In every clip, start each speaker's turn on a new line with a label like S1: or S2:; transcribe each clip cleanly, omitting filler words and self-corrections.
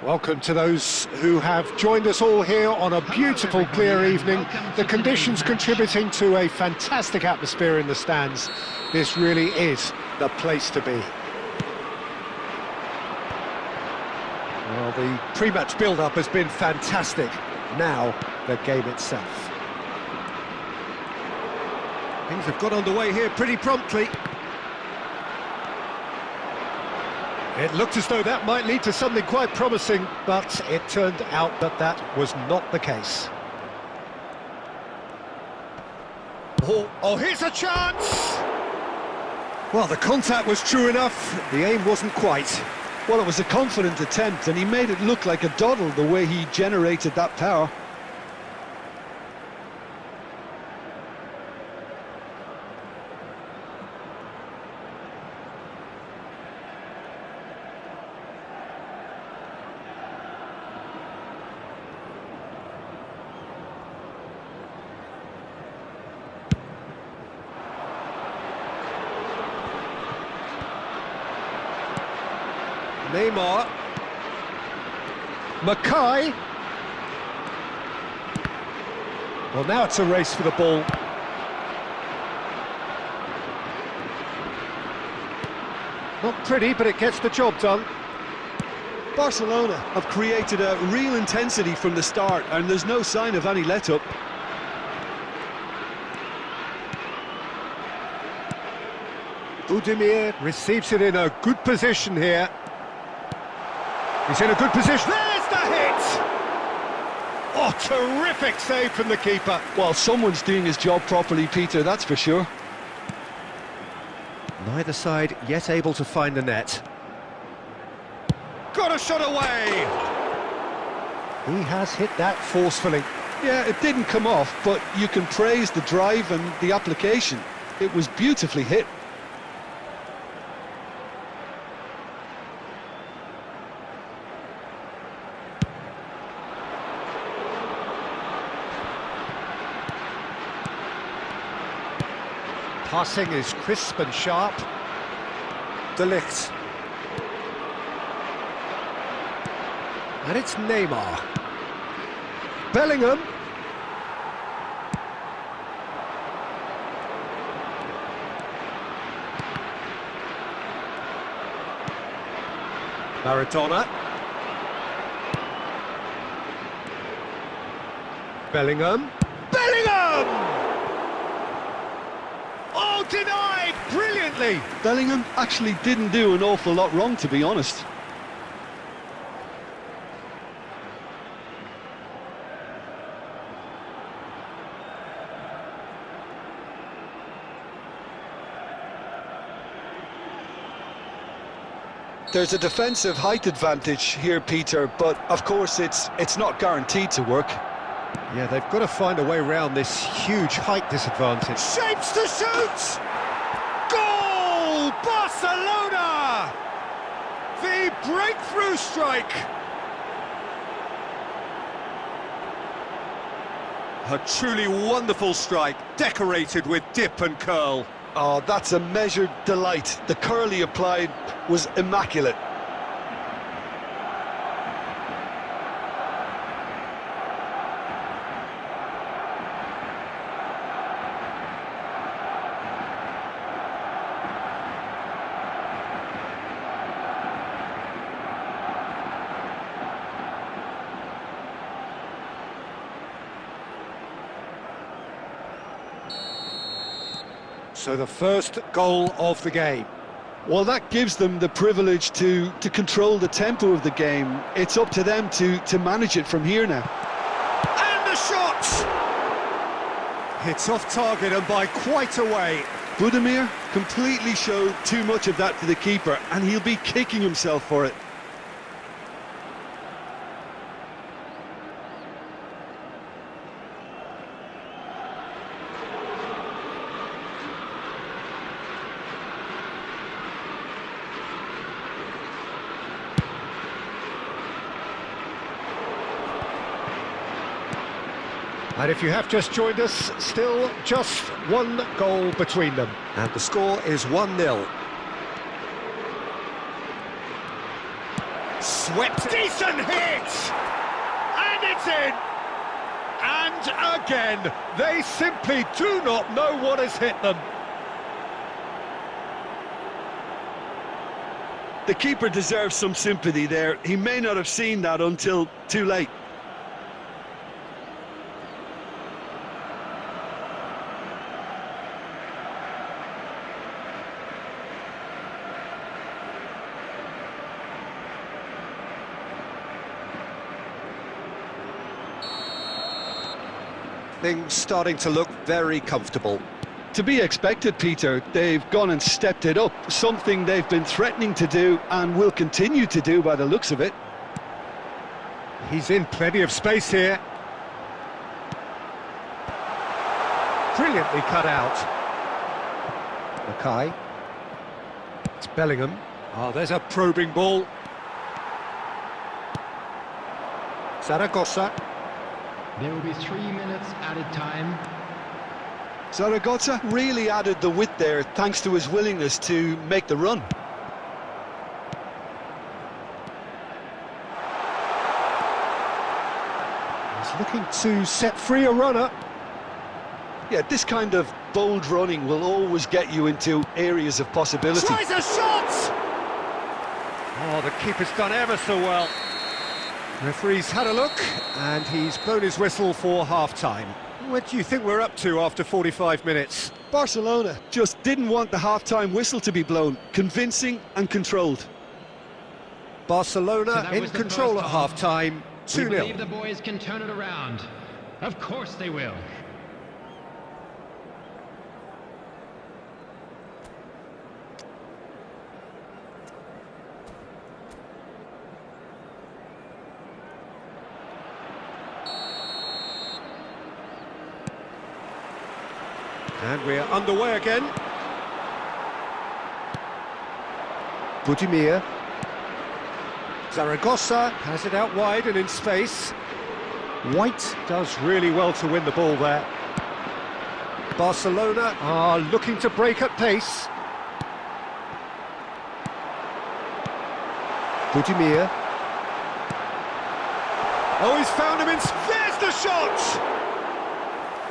S1: Welcome to those who have joined us all here on a beautiful, clear evening. The conditions contributing to a fantastic atmosphere in the stands. This really is the place to be. Well, the pre-match build-up has been fantastic. Now, the game itself. Things have got underway here pretty promptly. It looked as though that might lead to something quite promising, but it turned out that that was not the case. Oh, here's a chance! Well, the contact was true enough, the aim wasn't quite.
S2: Well, it was a confident attempt, and he made it look like a doddle the way he generated that power.
S1: Neymar. Mackay. Well, now it's a race for the ball. Not pretty, but it gets the job done.
S2: Barcelona have created a real intensity from the start, and there's no sign of any let-up.
S1: Udemir receives it in a good position here. He's in a good position. There's the hit! Oh, terrific save from the keeper.
S2: Well, someone's doing his job properly, Peter, that's for sure.
S1: Neither side yet able to find the net. Got a shot away! He has hit that forcefully.
S2: Yeah, it didn't come off, but you can praise the drive and the application. It was beautifully hit.
S1: Passing is crisp and sharp. De Ligt. And it's Neymar. Bellingham. Maradona. Bellingham. Bellingham! Oh, denied brilliantly!
S2: Bellingham actually didn't do an awful lot wrong, to be honest. There's a defensive height advantage here, Peter, but of course it's not guaranteed to work.
S1: Yeah, they've got to find a way around this huge height disadvantage. Shapes to shoot! Goal! Barcelona! The breakthrough strike! A truly wonderful strike, decorated with dip and curl.
S2: Oh, that's a measured delight. The curl he applied was immaculate.
S1: So the first goal of the game.
S2: Well, that gives them the privilege to control the tempo of the game. It's up to them to manage it from here now.
S1: And the shot! It's off target and by quite a way.
S2: Budimir completely showed too much of that to the keeper, and he'll be kicking himself for it.
S1: And if you have just joined us, still just one goal between them. And the score is 1-0. Swept. Decent hit! And it's in! And again, they simply do not know what has hit them.
S2: The keeper deserves some sympathy there. He may not have seen that until too late.
S1: Things starting to look very comfortable.
S2: To be expected, Peter. They've gone and stepped it up, something they've been threatening to do and will continue to do by the looks of it.
S1: He's in plenty of space here. Brilliantly cut out. Mackay. It's Bellingham. Oh, there's a probing ball. Zaragoza.
S3: There will be 3 minutes added time.
S2: Zaragoza really added the width there thanks to his willingness to make the run.
S1: He's looking to set free a runner.
S2: Yeah, this kind of bold running will always get you into areas of possibility.
S1: Tries a shot! Oh, the keeper's done ever so well. Referee's had a look, and he's blown his whistle for half-time. What do you think we're up to after 45 minutes?
S2: Barcelona just didn't want the half-time whistle to be blown. Convincing and controlled.
S1: Barcelona in control at half-time, 2-0.
S3: We believe the boys can turn it around. Of course they will.
S1: And we're underway again. Budimir. Zaragoza has it out wide and in space. White does really well to win the ball there. Barcelona are looking to break at pace. Budimir. Oh, he's found him in... There's the shot!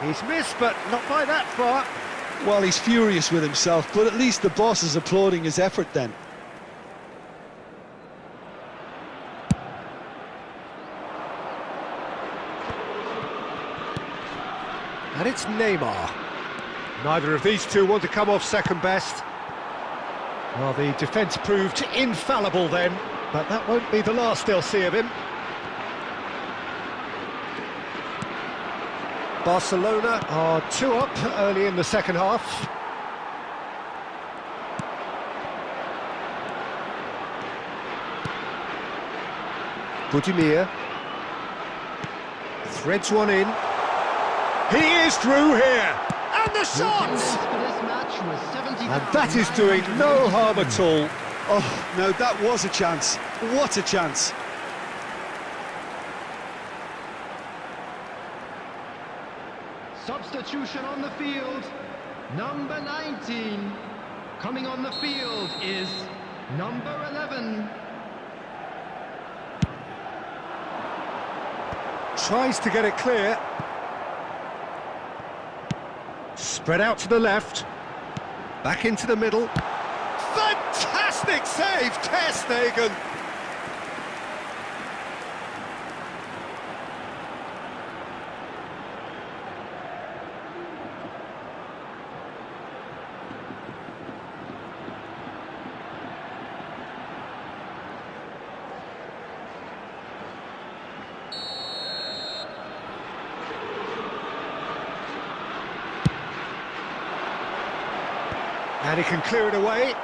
S1: He's missed, but not by that far.
S2: Well, he's furious with himself, but at least the boss is applauding his effort then.
S1: And it's Neymar. Neither of these two want to come off second best. Well, the defence proved infallible then, but that won't be the last they'll see of him. Barcelona are 2 up early in the second half. Budimir threads one in. He is through here, and the shot! And that is doing no harm at all.
S2: Oh, no, that was a chance. What a chance.
S3: Substitution on the field, number 19. Coming on the field is number 11.
S1: Tries to get it clear. Spread out to the left. Back into the middle. Fantastic save, Ter Stegen. And he can clear it away.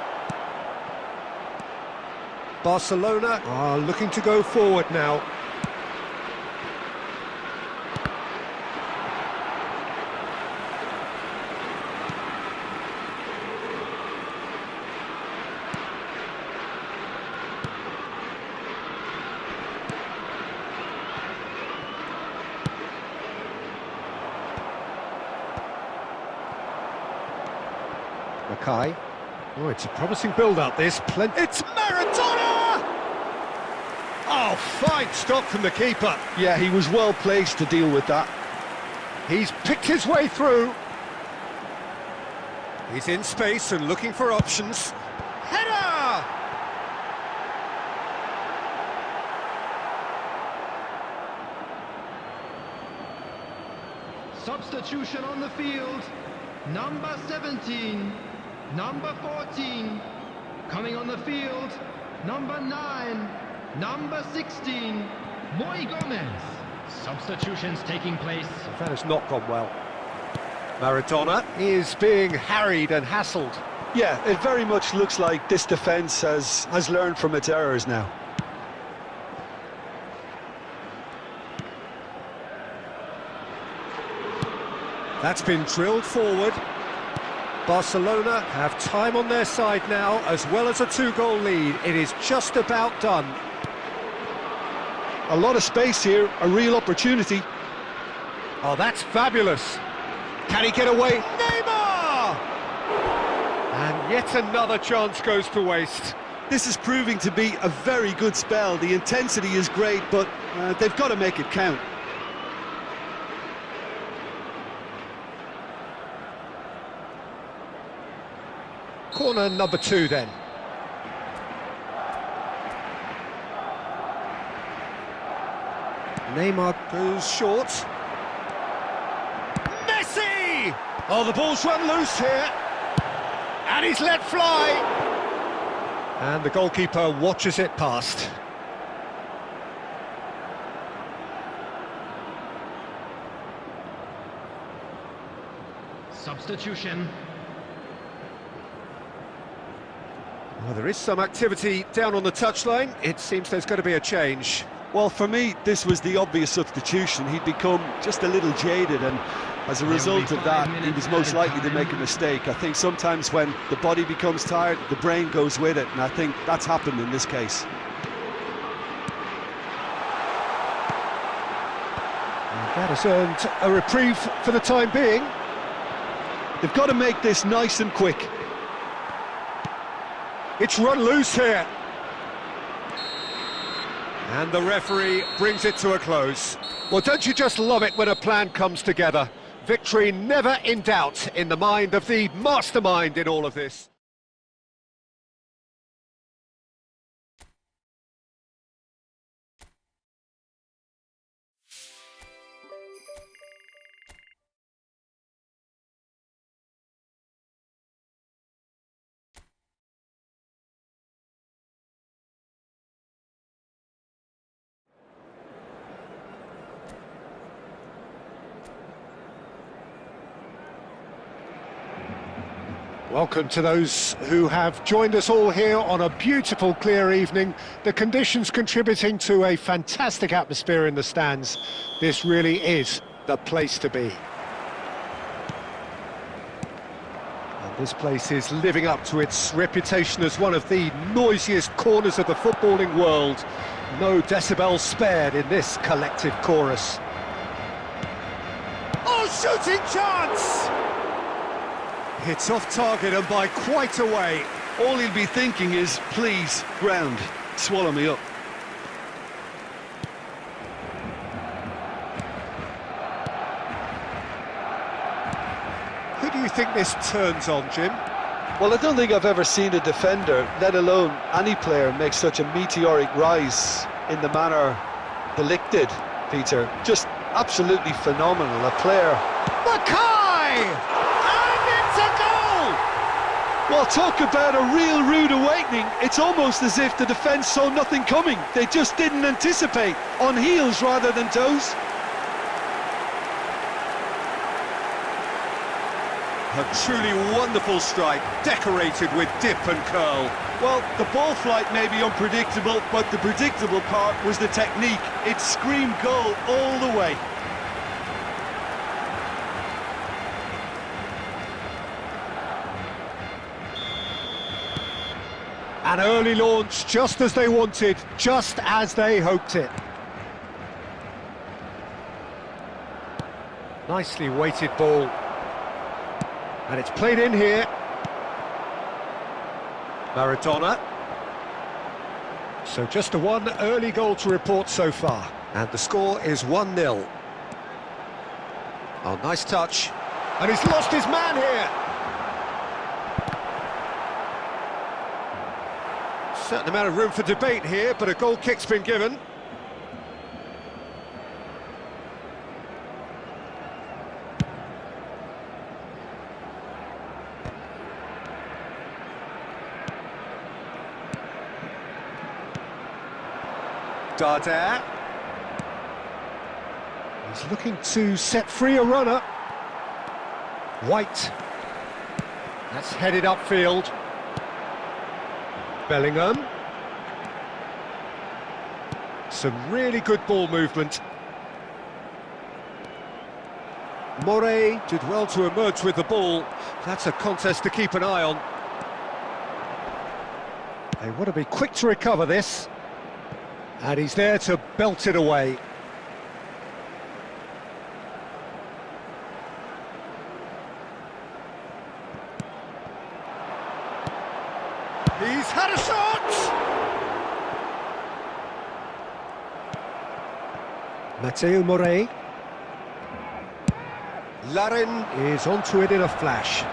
S1: Barcelona are looking to go forward now. Mackay. Oh, it's a promising build-up, this. It's Maradona! Oh, fine stop from the keeper.
S2: Yeah, he was well placed to deal with that.
S1: He's picked his way through. He's in space and looking for options. Header!
S3: Substitution on the field. Number 17, number 14. Coming on the field, number 9, number 16, Moy Gomez. Substitutions taking place.
S1: That has not gone well. Maradona is being harried and hassled.
S2: Yeah, it very much looks like this defence has learned from its errors now.
S1: That's been drilled forward. Barcelona have time on their side now, as well as a two-goal lead. It is just about done.
S2: A lot of space here, a real opportunity.
S1: Oh, that's fabulous. Can he get away? Neymar! And yet another chance goes to waste.
S2: This is proving to be a very good spell. The intensity is great, but they've got to make it count.
S1: Corner number 2 then. Neymar goes short. Messi! Oh, the ball's run loose here. And he's let fly. And the goalkeeper watches it past.
S3: Substitution.
S1: Well, there is some activity down on the touchline. It seems there's going to be a change.
S2: Well, for me, this was the obvious substitution. He'd become just a little jaded, and as a result of that, he was most likely to make a mistake. I think sometimes when the body becomes tired, the brain goes with it, and I think that's happened in this case.
S1: And that has earned a reprieve for the time being.
S2: They've got to make this nice and quick.
S1: It's run loose here. And the referee brings it to a close. Well, don't you just love it when a plan comes together? Victory never in doubt in the mind of the mastermind in all of this. Welcome to those who have joined us all here on a beautiful, clear evening. The conditions contributing to a fantastic atmosphere in the stands. This really is the place to be. And this place is living up to its reputation as one of the noisiest corners of the footballing world. No decibels spared in this collective chorus. Oh, shooting chance! It's off target and by quite a way.
S2: All he'll be thinking is, please, ground, swallow me up.
S1: Who do you think this turns on, Jim?
S2: Well, I don't think I've ever seen a defender, let alone any player, make such a meteoric rise in the manner depicted, Peter. Just absolutely phenomenal. A player.
S1: Mackay!
S2: Well, talk about a real rude awakening. It's almost as if the defence saw nothing coming. They just didn't anticipate, on heels rather than toes.
S1: A truly wonderful strike, decorated with dip and curl.
S2: Well, the ball flight may be unpredictable, but the predictable part was the technique. It screamed goal all the way.
S1: An early launch, just as they wanted, just as they hoped it. Nicely weighted ball. And it's played in here. Maradona. So just the one early goal to report so far. And the score is 1-0. Oh, nice touch. And he's lost his man here. Certain amount of room for debate here, but a goal kick's been given. Dardare. He's looking to set free a runner. White. That's headed upfield. Bellingham. Some really good ball movement. Morey did well to emerge with the ball. That's a contest to keep an eye on. They want to be quick to recover this. And he's there to belt it away. He's had a shot! Matteo Morey. Larin is onto it in a flash.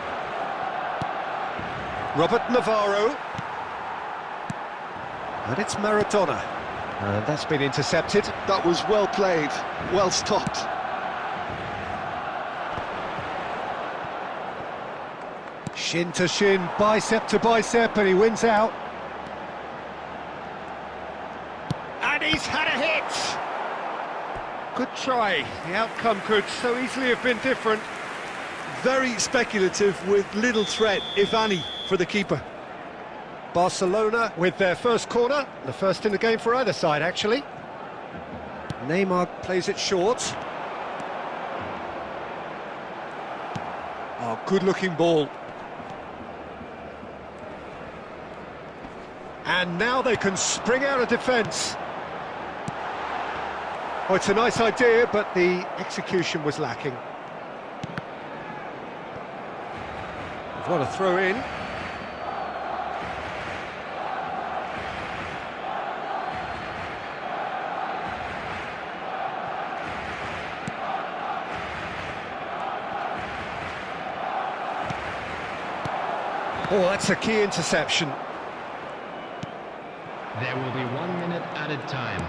S1: Robert Navarro. And it's Maradona. And that's been intercepted.
S2: That was well played, well stopped.
S1: Shin to shin, bicep to bicep, and he wins out. And he's had a hit! Good try. The outcome could so easily have been different.
S2: Very speculative with little threat, if any, for the keeper.
S1: Barcelona with their first corner, the first in the game for either side, actually. Neymar plays it short. Oh, good-looking ball. And now they can spring out of defence. Oh, it's a nice idea, but the execution was lacking. What a throw in. Oh, that's a key interception.
S3: There will be 1 minute added time.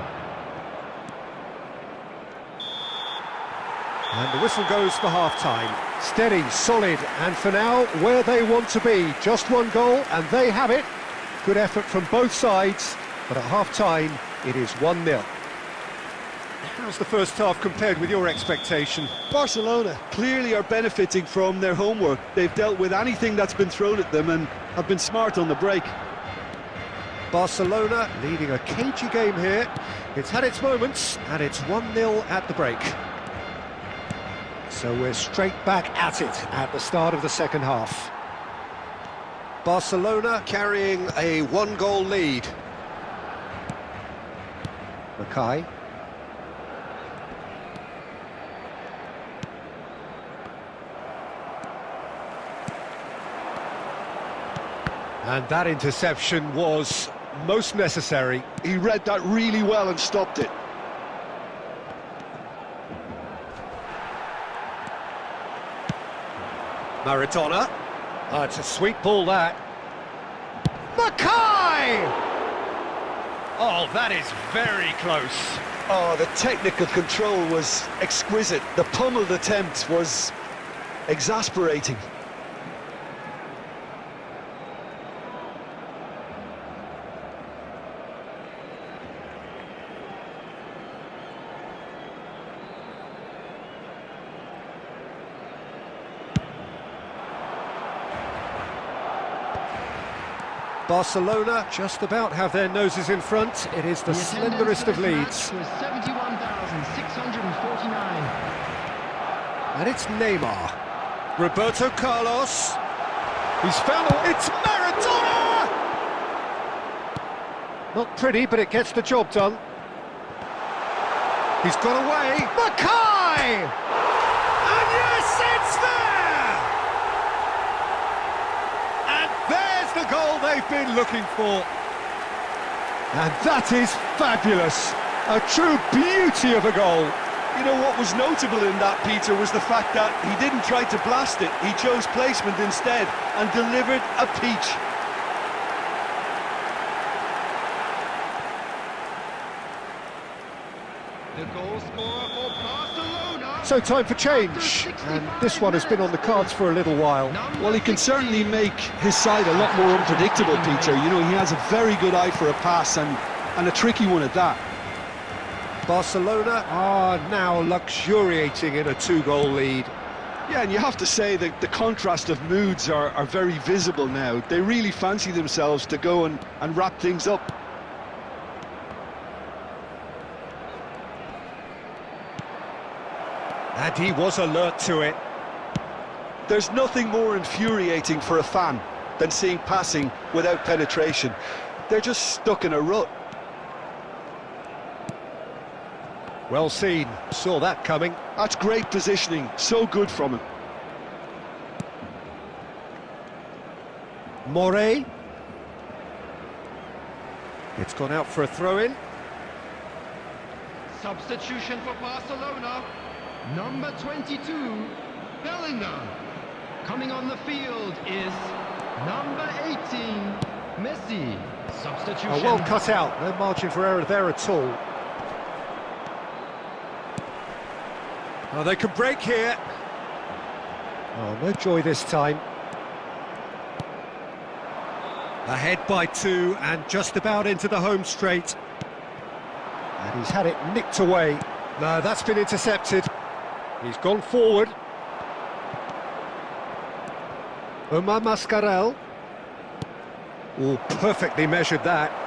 S1: And the whistle goes for half-time. Steady, solid, and for now, where they want to be. Just one goal, and they have it. Good effort from both sides, but at half-time, it is 1-0. How's the first half compared with your expectation?
S2: Barcelona clearly are benefiting from their homework. They've dealt with anything that's been thrown at them and have been smart on the break.
S1: Barcelona leading a cagey game here. It's had its moments, and it's 1-0 at the break. So we're straight back at it at the start of the second half. Barcelona carrying a one-goal lead. Mackay. And that interception was most necessary.
S2: He read that really well and stopped it.
S1: Maradona. Oh, it's a sweet ball, that. Mackay! Oh, that is very close.
S2: Oh, the technical control was exquisite. The pummeled attempt was exasperating.
S1: Barcelona just about have their noses in front. It is the slenderest of leads.
S3: Was 71,649.
S1: And it's Neymar. Roberto Carlos. He's found a... It's Maradona! Not pretty, but it gets the job done. He's got away. Mackay! And yes, it's there! And there's the goal they've been looking for. And that is fabulous. A true beauty of a goal.
S2: You know what was notable in that, Peter, was the fact that he didn't try to blast it. He chose placement instead and delivered a peach.
S3: The goal scorer for Barcelona.
S1: So time for change, and this one has been on the cards for a little while.
S2: Well, he can certainly make his side a lot more unpredictable, Peter. You know, he has a very good eye for a pass and a tricky one at that.
S1: Barcelona are now luxuriating in a 2-goal lead.
S2: Yeah, and you have to say that the contrast of moods are very visible now. They really fancy themselves to go and wrap things up.
S1: And he was alert to it.
S2: There's nothing more infuriating for a fan than seeing passing without penetration. They're just stuck in a rut.
S1: Well seen, saw that coming.
S2: That's great positioning, so good from him.
S1: Morey. It's gone out for a throw-in.
S3: Substitution for Barcelona. Number 22, Bellingham. Coming on the field is number 18, Messi. Substitution.
S1: Oh, well cut out, no margin for error there at all. Oh, they could break here. Oh, no joy this time. Ahead by 2 and just about into the home straight. And he's had it nicked away. No, that's been intercepted. He's gone forward. Omar Mascarell. Oh, perfectly measured that.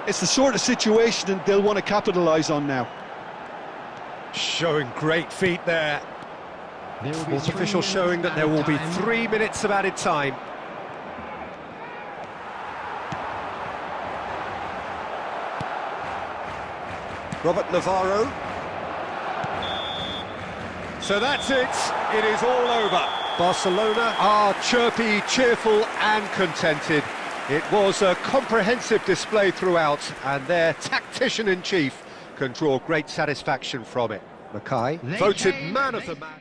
S2: It's the sort of situation they'll want to capitalise on now.
S1: Showing great feet there. Fourth official showing that there will be 3 minutes of added time. Robert Navarro. So that's it. It is all over. Barcelona are chirpy, cheerful and contented. It was a comprehensive display throughout, and their tactician-in-chief can draw great satisfaction from it. Mackay, voted man of the match.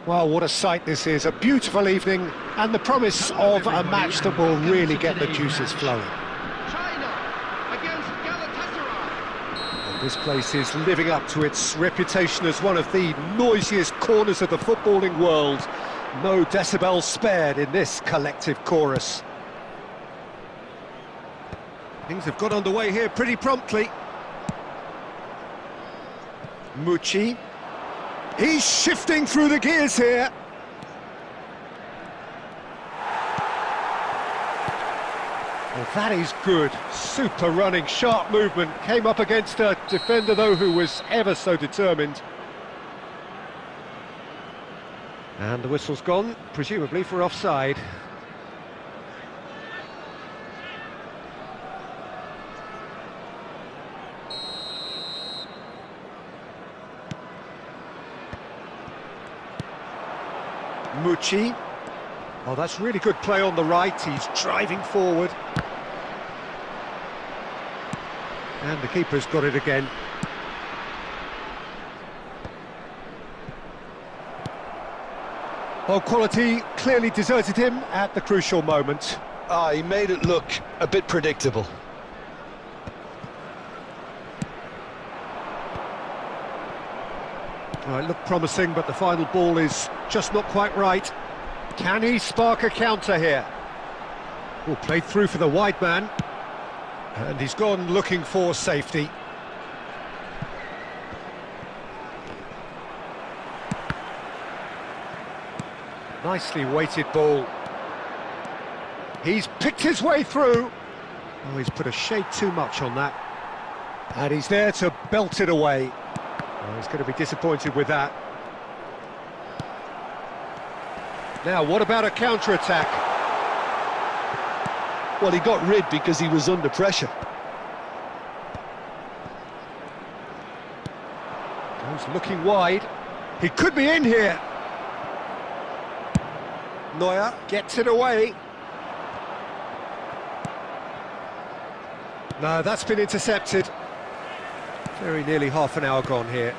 S1: Well, what a sight this is, a beautiful evening and the promise of a match that will really get the juices flowing.
S3: China against Galatasaray.
S1: And this place is living up to its reputation as one of the noisiest corners of the footballing world. No decibels spared in this collective chorus. Things have got underway here pretty promptly. Mucci. He's shifting through the gears here. Well, that is good. Super running, sharp movement. Came up against a defender, though, who was ever so determined. And the whistle's gone, presumably for offside. Mucci. Oh, that's really good play on the right. He's driving forward. And the keeper's got it again. Well, quality clearly deserted him at the crucial moment.
S2: He made it look a bit predictable.
S1: Well, it looked promising, but the final ball is just not quite right. Can he spark a counter here? Oh, played through for the wide man. And he's gone looking for safety. Nicely weighted ball. He's picked his way through. Oh, he's put a shade too much on that. And he's there to belt it away. Oh, he's going to be disappointed with that. Now, what about a counter-attack?
S2: Well, he got rid because he was under pressure.
S1: He's looking wide. He could be in here. Neuer gets it away. No, that's been intercepted. Very nearly half an hour gone here.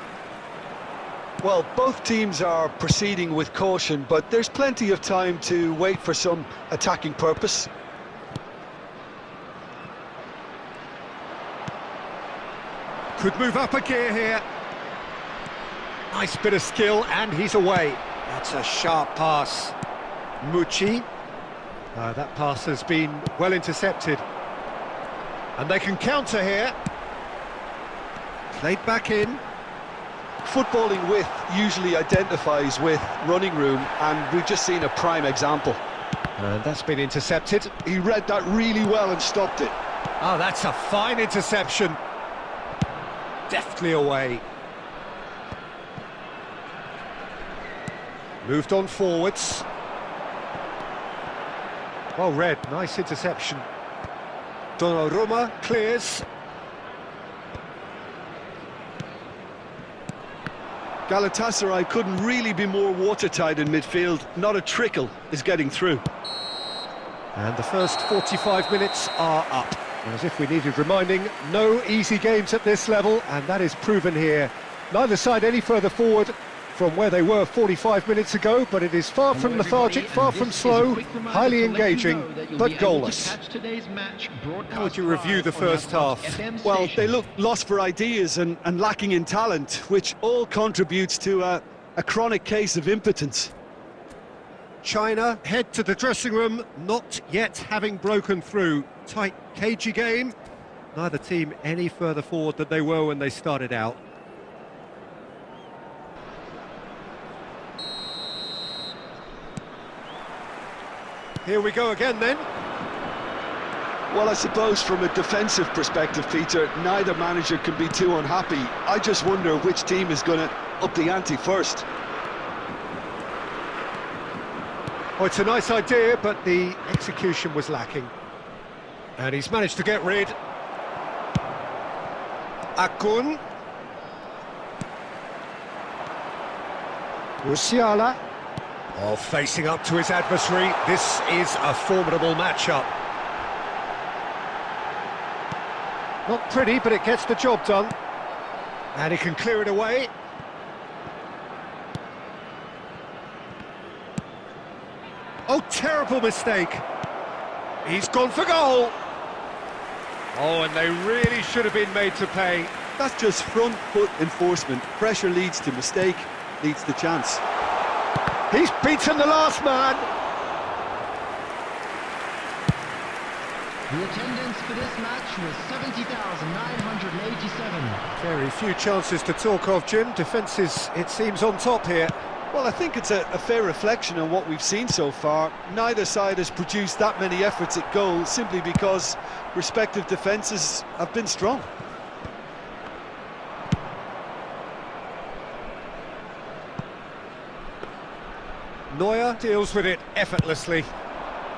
S2: Well, both teams are proceeding with caution, but there's plenty of time to wait for some attacking purpose.
S1: Could move up a gear here. Nice bit of skill, and he's away. That's a sharp pass. Mucci. That pass has been well intercepted. And they can counter here. Played back in.
S2: Footballing width usually identifies with running room, and we've just seen a prime example.
S1: And that's been intercepted.
S2: He read that really well and stopped it.
S1: Oh, that's a fine interception. Deftly away. Moved on forwards. Well read, nice interception. Donnarumma clears.
S2: Galatasaray couldn't really be more watertight in midfield. Not a trickle is getting through.
S1: And the first 45 minutes are up. As if we needed reminding, no easy games at this level, and that is proven here. Neither side any further forward from where they were 45 minutes ago, but it is far from lethargic, far from slow, highly engaging, but goalless. How would you review the first half?
S2: Well, they look lost for ideas and lacking in talent, which all contributes to a chronic case of impotence.
S1: China head to the dressing room, not yet having broken through. Tight, cagey game. Neither team any further forward than they were when they started out. Here we go again then.
S2: Well, I suppose from a defensive perspective, Peter, neither manager can be too unhappy. I just wonder which team is going to up the ante first.
S1: Oh, it's a nice idea, but the execution was lacking. And he's managed to get rid. Akun. Musiala. Oh, facing up to his adversary. This is a formidable matchup. Not pretty, but it gets the job done. And he can clear it away. Oh, terrible mistake. He's gone for goal. Oh, and they really should have been made to pay.
S2: That's just front foot enforcement. Pressure leads to mistake, leads to chance.
S1: He's beaten the last man.
S3: The attendance for this match was 70,987.
S1: Very few chances to talk of, Jim. Defences, it seems, on top here.
S2: Well, I think it's a fair reflection on what we've seen so far. Neither side has produced that many efforts at goal simply because respective defences have been strong.
S1: Neuer deals with it effortlessly.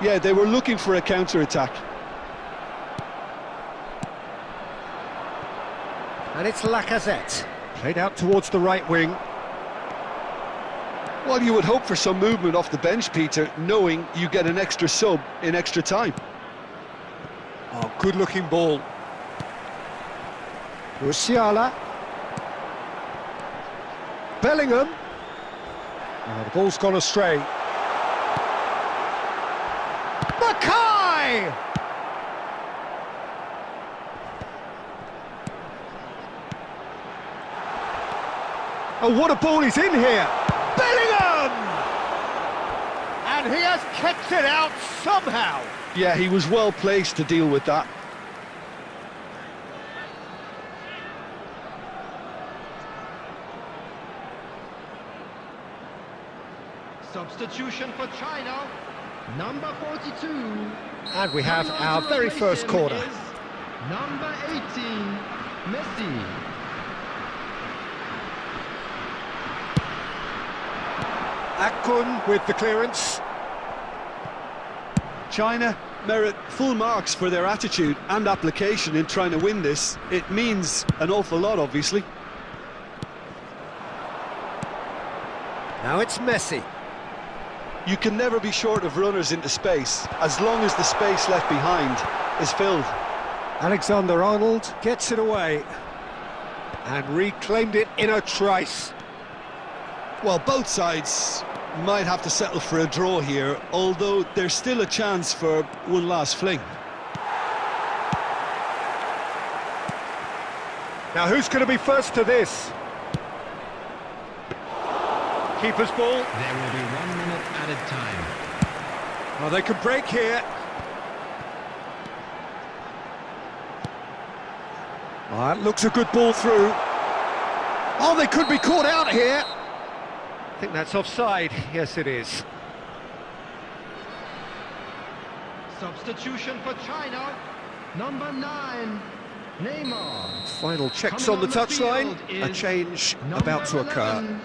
S2: Yeah, they were looking for a counter-attack.
S1: And it's Lacazette. Played out towards the right wing.
S2: Well, you would hope for some movement off the bench, Peter, knowing you get an extra sub in extra time.
S1: Oh, good-looking ball. Musiala. Bellingham. Oh, the ball's gone astray. Mackay! Oh, what a ball he's in here! Bellingham! And he has kept it out somehow.
S2: Yeah, he was well placed to deal with that.
S3: Substitution for China, number 42.
S1: And we have
S3: Coming on
S1: our
S3: to
S1: very
S3: replace
S1: first
S3: him
S1: corner.
S3: is number 18, Messi.
S1: Akun with the clearance.
S2: China merit full marks for their attitude and application in trying to win this. It means an awful lot, obviously.
S1: Now it's Messi.
S2: You can never be short of runners into space, as long as the space left behind is filled.
S1: Alexander-Arnold gets it away and reclaimed it in a trice.
S2: Well, both sides might have to settle for a draw here, although there's still a chance for one last fling.
S1: Now who's going to be first to this? Keeper's ball.
S3: There will be 1 minute added time.
S1: Oh, they could break here. Oh, that looks a good ball through. Oh, they could be caught out here. I think that's offside. Yes, it is.
S3: Substitution for China, number 9, Neymar.
S1: Final checks
S3: Coming
S1: on the
S3: on the
S1: touchline.
S3: field
S1: A
S3: is
S1: change
S3: number
S1: about to occur.
S3: 11.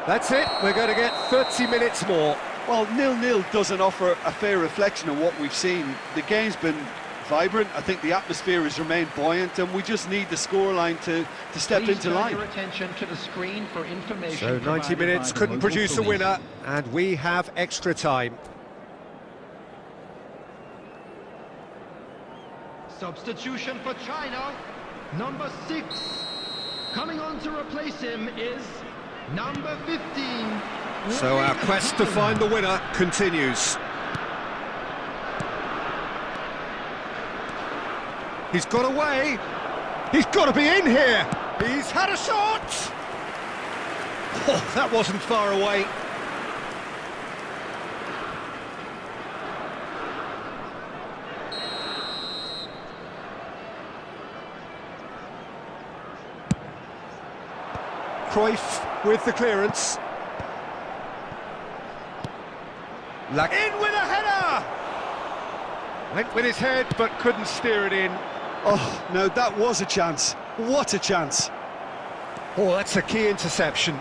S1: That's it. We're going to get 30 minutes more.
S2: Well, 0-0 doesn't offer a fair reflection of what we've seen. The game's been vibrant. I think the atmosphere has remained buoyant, and we just need the scoreline to step
S3: Please
S2: into
S3: turn
S2: line.
S3: your attention to the screen for information.
S1: So 90
S3: provided
S1: minutes
S3: by the
S1: couldn't
S3: local
S1: produce a
S3: police.
S1: winner, and we have extra time.
S3: Substitution for China, number 6. Coming on to replace him is number 15.
S1: So our quest to find the winner continues. He's got away. He's got to be in here. He's had a shot. Oh, that wasn't far away. Cruyff with the clearance. In with a header! Went with his head, but couldn't steer it in.
S2: Oh, no, that was a chance. What a chance.
S1: Oh, that's a key interception.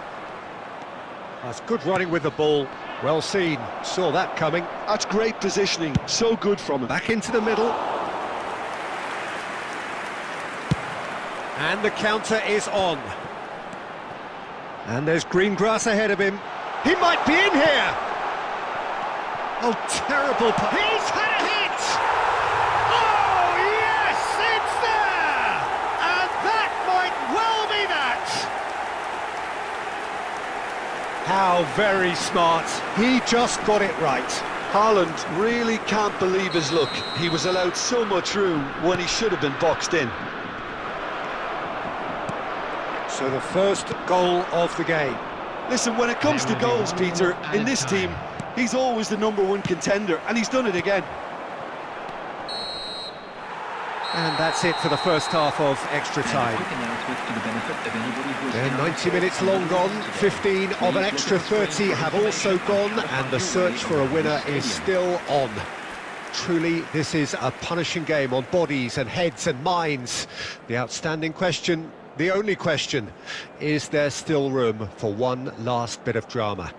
S1: That's good running with the ball. Well seen. Saw that coming.
S2: That's great positioning. So good from him.
S1: Back into the middle. And the counter is on. And there's green grass ahead of him. He might be in here! Oh, terrible pass. He's had a hit! Oh, yes, it's there! And that might well be that! How very smart. He just got it right.
S2: Haaland really can't believe his luck. He was allowed so much room when he should have been boxed in.
S1: So the first goal of the game.
S2: Listen, when it comes to goals, Peter, in this team, he's always the #1 contender, and he's done it again.
S1: And that's it for the first half of extra time. And 90 minutes long gone, 15 of an extra 30 have also gone, and the search for a winner is still on. Truly, this is a punishing game on bodies and heads and minds. The outstanding question, the only question, is there still room for one last bit of drama?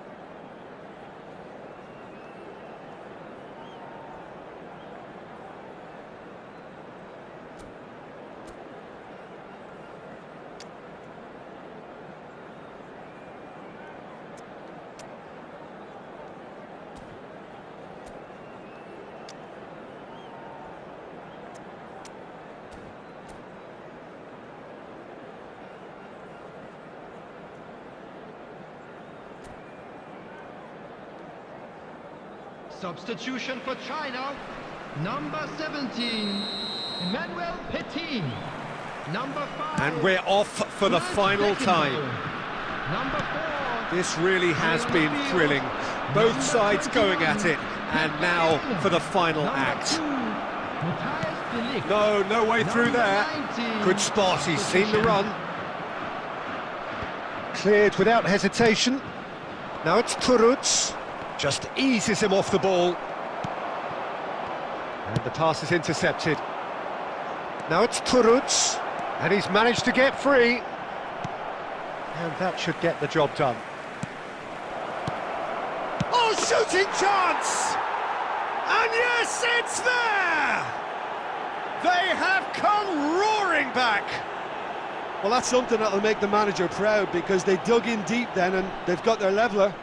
S3: Substitution for China, number 17, Emmanuel Petit. Number 5.
S1: And we're off for the final time.
S3: Number 4.
S1: This really has been thrilling. Both sides going at it, and now for the final act. No way through there. Good spot, he's seen the run. Cleared without hesitation. Now it's Turutz. Just eases him off the ball. And the pass is intercepted. Now it's Turutz, and he's managed to get free. And that should get the job done. Oh, shooting chance! And yes, it's there! They have come roaring back!
S2: Well, that's something that'll make the manager proud, because they dug in deep then and they've got their leveller.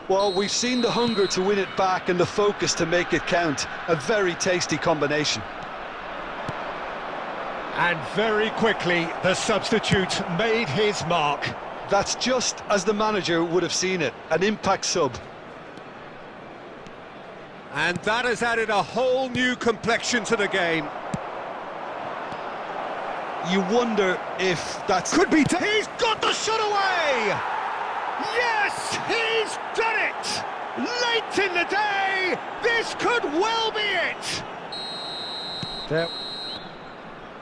S2: Well, we've seen the hunger to win it back and the focus to make it count. A very tasty combination.
S1: And very quickly, the substitute made his mark.
S2: That's just as the manager would have seen it, an impact sub.
S1: And that has added a whole new complexion to the game.
S2: You wonder if that's...
S1: Could be... He's got the shot away! Yes, he's done it! Late in the day, this could well be it! There.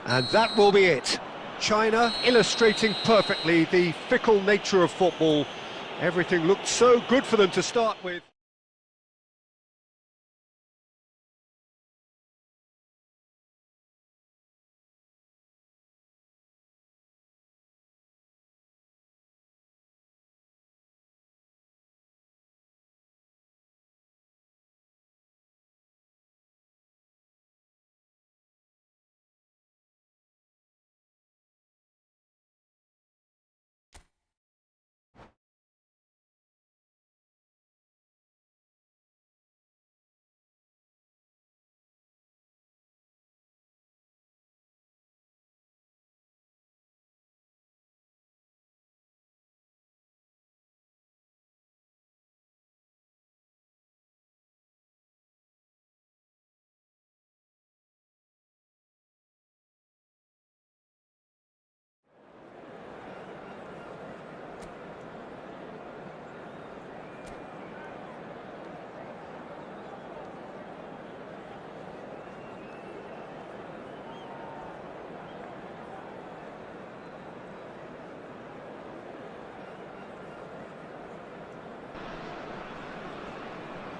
S1: And that will be it. China illustrating perfectly the fickle nature of football. Everything looked so good for them to start with.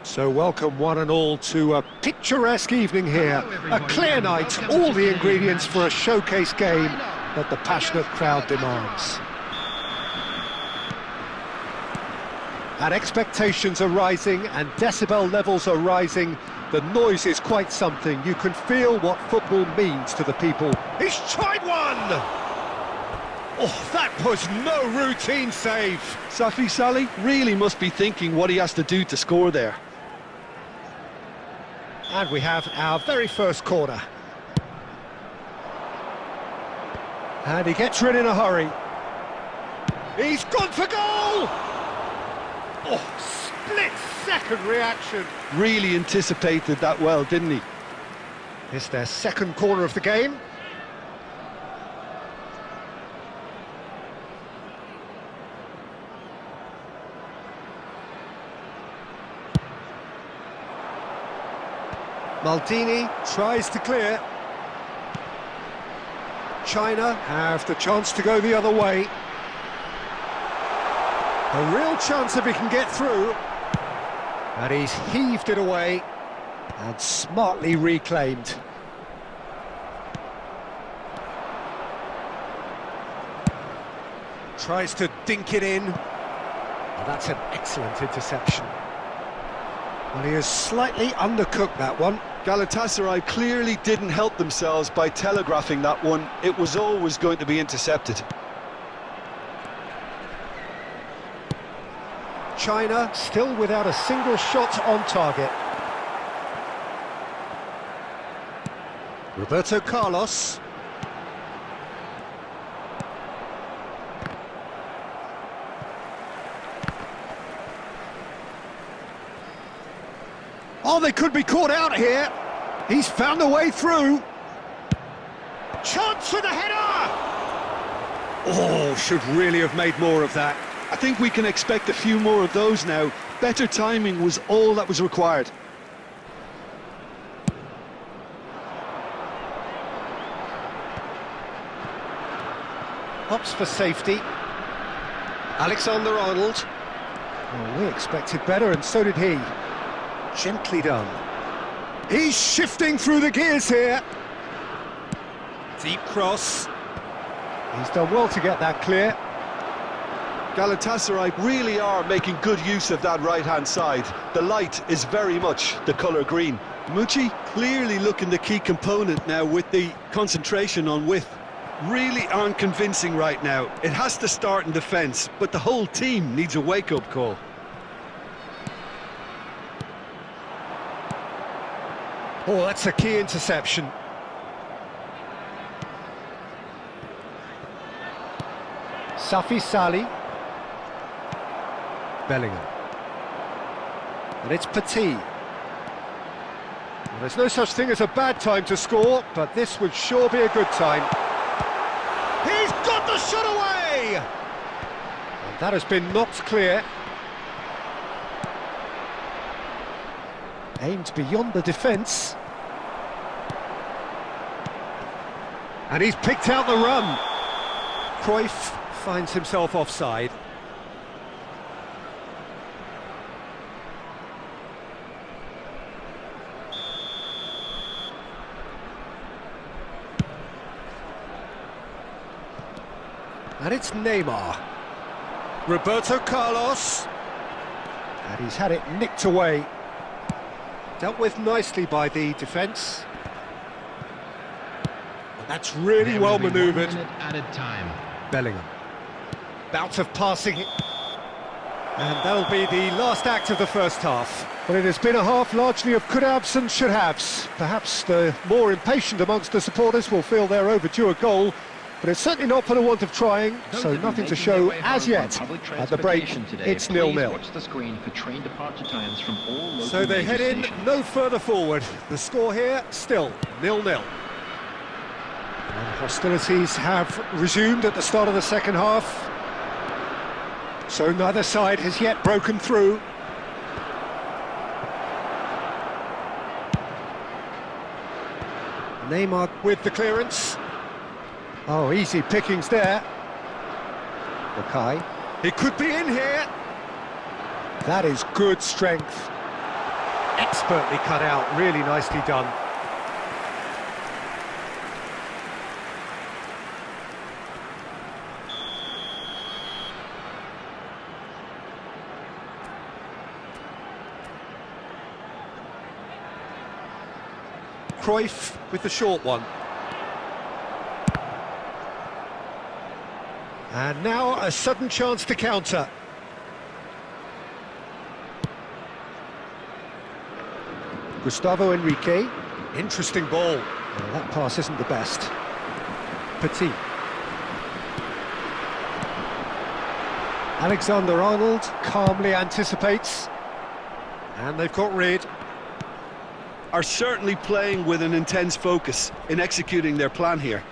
S1: So welcome one and all to a picturesque evening here, a clear night, all the ingredients for a showcase game that the passionate crowd demands. And expectations are rising and decibel levels are rising. The noise is quite something. You can feel what football means to the people. He's tried one! Oh, that was no routine save.
S2: Safi Salih really must be thinking what he has to do to score there.
S1: And we have our very first corner. And he gets rid in a hurry. He's gone for goal! Oh, split-second reaction.
S2: Really anticipated that well, didn't he?
S1: It's their second corner of the game. Maldini tries to clear. China have the chance to go the other way. A real chance if he can get through. And he's heaved it away and smartly reclaimed. Tries to dink it in. Oh, that's an excellent interception. Well, he has slightly undercooked that one.
S2: Galatasaray clearly didn't help themselves by telegraphing that one. It was always going to be intercepted.
S1: China still without a single shot on target. Roberto Carlos. Oh, they could be caught out here. He's found a way through. Chance for the header! Oh, should really have made more of that.
S2: I think we can expect a few more of those now. Better timing was all that was required.
S1: Hops for safety. Alexander-Arnold. Well, we expected better, and so did he. Gently done. He's shifting through the gears here. Deep cross. He's done well to get that clear.
S2: Galatasaray really are making good use of that right-hand side. The light is very much the colour green. Mucci clearly looking the key component now with the concentration on width. Really aren't convincing right now. It has to start in defence, but the whole team needs a wake-up call.
S1: Oh, that's a key interception. Safi Sali. Bellingham. And it's Petit. Well, there's no such thing as a bad time to score, but this would sure be a good time. He's got the shot away! And that has been knocked clear. Aimed beyond the defence. And he's picked out the run. Cruyff finds himself offside. And it's Neymar. Roberto Carlos. And he's had it nicked away. Dealt with nicely by the defence. And that's really well manoeuvred.
S3: Added time.
S1: Bellingham. Bout of passing. And that'll be the last act of the first half. Well, it has been a half largely of could-haves and should-haves. Perhaps the more impatient amongst the supporters will feel they're overdue a goal, but it's certainly not for the want of trying, so nothing to show as yet. At the break, it's 0-0. So they head in no further forward. The score here, still 0-0. And hostilities have resumed at the start of the second half. So neither side has yet broken through. Neymar with the clearance. Oh, easy pickings there. Mackay. He could be in here. That is good strength. Expertly cut out, really nicely done. Cruyff with the short one. And now a sudden chance to counter. Gustavo Enrique. Interesting ball. Well, that pass isn't the best. Petit. Alexander-Arnold calmly anticipates. And they've got rid.
S2: Are certainly playing with an intense focus in executing their plan here.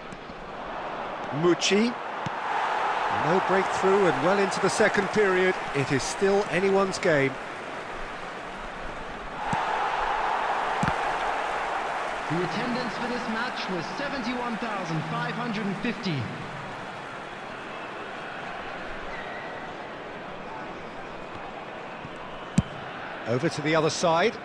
S1: Mucci. No breakthrough and well into the second period. It is still anyone's game.
S3: The attendance for this match was 71,550.
S1: Over to the other side.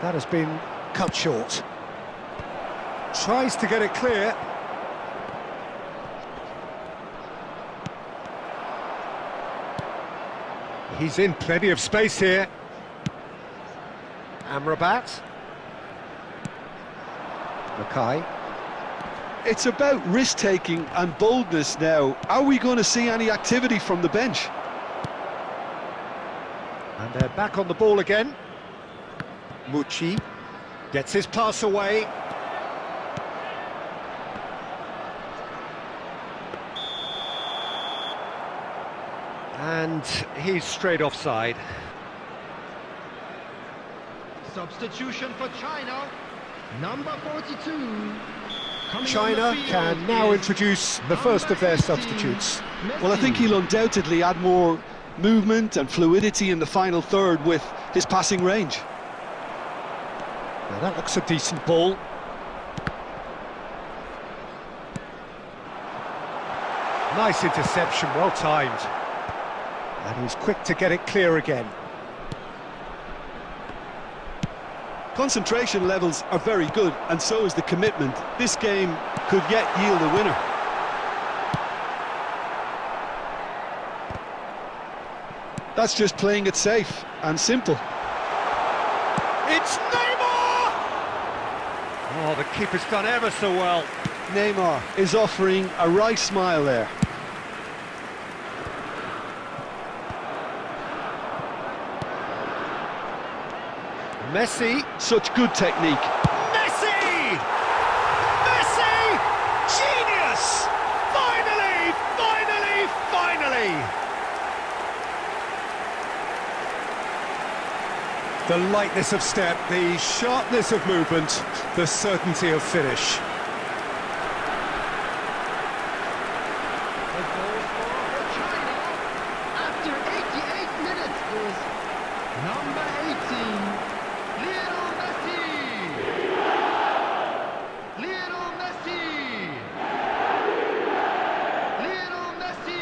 S1: That has been cut short. Tries to get it clear. He's in plenty of space here. Amrabat. Mackay.
S2: It's about risk-taking and boldness now. Are we going to see any activity from the bench?
S1: And they're back on the ball again. Mucci gets his pass away. And he's straight offside.
S3: Substitution for China, number 42.
S1: China can now introduce the first of their substitutes.
S2: Well, I think he'll undoubtedly add more movement and fluidity in the final third with his passing range.
S1: Now that looks a decent ball. Nice interception, well timed. And he's quick to get it clear again.
S2: Concentration levels are very good, and so is the commitment. This game could yet yield a winner. That's just playing it safe and simple.
S1: It's Neymar! Oh, the keeper's done ever so well.
S2: Neymar is offering a right smile there.
S1: Messi.
S2: Such good technique.
S1: Messi! Messi! Genius! Finally! Finally! Finally! The lightness of step, the sharpness of movement, the certainty of finish.
S3: The goal scorer for China after 88 minutes is number 18, Lionel Messi. Lionel Messi. Lionel Messi.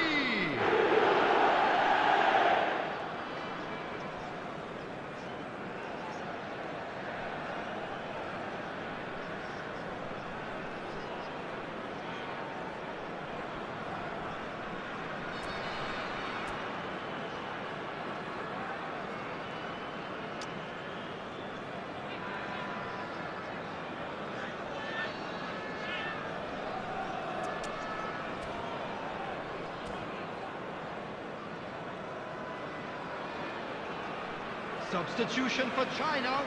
S3: Substitution for China,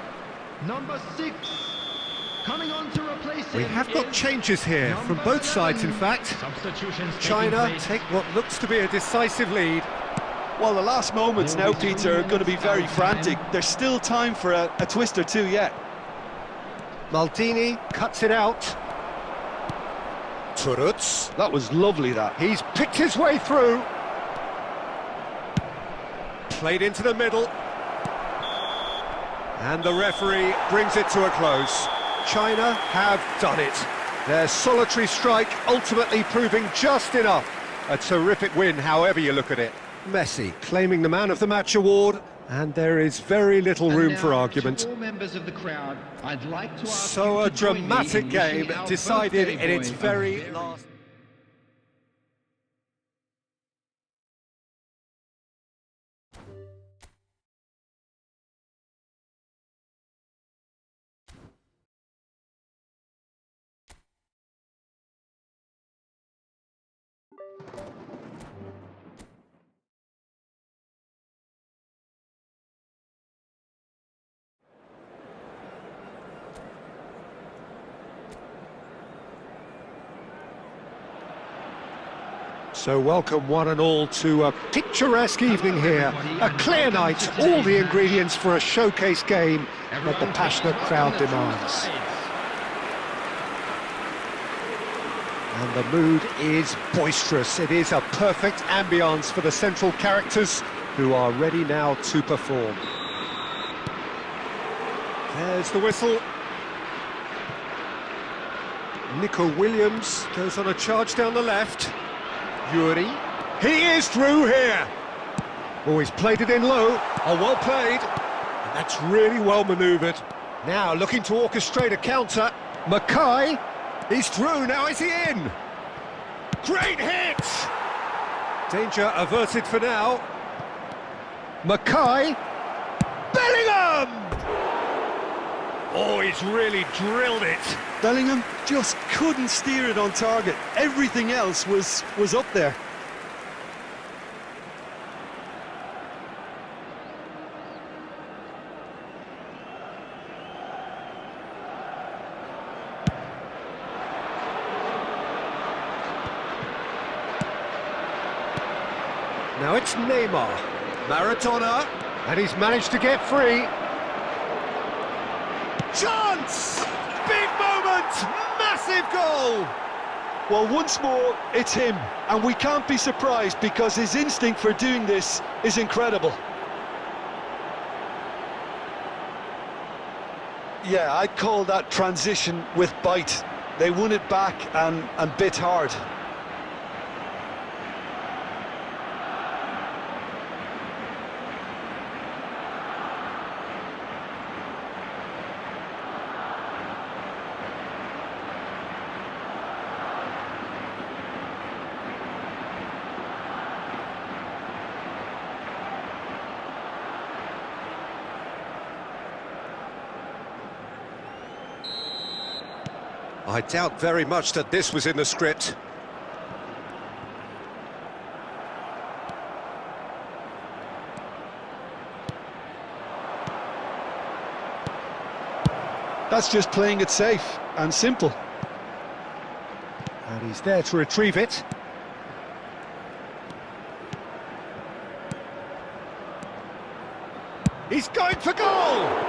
S3: number 6. Coming on to replace him.
S1: We have got
S3: is
S1: changes here from both sides, in fact.
S3: Substitutions
S1: China take what looks to be a decisive lead.
S2: Well, the last moments now, Peter, are going to be very frantic. There's still time for a twist or two yet.
S1: Maldini cuts it out. Turutz.
S2: That was lovely, that.
S1: He's picked his way through. Played into the middle. And the referee brings it to a close. China have done it. Their solitary strike ultimately proving just enough. A terrific win, however you look at it. Messi claiming the Man of the Match award, and there is very little room for argument.
S3: To all members of the crowd, I'd like to ask
S1: So
S3: you
S1: a
S3: to join me
S1: dramatic
S3: in
S1: game
S3: wishing our
S1: decided
S3: birthday
S1: in its
S3: boy a
S1: very last... So welcome one and all to a picturesque evening here. A clear night, all the ingredients for a showcase game that the passionate crowd demands. And the mood is boisterous. It is a perfect ambience for the central characters who are ready now to perform. There's the whistle. Nico Williams goes on a charge down the left. Yuri. He is through here. Oh, he's played it in low. Oh, well played. And that's really well manoeuvred. Now looking to orchestrate a counter. Mackay. He's through. Now is he in? Great hit! Danger averted for now. Mackay. Bellingham! Oh, he's really drilled it.
S2: Bellingham just couldn't steer it on target. Everything else was up there.
S1: Now it's Neymar. Maradona. And he's managed to get free. Chance! Big moment! Massive goal!
S2: Well, once more, it's him. And we can't be surprised because his instinct for doing this is incredible. Yeah, I'd call that transition with bite. They won it back and bit hard.
S1: I doubt very much that this was in the script.
S2: That's just playing it safe and simple.
S1: And he's there to retrieve it. He's going for goal!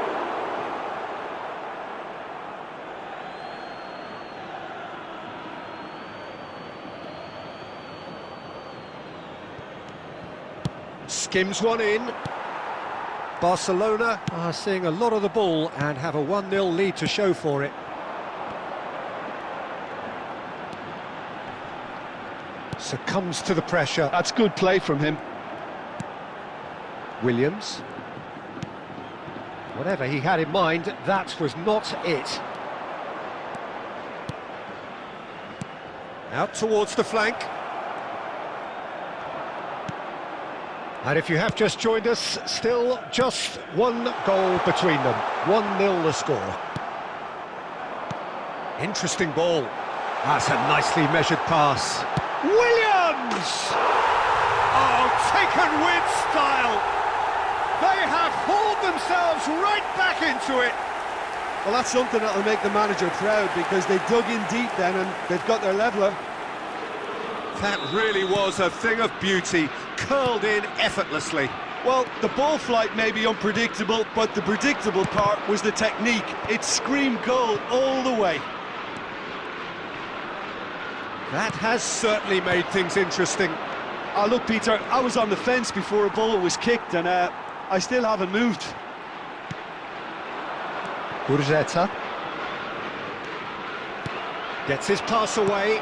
S1: Skims one in. Barcelona are seeing a lot of the ball and have a 1-0 lead to show for it. Succumbs to the pressure.
S2: That's good play from him.
S1: Williams. Whatever he had in mind, that was not it. Out towards the flank. And if you have just joined us, still just one goal between them. 1-0 the score. Interesting ball. That's a nicely measured pass. Williams! Oh, taken with style. They have hauled themselves right back into it.
S2: Well, that's something that'll make the manager proud because they dug in deep then and they've got their leveller.
S1: That really was a thing of beauty, curled in effortlessly.
S2: Well, the ball flight may be unpredictable, but the predictable part was the technique. It screamed goal all the way.
S1: That has certainly made things interesting.
S2: Oh, look, Peter, I was on the fence before a ball was kicked, and I still haven't moved.
S1: Gurzeta gets his pass away.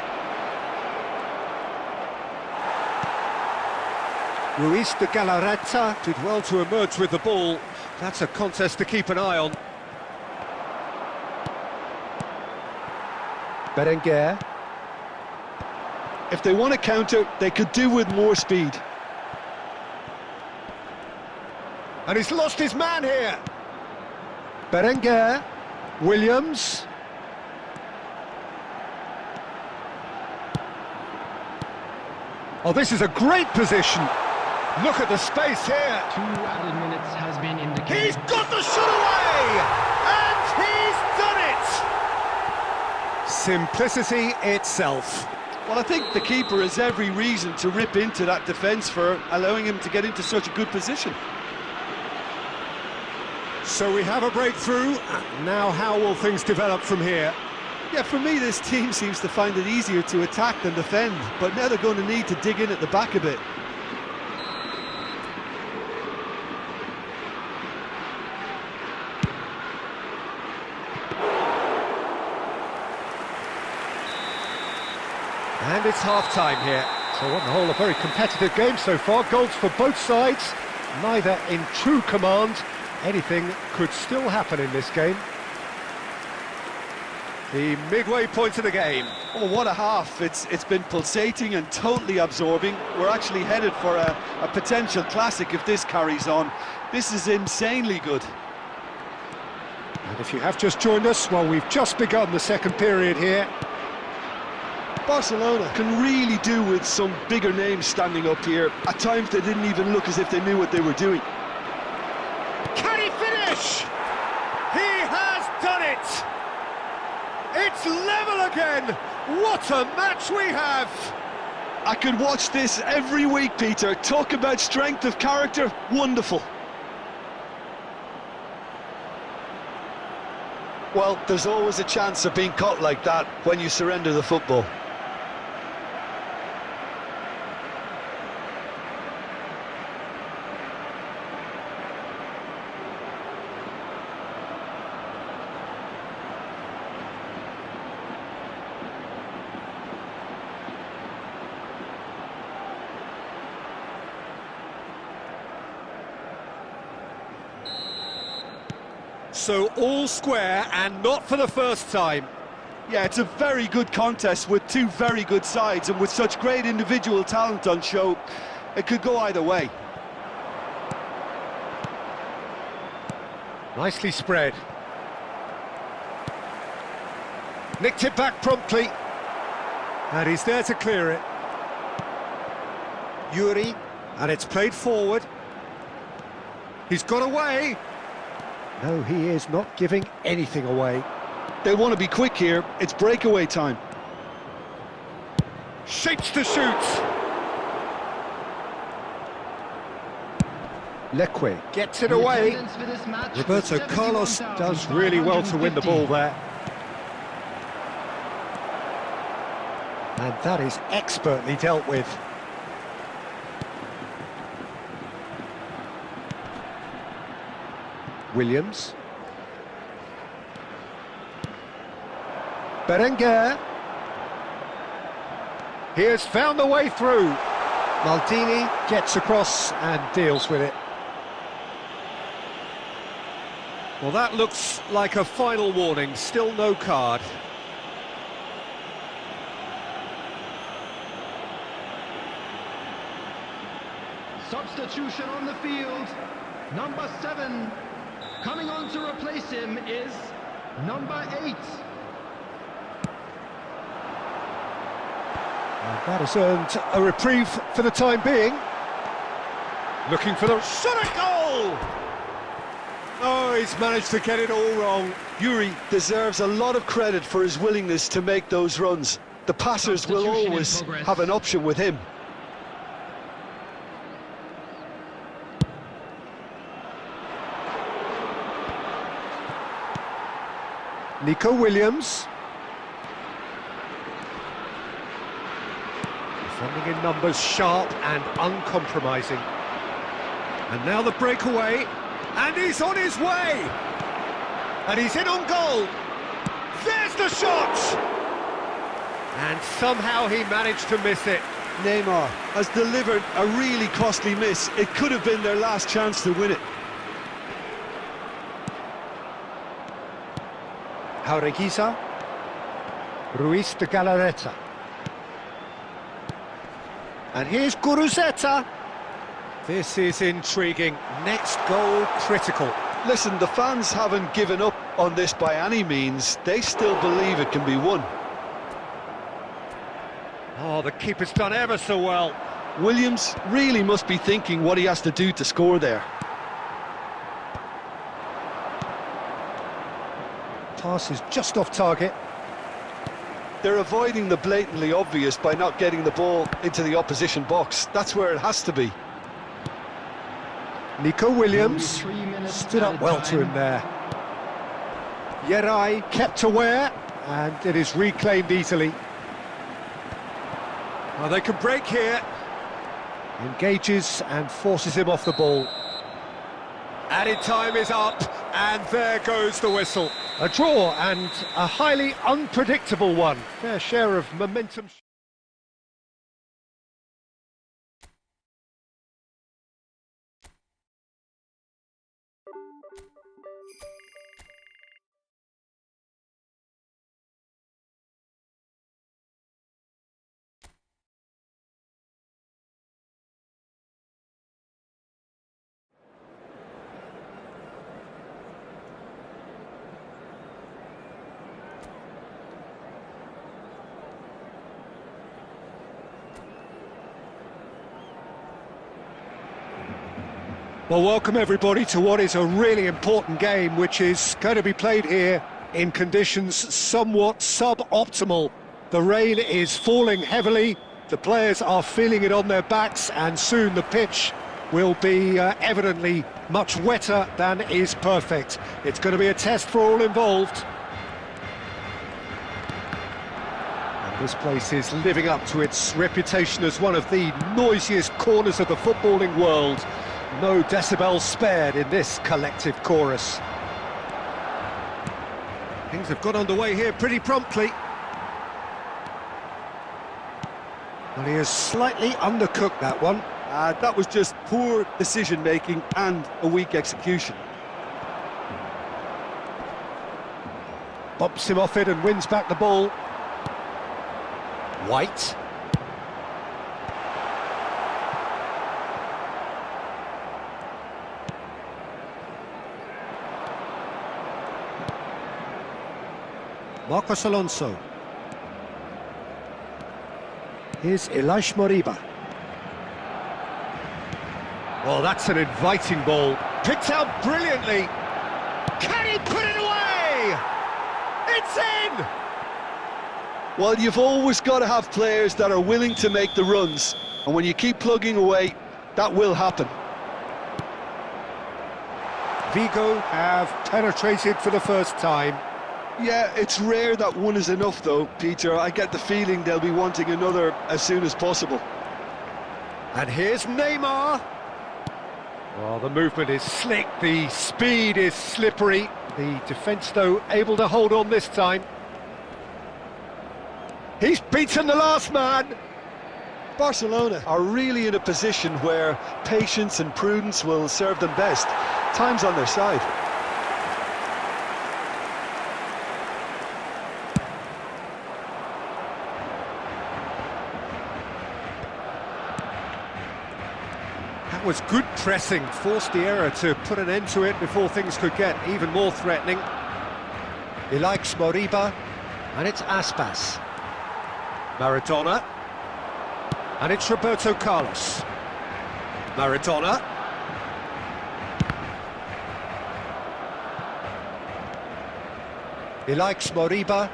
S1: Ruiz de Galarreta did well to emerge with the ball. That's a contest to keep an eye on. Berenguer.
S2: If they want to counter, they could do with more speed.
S1: And he's lost his man here. Berenguer. Williams. Oh, this is a great position. Look at the space here.
S3: 2 added minutes has been indicated.
S1: He's got the shot away! And he's done it! Simplicity itself.
S2: Well, I think the keeper has every reason to rip into that defence for allowing him to get into such a good position.
S1: So we have a breakthrough. Now how will things develop from here?
S2: Yeah, for me, this team seems to find it easier to attack than defend, but now they're going to need to dig in at the back a bit.
S1: And it's half-time here. So on the whole, a very competitive game so far. Goals for both sides, neither in true command. Anything could still happen in this game. The midway point of the game.
S2: Oh, what a half. It's been pulsating and totally absorbing. We're actually headed for a potential classic if this carries on. This is insanely good.
S1: And if you have just joined us, well, we've just begun the second period here.
S2: Barcelona can really do with some bigger names standing up here. At times they didn't even look as if they knew what they were doing.
S1: Can he finish? He has done it! It's level again! What a match we have!
S2: I could watch this every week, Peter. Talk about strength of character, wonderful. Well, there's always a chance of being caught like that when you surrender the football.
S1: So all square, and not for the first time.
S2: Yeah, it's a very good contest with two very good sides, and with such great individual talent on show, it could go either way.
S1: Nicely spread. Nicked it back promptly. And he's there to clear it. Yuri, and it's played forward. He's got away. No, he is not giving anything away.
S2: They want to be quick here. It's breakaway time.
S1: Shapes to shoot. Leque gets it away. Roberto Carlos does really well to win the ball there. And that is expertly dealt with. Williams. Berenguer. He has found the way through. Maldini gets across and deals with it. Well, that looks like a final warning. Still no card.
S3: Substitution on the field. Number 7. Coming on to replace him is number 8.
S1: And that has earned a reprieve for the time being. Looking for the shot at goal! Oh, he's managed to get it all wrong.
S2: Yuri deserves a lot of credit for his willingness to make those runs. The passers will always have an option with him.
S1: Nico Williams. Defending in numbers, sharp and uncompromising. And now the breakaway, and he's on his way! And he's in on goal! There's the shot! And somehow he managed to miss it.
S2: Neymar has delivered a really costly miss. It could have been their last chance to win it.
S1: Jaureguisa, Ruiz de Galarreta. And here's Guruzeta. This is intriguing. Next goal critical.
S2: Listen, the fans haven't given up on this by any means. They still believe it can be won.
S1: Oh, the keeper's done ever so well.
S2: Williams really must be thinking what he has to do to score there.
S1: Pass is just off target.
S2: They're avoiding the blatantly obvious by not getting the ball into the opposition box. That's where it has to be.
S1: Nico Williams stood up well to him there. Yerai kept aware, and it is reclaimed easily. Well, they can break here. Engages and forces him off the ball. Added time is up, and there goes the whistle. A draw, and a highly unpredictable one. Fair share of momentum. Well, welcome everybody to what is a really important game, which is going to be played here in conditions somewhat suboptimal. The rain is falling heavily, the players are feeling it on their backs, and soon the pitch will be evidently much wetter than is perfect. It's going to be a test for all involved. And this place is living up to its reputation as one of the noisiest corners of the footballing world. No decibels spared in this collective chorus. Things have got underway here pretty promptly. Well, he has slightly undercooked that one.
S2: That was just poor decision-making and a weak execution.
S1: Bumps him off it and wins back the ball. White. Marcos Alonso. Here's Elias Moriba. Well, that's an inviting ball. Picked out brilliantly. Can he put it away? It's in!
S2: Well, you've always got to have players that are willing to make the runs, and when you keep plugging away, that will happen.
S1: Vigo have penetrated for the first time.
S2: Yeah, it's rare that one is enough though, Peter. I get the feeling they'll be wanting another as soon as possible.
S1: And here's Neymar. Well, the movement is slick, the speed is slippery. The defence, though, able to hold on this time. He's beaten the last man.
S2: Barcelona are really in a position where patience and prudence will serve them best. Time's on their side.
S1: That was good pressing, forced the error to put an end to it before things could get even more threatening. He likes Moriba, and it's Aspas. Maradona, and it's Roberto Carlos. Maradona. He likes Moriba.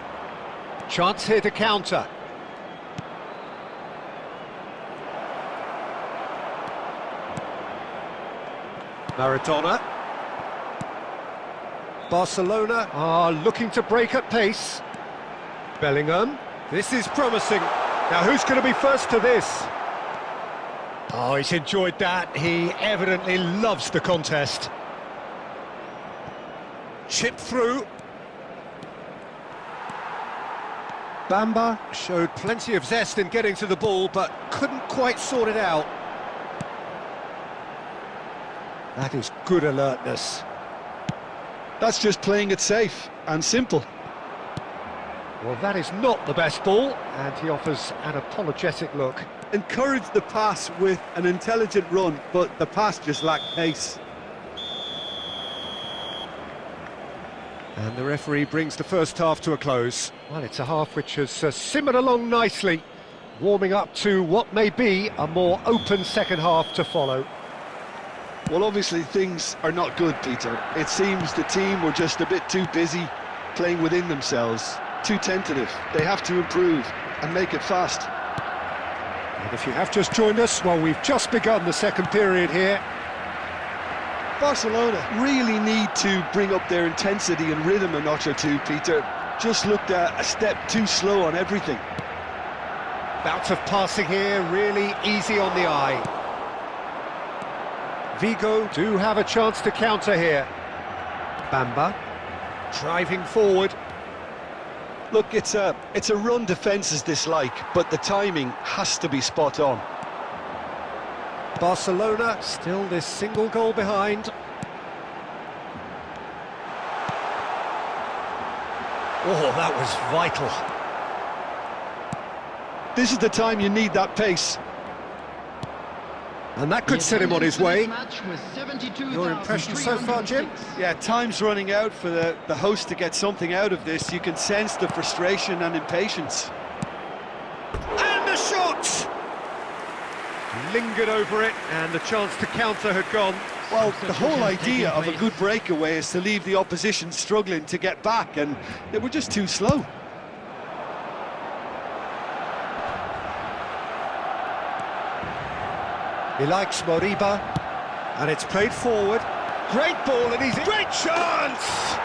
S1: Chance here to counter. Maradona. Barcelona are looking to break at pace. Bellingham. This is promising. Now who's going to be first to this? Oh, he's enjoyed that. He evidently loves the contest. Chip through. Bamba showed plenty of zest in getting to the ball, but couldn't quite sort it out. That is good alertness.
S2: That's just playing it safe and simple.
S1: Well, that is not the best ball, and he offers an apologetic look.
S2: Encouraged the pass with an intelligent run, but the pass just lacked pace.
S1: And the referee brings the first half to a close. Well, it's a half which has simmered along nicely, warming up to what may be a more open second half to follow.
S2: Well, obviously things are not good, Peter. It seems the team were just a bit too busy playing within themselves, too tentative. They have to improve and make it fast.
S1: And if you have just joined us, well, we've just begun the second period here.
S2: Barcelona really need to bring up their intensity and rhythm a notch or two, Peter. Just looked a step too slow on everything.
S1: Bout of passing here, really easy on the eye. Vigo do have a chance to counter here. Bamba driving forward.
S2: Look, it's a run defence's dislike, but the timing has to be spot on.
S1: Barcelona still this single goal behind. Oh, that was vital.
S2: This is the time you need that pace.
S1: And that could set him on his way. Your impression so far, Jim?
S2: Yeah, time's running out for the host to get something out of this. You can sense the frustration and impatience.
S1: And the shot! Lingered over it, and the chance to counter had gone.
S2: Well, the whole idea of a good breakaway is to leave the opposition struggling to get back, and they were just too slow.
S1: He likes Moriba, and it's played forward. Great ball, and he's in. Great chance!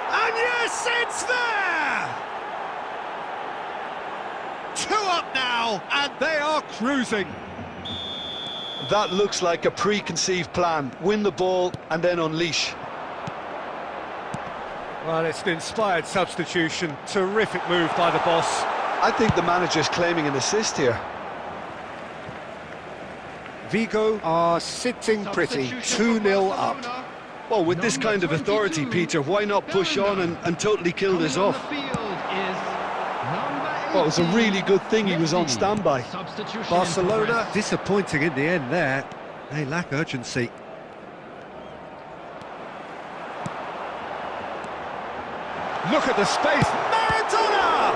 S1: And yes, it's there! 2 up now, and they are cruising.
S2: That looks like a preconceived plan. Win the ball and then unleash.
S1: Well, it's an inspired substitution. Terrific move by the boss.
S2: I think the manager's claiming an assist here.
S1: Vigo are sitting pretty, 2-0 up.
S2: Well, with this kind of authority, Peter, why not push on and totally kill this off? Well, it was a really good thing he was on standby.
S1: Barcelona disappointing in the end there. They lack urgency. Look at the space. Maradona!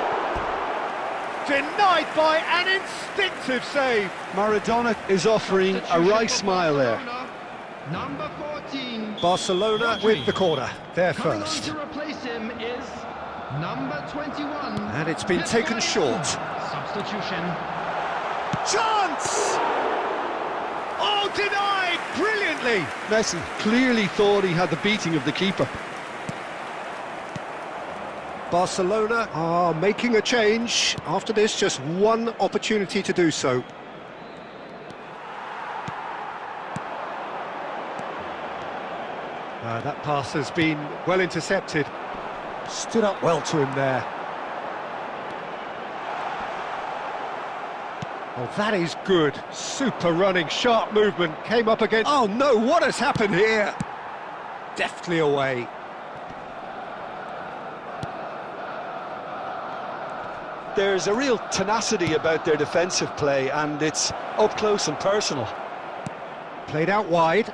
S1: Denied by an instinctive save.
S2: Maradona is offering a right smile there.
S3: Number 14.
S1: Barcelona with the corner. They're first.
S3: To replace him is number 21.
S1: And it's been taken short.
S3: Substitution.
S1: Chance! Oh, denied brilliantly.
S2: Messi clearly thought he had the beating of the keeper.
S1: Barcelona are making a change. After this, just one opportunity to do so. That pass has been well intercepted. Stood up well to him there. Oh, that is good. Super running, sharp movement. Came up against... Oh no, what has happened here? Deftly away.
S2: There's a real tenacity about their defensive play, and it's up close and personal.
S1: Played out wide.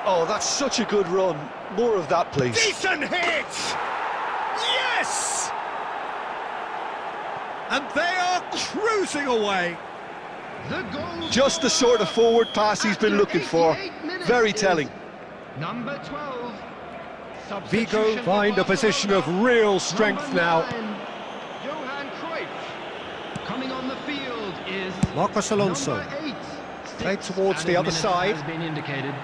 S2: Oh, that's such a good run. More of that, please.
S1: Decent hit! Yes! And they are cruising away.
S2: Just the sort of forward pass he's been looking for. Very telling.
S3: Number 12.
S1: Vigo find a position of real strength now.
S3: Coming on the field is
S1: Marcos Alonso.
S3: number 8.
S1: Played towards the other side.
S3: Has been indicated.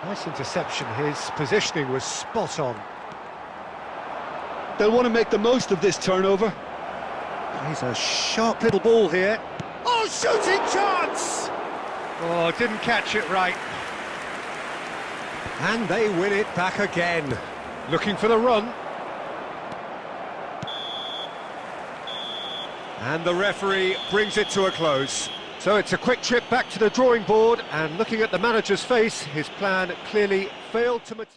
S1: Nice interception. His positioning was spot on.
S2: They'll want to make the most of this turnover.
S1: He's a sharp little ball here. Oh, shooting chance! Oh, didn't catch it right. And they win it back again. Looking for the run. And the referee brings it to a close. So it's a quick trip back to the drawing board, and looking at the manager's face, his plan clearly failed to materialize.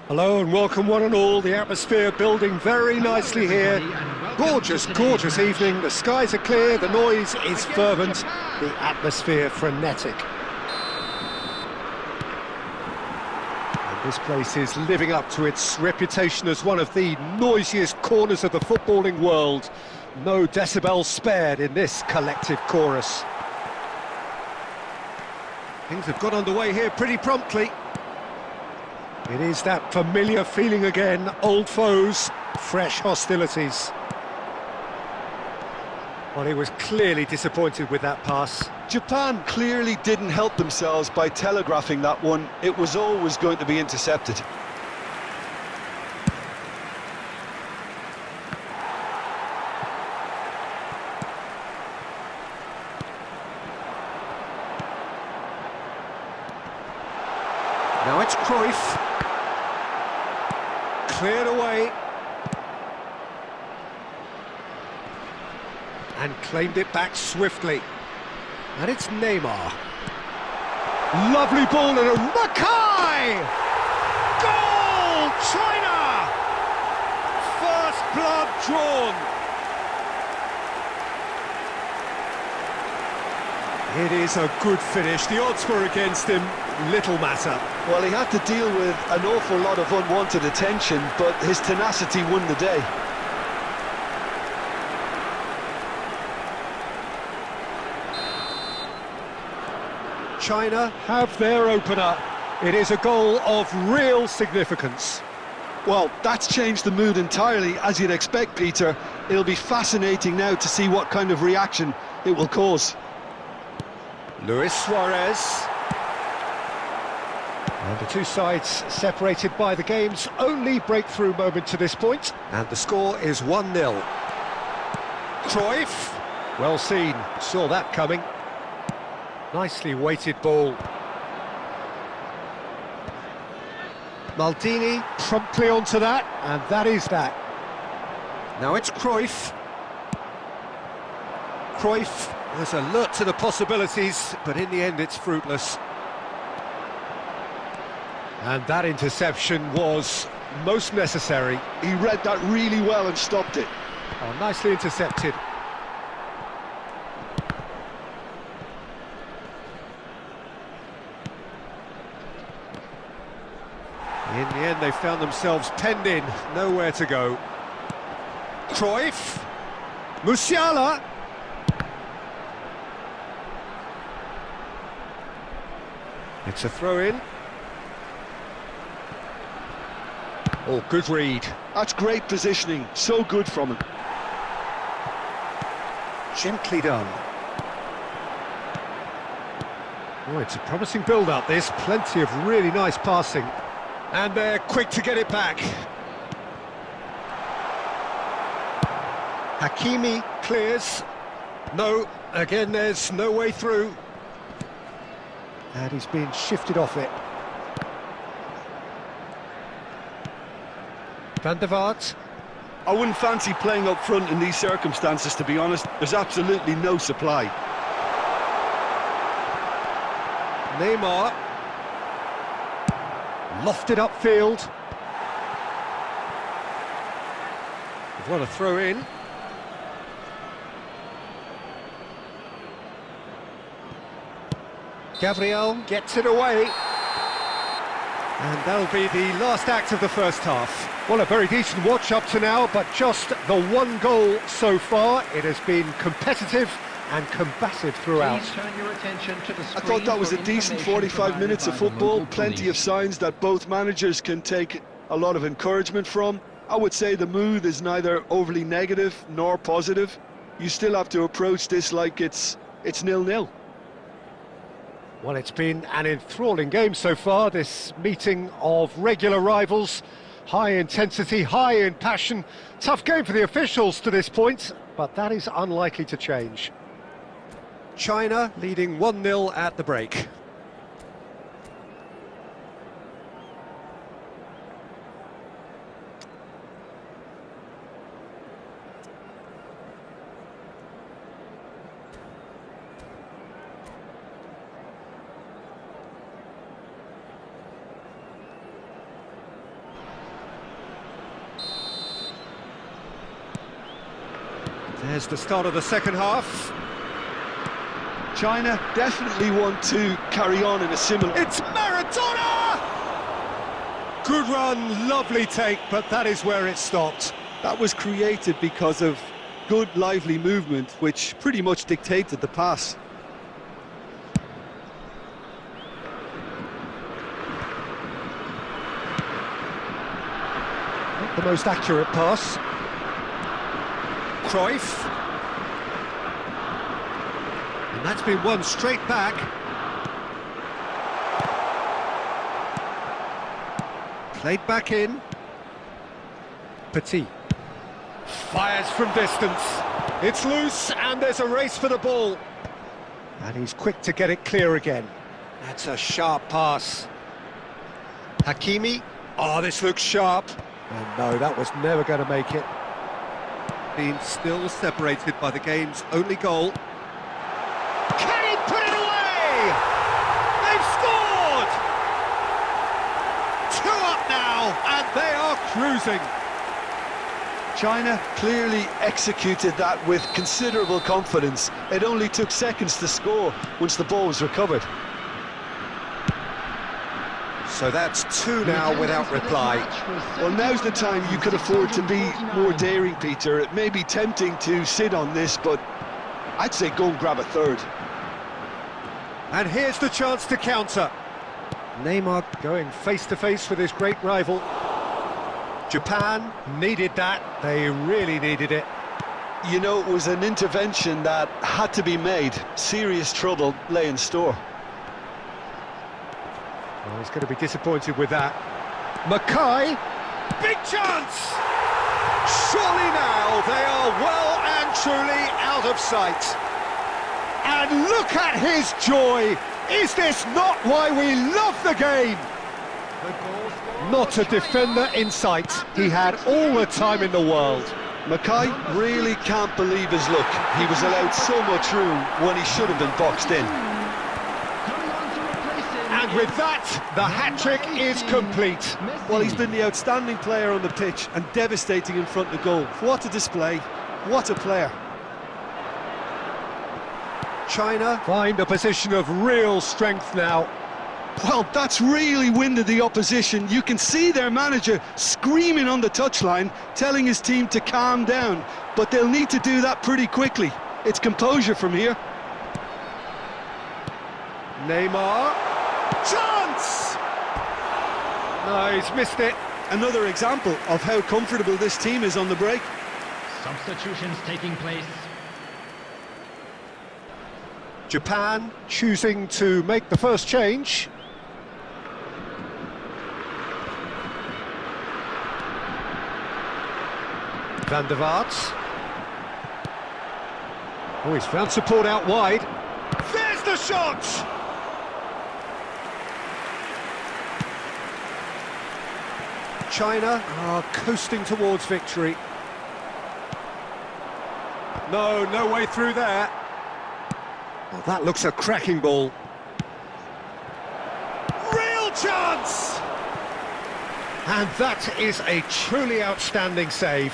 S1: Hello and welcome one and all. The atmosphere building very nicely here. Gorgeous, gorgeous evening. The skies are clear, the noise is fervent, the atmosphere frenetic. And this place is living up to its reputation as one of the noisiest corners of the footballing world. No decibels spared in this collective chorus. Things have got underway here pretty promptly. It is that familiar feeling again, old foes, fresh hostilities. Well, he was clearly disappointed with that pass.
S2: Japan clearly didn't help themselves by telegraphing that one. It was always going to be intercepted.
S1: Now it's Cruyff. Cleared away. And claimed it back swiftly. And it's Neymar. Lovely ball and a Mackay! Goal! China! First blood drawn. It is a good finish. The odds were against him. Little matter.
S2: Well, he had to deal with an awful lot of unwanted attention, but his tenacity won the day.
S1: China have their opener. It is a goal of real significance.
S2: Well, that's changed the mood entirely, as you'd expect, Peter. It'll be fascinating now to see what kind of reaction it will cause.
S1: Luis Suarez. And the two sides separated by the game's only breakthrough moment to this point. And the score is 1-0. Cruyff. Well seen, saw that coming. Nicely weighted ball. Maldini promptly onto that, and that is that. Now it's Cruyff. Cruyff was alert to the possibilities, but in the end it's fruitless. And that interception was most necessary.
S2: He read that really well and stopped it.
S1: Oh, nicely intercepted. In the end, they found themselves penned in, nowhere to go. Cruyff. Musiala. It's a throw-in. Oh, good read.
S2: That's great positioning, so good from him.
S1: Gently done. Oh, it's a promising build-up, this. Plenty of really nice passing. And they're quick to get it back. Hakimi clears. No, again, there's no way through. And he's been shifted off it. Van der Vaart.
S2: I wouldn't fancy playing up front in these circumstances, to be honest. There's absolutely no supply.
S1: Neymar. Lofted upfield. They've got a throw in. Gabriel gets it away. And that'll be the last act of the first half. Well, a very decent watch up to now, but just the one goal so far. It has been competitive and combative throughout.
S3: Please turn your attention to the
S2: I thought that was a decent 45 minutes of football, plenty of signs that both managers can take a lot of encouragement from. I would say the mood is neither overly negative nor positive. You still have to approach this like it's 0-0.
S1: Well, it's been an enthralling game so far, this meeting of regular rivals. High intensity, high in passion. Tough game for the officials to this point, but that is unlikely to change. China leading 1-0 at the break. There's the start of the second half.
S2: China definitely want to carry on in a similar...
S1: It's Maradona! Good run, lovely take, but that is where it stopped.
S2: That was created because of good, lively movement, which pretty much dictated the pass.
S1: Not the most accurate pass. Cruyff. And that's been won straight back. Played back in. Petit. Fires from distance. It's loose and there's a race for the ball. And he's quick to get it clear again. That's a sharp pass. Hakimi. Oh, this looks sharp. And no, that was never going to make it. Being still separated by the game's only goal. Can he put it away? They've scored! 2 up now, and they are cruising.
S2: China clearly executed that with considerable confidence. It only took seconds to score once the ball was recovered.
S1: So that's 2 now without reply.
S2: Well, now's the time you could afford to be more daring, Peter. It may be tempting to sit on this, but I'd say go and grab a third.
S1: And here's the chance to counter. Neymar going face-to-face with his great rival. Japan needed that. They really needed it.
S2: You know, it was an intervention that had to be made. Serious trouble lay in store.
S1: Well, he's going to be disappointed with that. Mackay, big chance! Surely now they are well and truly out of sight. And look at his joy! Is this not why we love the game? Not a defender in sight. He had all the time in the world.
S2: Mackay really can't believe his luck. He was allowed so much room when he should have been boxed in.
S1: And with that, the hat-trick is complete.
S2: Well, he's been the outstanding player on the pitch and devastating in front of goal. What a display, what a player.
S1: China find a position of real strength now.
S2: Well, that's really winded the opposition. You can see their manager screaming on the touchline, telling his team to calm down. But they'll need to do that pretty quickly. It's composure from here.
S1: Neymar. Chance! No, he's missed it.
S2: Another example of how comfortable this team is on the break.
S3: Substitutions taking place.
S1: Japan choosing to make the first change. Van der Vaart. Oh, he's found support out wide. There's the shot! China are coasting towards victory. No way through there. Oh, that looks a cracking ball. Real chance! And that is a truly outstanding save.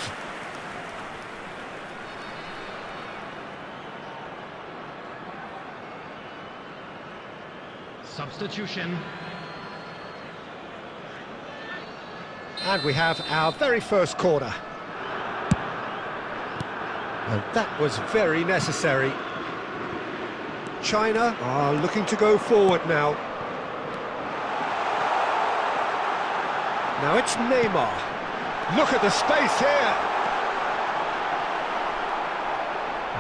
S3: Substitution.
S1: And we have our very first corner. And that was very necessary. China are looking to go forward now. Now it's Neymar. Look at the space here.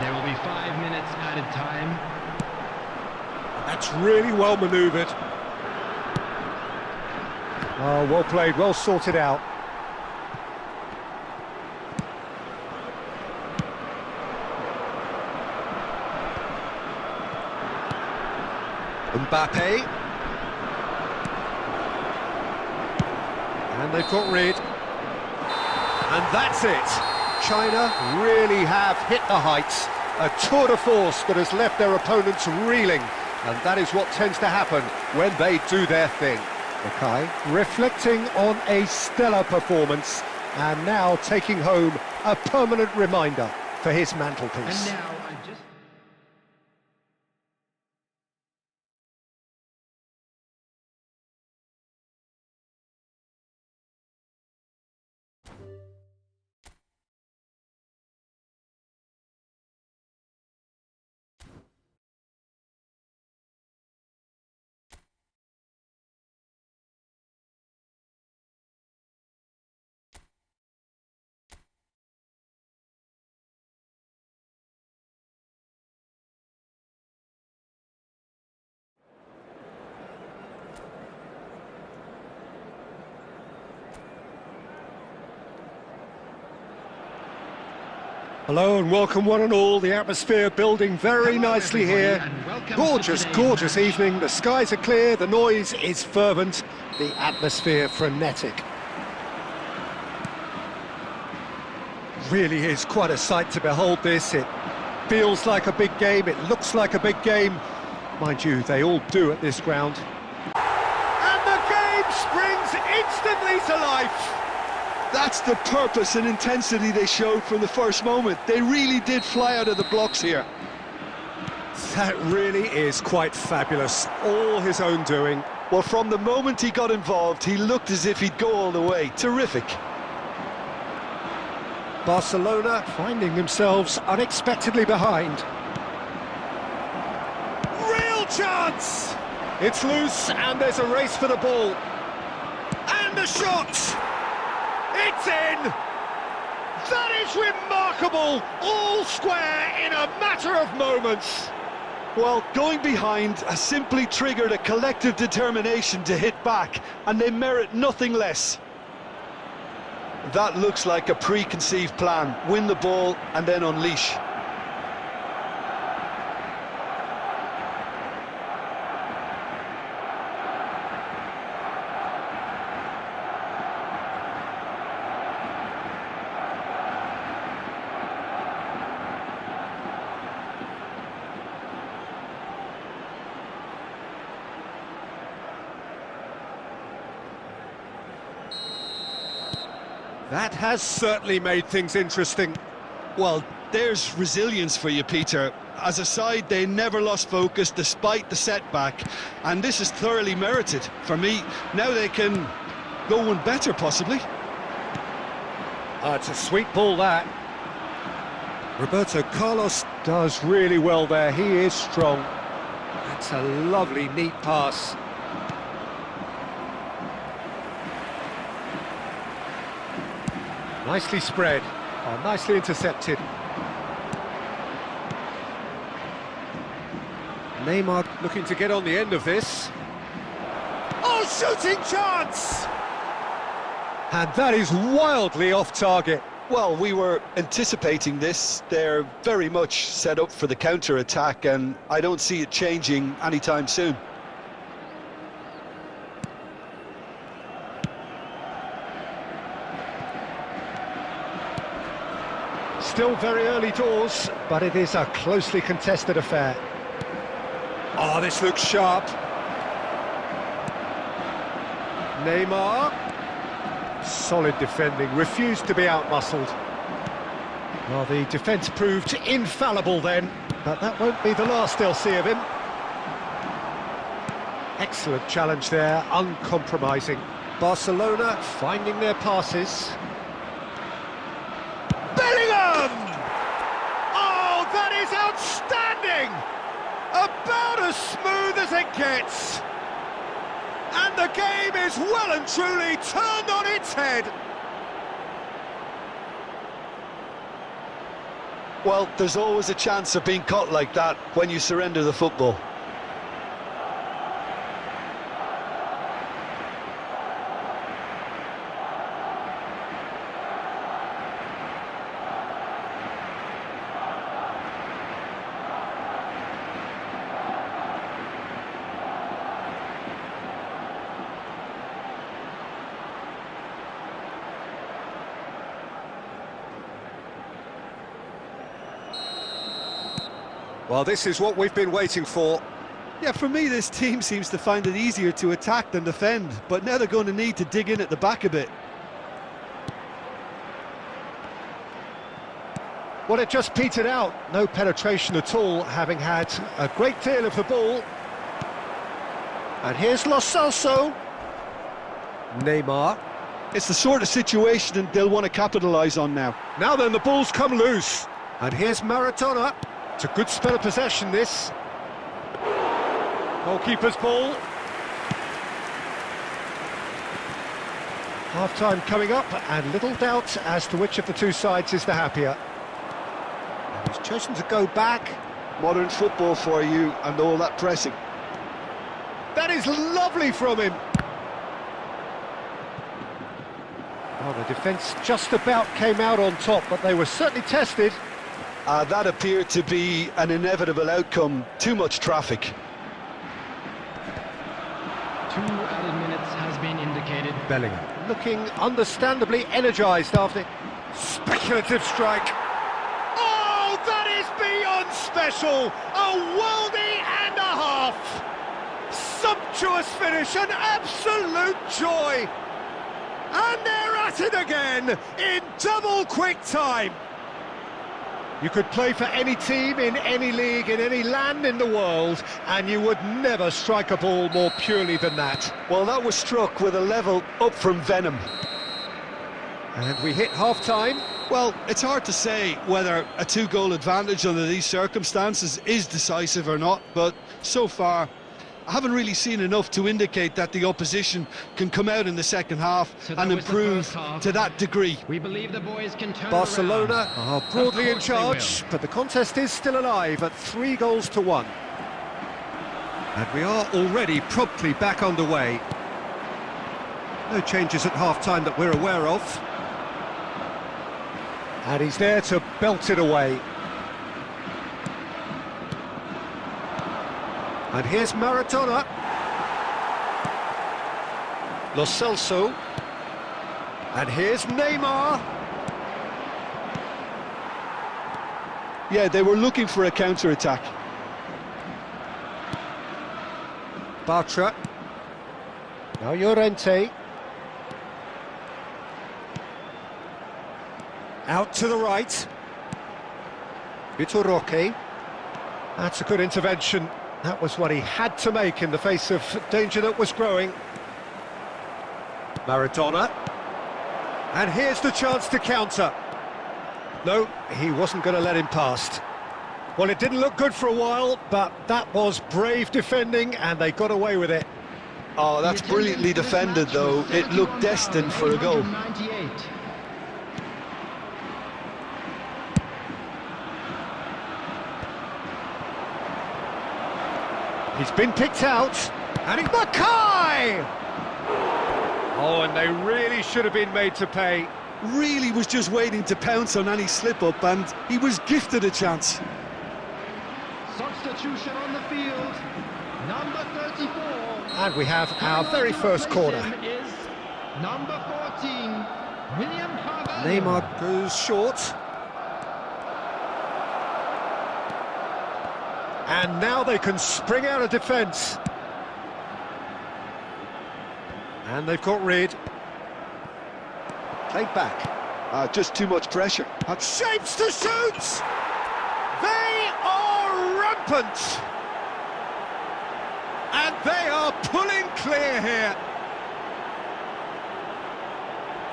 S3: There will be 5 minutes added time.
S1: That's really well manoeuvred. Oh, well played, well sorted out. Mbappe. And they've got rid. And that's it. China really have hit the heights. A tour de force that has left their opponents reeling. And that is what tends to happen when they do their thing. Mackay reflecting on a stellar performance and now taking home a permanent reminder. for his
S3: And
S1: mantelpiece.
S3: now I'm just...
S1: Hello and welcome one and all. The atmosphere building very
S3: Hello,
S1: nicely
S3: everybody,
S1: here.
S3: and welcome to
S1: Gorgeous,
S3: today's
S1: gorgeous
S3: match.
S1: evening. The skies are clear, the noise is fervent, the atmosphere frenetic. Really is quite a sight to behold this. It feels like a big game, it looks like a big game. Mind you, they all do at this ground. And the game springs instantly to life.
S2: That's the purpose and intensity they showed from the first moment. They really did fly out of the blocks here.
S1: That really is quite fabulous. All his own doing.
S2: Well, from the moment he got involved, he looked as if he'd go all the way. Terrific.
S1: Barcelona finding themselves unexpectedly behind. Real chance! It's loose and there's a race for the ball. And the shot! It's in! That is remarkable! All square in a matter of moments.
S2: Well, going behind has simply triggered a collective determination to hit back, and they merit nothing less. That looks like a preconceived plan. Win the ball and then unleash.
S1: That has certainly made things interesting.
S2: Well, there's resilience for you, Peter. As a side, they never lost focus despite the setback, and this is thoroughly merited. For me, now they can go one better, possibly.
S1: It's a sweet ball, that. Roberto Carlos does really well there. He is strong. That's a lovely, neat pass. Nicely spread. Oh, nicely intercepted. Neymar looking to get on the end of this. Oh, shooting chance! And that is wildly off target.
S2: Well, we were anticipating this. They're very much set up for the counter-attack, and I don't see it changing anytime soon.
S1: Still very early doors, but it is a closely contested affair. Oh, this looks sharp. Neymar. Solid defending, refused to be outmuscled. Well, the defence proved infallible then, but that won't be the last they'll see of him. Excellent challenge there, uncompromising. Barcelona finding their passes. Bellingham! Oh, that is outstanding! About as smooth as it gets. And the game is well and truly turned on its head.
S2: Well, there's always a chance of being caught like that when you surrender the football.
S1: Well, this is what we've been waiting for.
S2: Yeah, for me, this team seems to find it easier to attack than defend, but now they're going to need to dig in at the back a bit.
S1: Well, it just petered out. No penetration at all, having had a great deal of the ball. And here's Lo Celso. Neymar.
S2: It's the sort of situation they'll want to capitalise on now.
S1: Now then, the ball's come loose. And here's Maradona. It's a good spell of possession, this. Goalkeeper's ball. Half-time coming up, and little doubt as to which of the two sides is the happier. And he's chosen to go back.
S2: Modern football for you, and all that pressing.
S1: That is lovely from him. Oh, the defence just about came out on top, but they were certainly tested.
S2: That appeared to be an inevitable outcome. Too much traffic.
S3: 2 added minutes has been indicated.
S1: Bellingham looking understandably energised after... Speculative strike. Oh, that is beyond special! A worldie and a half! Sumptuous finish, an absolute joy! And they're at it again, in double quick time! You could play for any team, in any league, in any land in the world, and you would never strike a ball more purely than that.
S2: Well, that was struck with a level up from venom.
S1: And we hit half-time.
S2: Well, it's hard to say whether a 2-goal advantage under these circumstances is decisive or not, but so far I haven't really seen enough to indicate that the opposition can come out in the second half and improve to that degree.
S3: We believe the boys can turn
S1: Barcelona
S3: around.
S1: are broadly in
S3: Of course
S1: charge, but the contest is still alive at 3-1. And we are already promptly back underway. No changes at half-time that we're aware of. And he's there to belt it away. And here's Maradona. Lo Celso. And here's Neymar.
S2: Yeah, they were looking for a counter-attack.
S1: Bartra. Now Llorente. Out to the right. Vitor Roque. That's a good intervention. That was what he had to make in the face of danger that was growing. Maradona. And here's the chance to counter. No, he wasn't going to let him past. Well, it didn't look good for a while, but that was brave defending, and they got away with it.
S2: Oh, that's brilliantly defended, though. It looked destined for a goal.
S1: He's been picked out, and it's Mackay! Oh, and they really should have been made to pay.
S2: Really was just waiting to pounce on any slip-up, and he was gifted a chance.
S3: Substitution on the field, number 34.
S1: And we have our very first corner.
S3: Is number 14, William Carvalho.
S1: Neymar goes short. And now they can spring out of defence. And they've got rid. Played back.
S2: Just too much pressure.
S1: Shapes to shoot! They are rampant! And they are pulling clear here.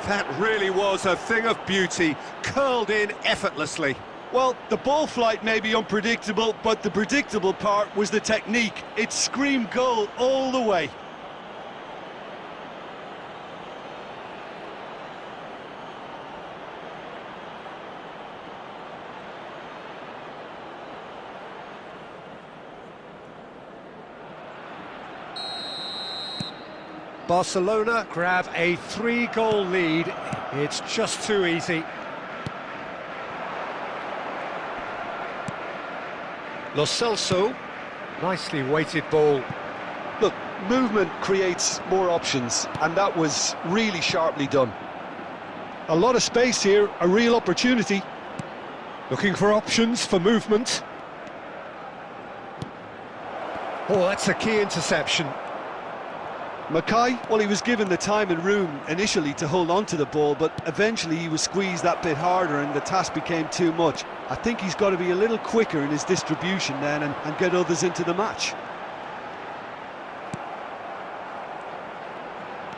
S1: That really was a thing of beauty, curled in effortlessly.
S2: Well, the ball flight may be unpredictable, but the predictable part was the technique. It screamed goal all the way.
S1: Barcelona grab a 3-goal lead. It's just too easy. Lo Celso, nicely weighted ball.
S2: Look, movement creates more options, and that was really sharply done. A lot of space here, a real opportunity.
S1: Looking for options for movement. Oh, that's a key interception.
S2: Mackay, well, he was given the time and room initially to hold on to the ball, but eventually he was squeezed that bit harder and the task became too much. I think he's got to be a little quicker in his distribution then and get others into the match.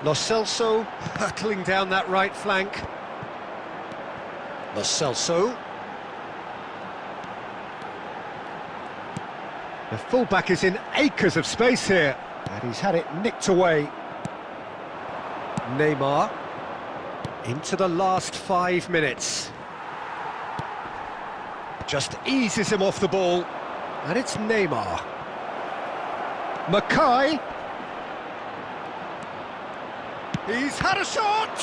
S1: Lo Celso hurtling down that right flank. Lo Celso. The fullback is in acres of space here, and he's had it nicked away. Neymar into the last 5 minutes. Just eases him off the ball, and it's Neymar. Mackay. He's had a shot!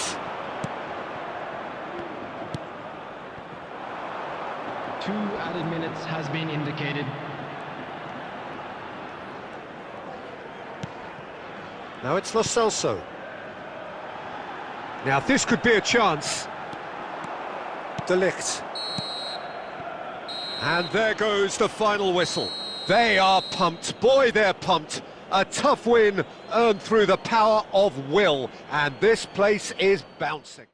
S3: Two added minutes has been indicated.
S1: Now it's Lo Celso. Now this could be a chance. De Ligt. And there goes the final whistle. They are pumped. Boy, they're pumped. A tough win earned through the power of will. And this place is bouncing.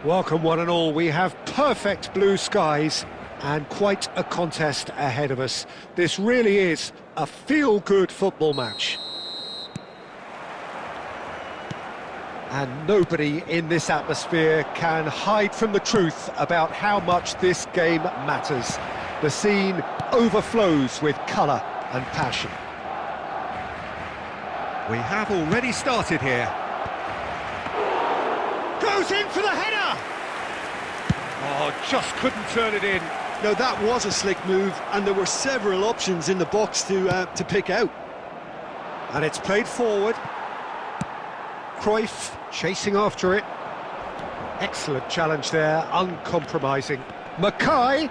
S1: Welcome one and all, we have perfect blue skies and quite a contest ahead of us. This really is a feel-good football match. And nobody in this atmosphere can hide from the truth about how much this game matters. The scene overflows with colour and passion. We have already started here. Goes in for the header! Oh, just couldn't turn it in.
S2: Now that was a slick move, and there were several options in the box to pick out.
S1: And it's played forward. Cruyff chasing after it. Excellent challenge there, uncompromising. Mackay.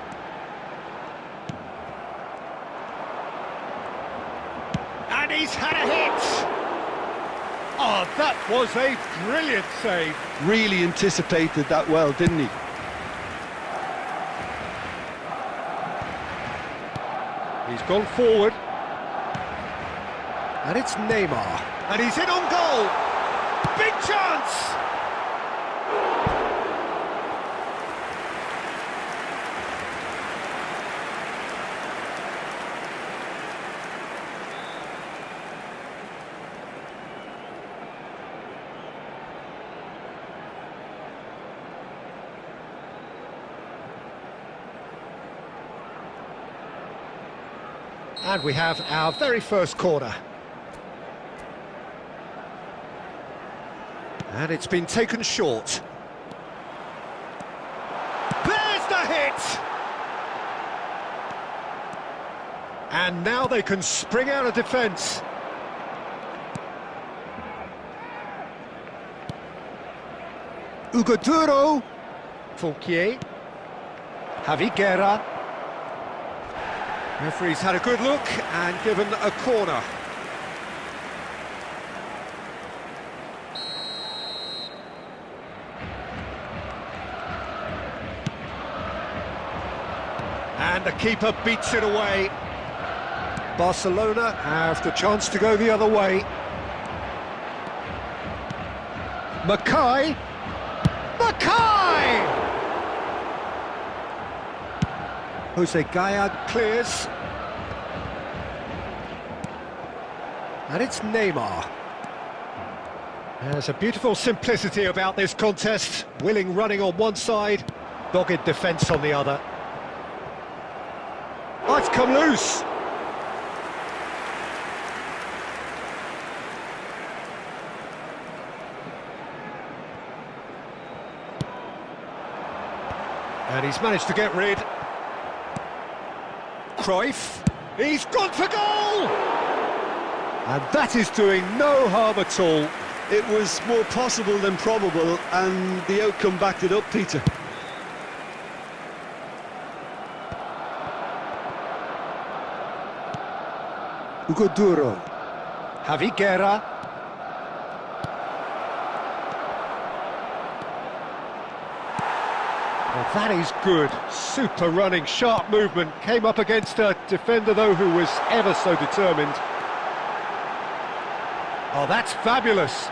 S1: And he's had a hit! Oh, that was a brilliant save.
S2: Really anticipated that well, didn't he?
S1: He's gone forward. And it's Neymar. And he's in on goal. Big chance! And we have our very first corner. And it's been taken short. There's the hit! And now they can spring out of defence. Ugoduro. Fouquier. Javi Guerra. Referee's had a good look and given a corner. And the keeper beats it away. Barcelona have the chance to go the other way. Mackay! Mackay! Jose Gallard clears. And it's Neymar. There's a beautiful simplicity about this contest. Willing running on one side, dogged defence on the other. Oh, it's come loose. And he's managed to get rid. Cruyff, he's gone for goal! And that is doing no harm at all.
S2: It was more possible than probable, and the outcome backed it up, Peter.
S1: Hugo Duro. Javi Guerra. Well, that is good. Super running, sharp movement. Came up against a defender, though, who was ever so determined. Oh, that's fabulous.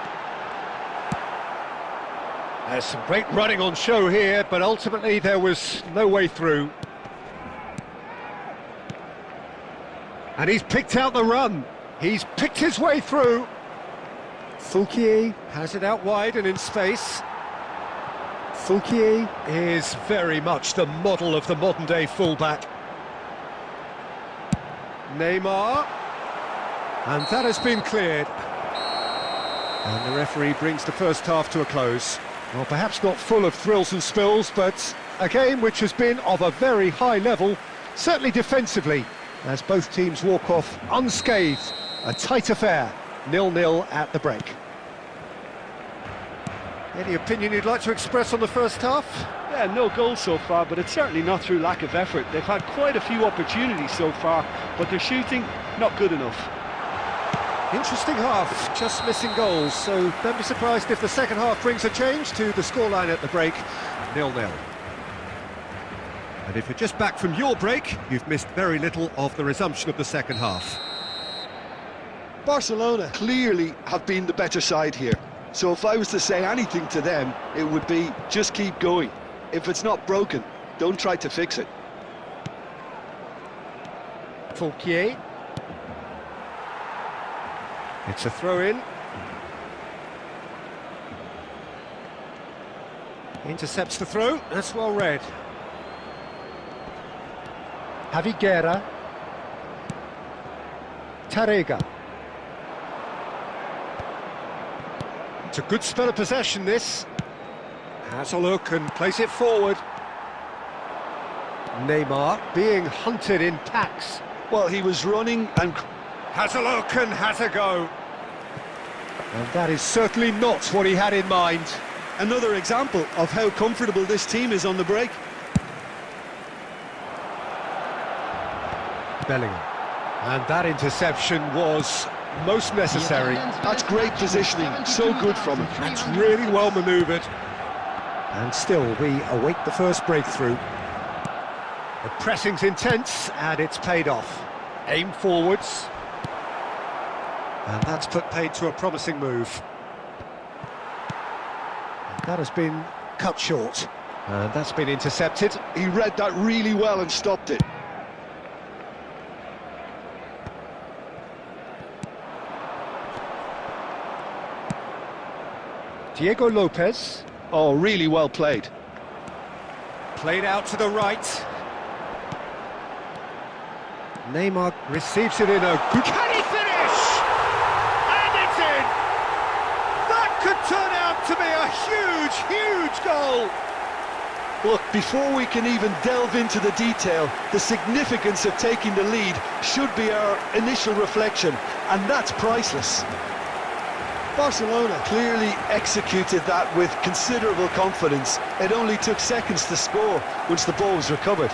S1: There's some great running on show here, but ultimately there was no way through. And he's picked out the run. He's picked his way through. Fouquier has it out wide and in space. Fouquier is very much the model of the modern-day fullback. Neymar. And that has been cleared. And the referee brings the first half to a close. Well, perhaps not full of thrills and spills, but a game which has been of a very high level, certainly defensively, as both teams walk off unscathed. A tight affair, 0-0 at the break. Any opinion you'd like to express on the first half?
S2: Yeah, no goals so far, but it's certainly not through lack of effort. They've had quite a few opportunities so far, but their shooting, not good enough.
S1: Interesting half, just missing goals, so don't be surprised if the second half brings a change to the scoreline at the break, 0-0. And if you're just back from your break, you've missed very little of the resumption of the second half.
S2: Barcelona clearly have been the better side here. So if I was to say anything to them, it would be just keep going. If it's not broken, don't try to fix it.
S1: Fouquier. It's a throw-in. Intercepts the throw, that's well read. Javi Guerra. Tarrega. It's a good spell of possession, this. Has a look and plays it forward. Neymar being hunted in packs.
S2: Well, he was running and...
S1: Has a look and has a go. And that is certainly not what he had in mind.
S2: Another example of how comfortable this team is on the break.
S1: Bellingham. And that interception was most necessary.
S2: That's great positioning, so good from him.
S1: That's really well manoeuvred. And still, we await the first breakthrough. The pressing's intense, and it's paid off. Aim forwards. And that's put paid to a promising move. And that has been cut short. And that's been intercepted.
S2: He read that really well and stopped it.
S1: Diego Lopez.
S2: Oh, really well played.
S1: Played out to the right. Neymar receives it in a good... Can he finish? And it's in! That could turn out to be a huge, huge goal!
S2: Look, before we can even delve into the detail, the significance of taking the lead should be our initial reflection, and that's priceless. Barcelona clearly executed that with considerable confidence. It only took seconds to score once the ball was recovered.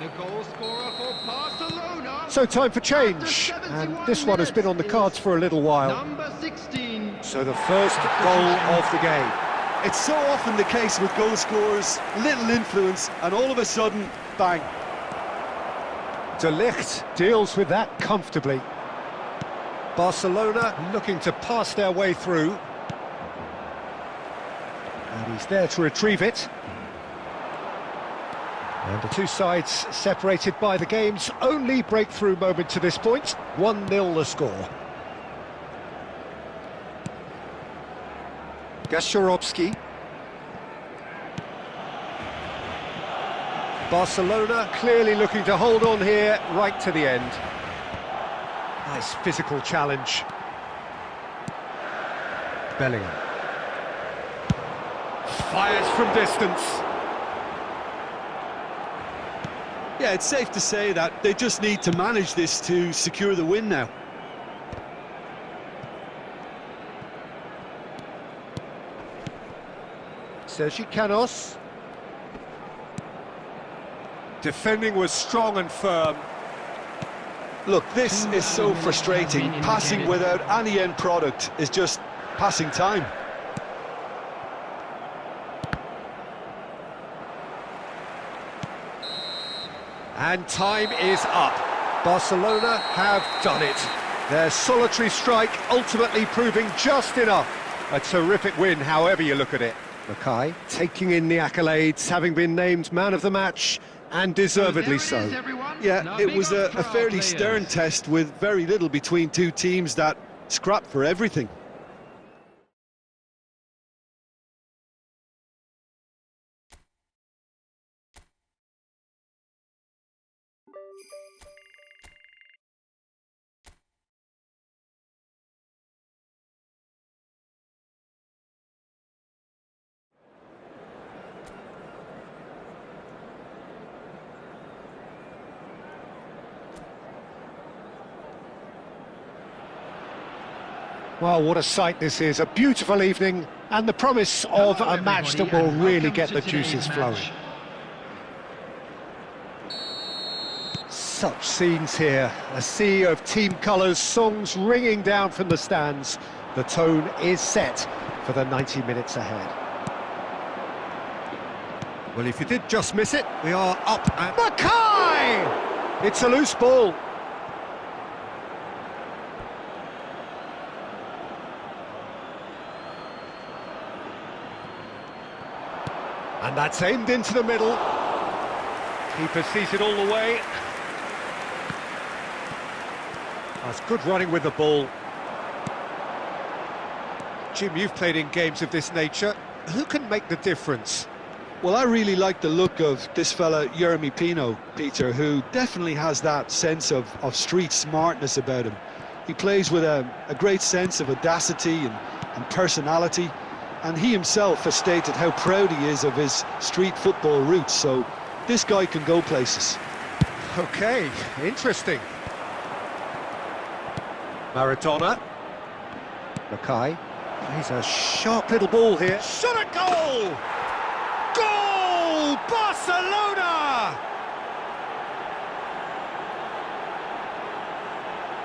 S3: The goal scorer for Barcelona.
S1: So time for change, and this one has been on the cards for a little while.
S3: Number 16.
S1: So the first goal of the game.
S2: It's so often the case with goal scorers, little influence, and all of a sudden, bang.
S1: De Ligt deals with that comfortably. Barcelona looking to pass their way through. And he's there to retrieve it. And the two sides separated by the game's only breakthrough moment to this point. 1-0 the score. Gasharovski. Barcelona clearly looking to hold on here right to the end. Nice physical challenge. Bellingham. Fires from distance.
S2: Yeah, it's safe to say that they just need to manage this to secure the win now.
S1: Sergi Canos. Defending was strong and firm.
S2: Look, this is so frustrating. Passing without any end product is just passing time.
S1: And time is up. Barcelona have done it. Their solitary strike ultimately proving just enough. A terrific win, however you look at it. Mackay taking in the accolades, having been named man of the match, and deservedly so.
S2: Yeah, it was a fairly stern test with very little between two teams that scrapped for everything.
S1: Well, what a sight this is. A beautiful evening and the promise of a match that will really get the juices flowing. Such scenes here. A sea of team colours, songs ringing down from the stands. The tone is set for the 90 minutes ahead. Well, if you did just miss it, we are up at Mackay! It's a loose ball. And that's aimed into the middle. Keeper sees it all the way. That's good running with the ball. Jim, you've played in games of this nature. Who can make the difference?
S2: Well, I really like the look of this fella, Jeremy Pino, Peter, who definitely has that sense of street smartness about him. He plays with a great sense of audacity and personality. And he himself has stated how proud he is of his street football roots, so this guy can go places.
S1: Okay, interesting. Maradona. Mackay plays a sharp little ball here. Shot at goal! Goal! Barcelona!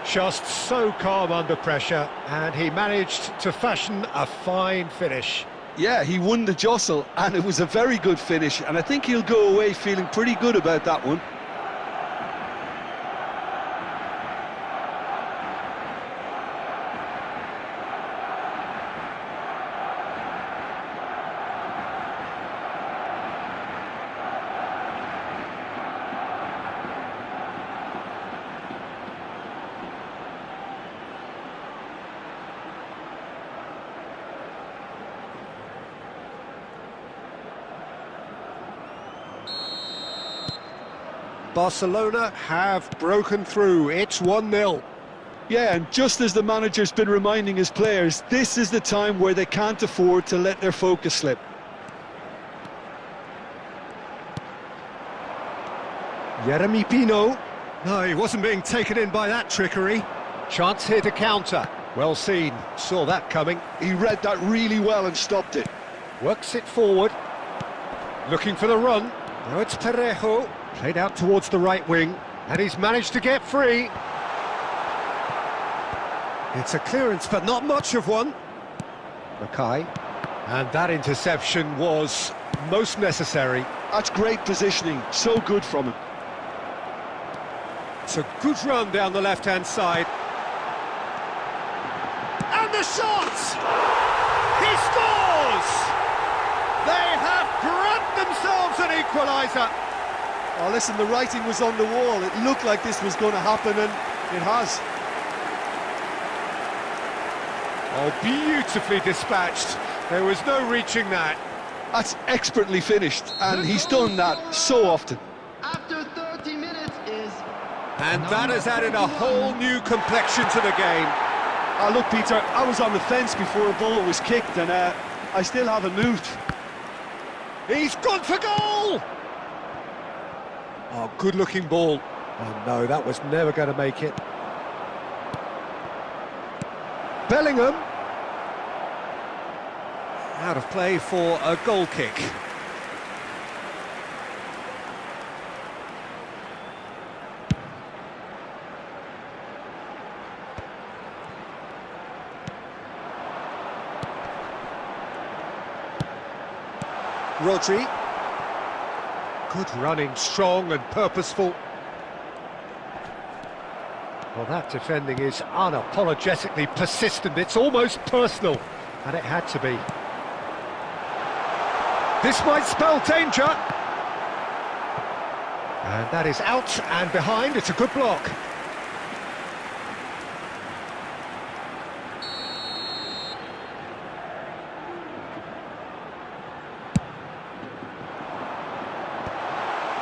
S1: Just so calm under pressure, and he managed to fashion a fine finish.
S2: Yeah, he won the jostle, and it was a very good finish, and I think he'll go away feeling pretty good about that one.
S1: Barcelona have broken through. It's 1-0.
S2: Yeah, and just as the manager's been reminding his players, this is the time where they can't afford to let their focus slip.
S1: Jeremy Pino. No, he wasn't being taken in by that trickery. Chance here to counter. Well seen. Saw that coming.
S2: He read that really well and stopped it.
S1: Works it forward. Looking for the run. Now it's Parejo. Played out towards the right wing, and he's managed to get free. It's a clearance, but not much of one. Mackay. And that interception was most necessary.
S2: That's great positioning, so good from him.
S1: It's a good run down the left-hand side. And the shot! He scores! They have grabbed themselves an equaliser.
S2: Oh, listen, the writing was on the wall. It looked like this was going to happen, and it has.
S1: Oh, beautifully dispatched. There was no reaching that.
S2: That's expertly finished, and he's done that so often.
S3: After 30 minutes is...
S1: And that has added a whole new complexion to the game.
S2: Look, Peter, I was on the fence before a ball was kicked, and I still haven't moved.
S1: He's gone for goal! Oh, good-looking ball. Oh, no, that was never going to make it. Bellingham. Out of play for a goal kick. Rodri. Good running, strong and purposeful. Well, that defending is unapologetically persistent. It's almost personal, and it had to be. This might spell danger. And that is out and behind. It's a good block.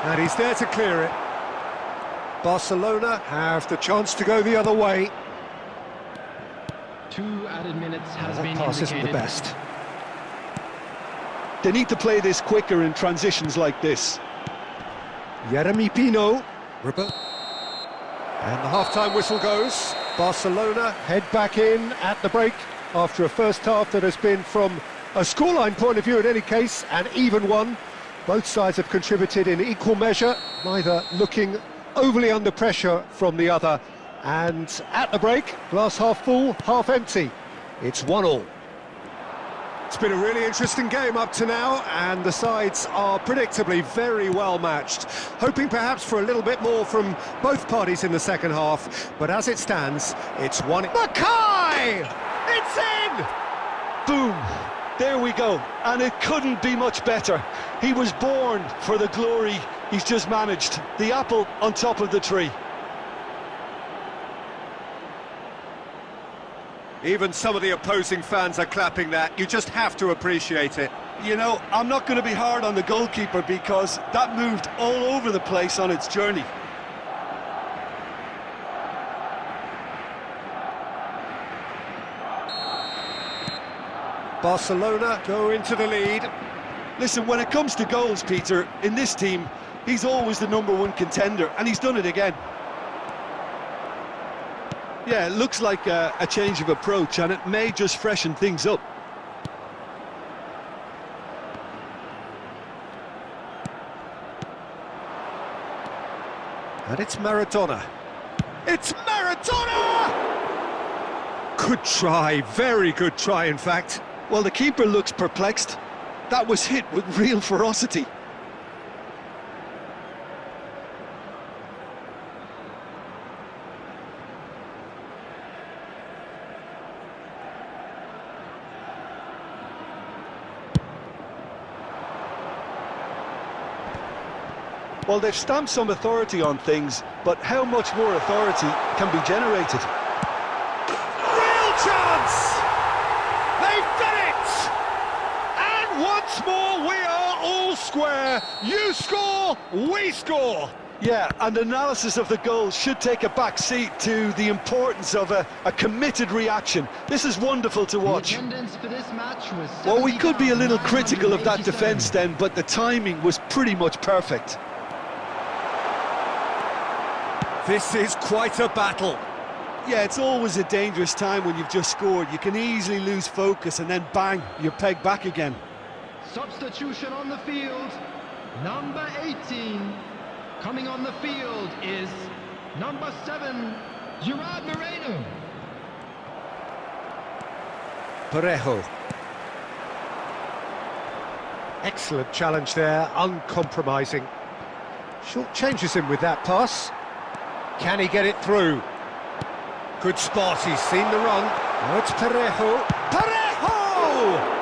S1: And he's there to clear it. Barcelona have the chance to go the other way.
S3: 2 added minutes has
S1: That
S3: been
S1: pass isn't the
S3: indicated.
S1: best.
S2: They need to play this quicker in transitions like this.
S1: Jeremy Pino. Ripper. And the half-time whistle goes. Barcelona head back in at the break after a first half that has been, from a scoreline point of view in any case, an even one. Both sides have contributed in equal measure, neither looking overly under pressure from the other. And at the break, glass half full, half empty. It's 1-1. It's been a really interesting game up to now, and the sides are predictably very well matched. Hoping perhaps for a little bit more from both parties in the second half, but as it stands, it's 1. Mackay! It's in!
S2: Boom! There we go, and it couldn't be much better. He was born for the glory he's just managed. The apple on top of the tree.
S1: Even some of the opposing fans are clapping that. You just have to appreciate it.
S2: You know, I'm not going to be hard on the goalkeeper because that moved all over the place on its journey.
S1: Barcelona go into the lead.
S2: Listen, when it comes to goals, Peter, in this team, he's always the #1 contender, and he's done it again. Yeah, it looks like a change of approach, and it may just freshen things up.
S1: And it's Maradona. It's Maradona! Good try, very good try, in fact.
S2: Well, the keeper looks perplexed. That was hit with real ferocity. Well, they've stamped some authority on things, but how much more authority can be generated?
S1: Real chance! They've done it! And once more, we are all square. You score, we score.
S2: Yeah, and analysis of the goal should take a back seat to the importance of a committed reaction. This is wonderful to watch.
S3: Attendance for this match was
S2: Well, we could be a little critical of that defence then, but the timing was pretty much perfect.
S1: This is quite a battle.
S2: Yeah, it's always a dangerous time when you've just scored. You can easily lose focus and then bang, you're pegged back again.
S3: Substitution on the field, number 18. Coming on the field is number 7, Gerard Moreno.
S1: Parejo. Excellent challenge there, uncompromising. Short changes him with that pass. Can he get it through? Good spot, he's seen the run. Oh, it's Parejo. Parejo!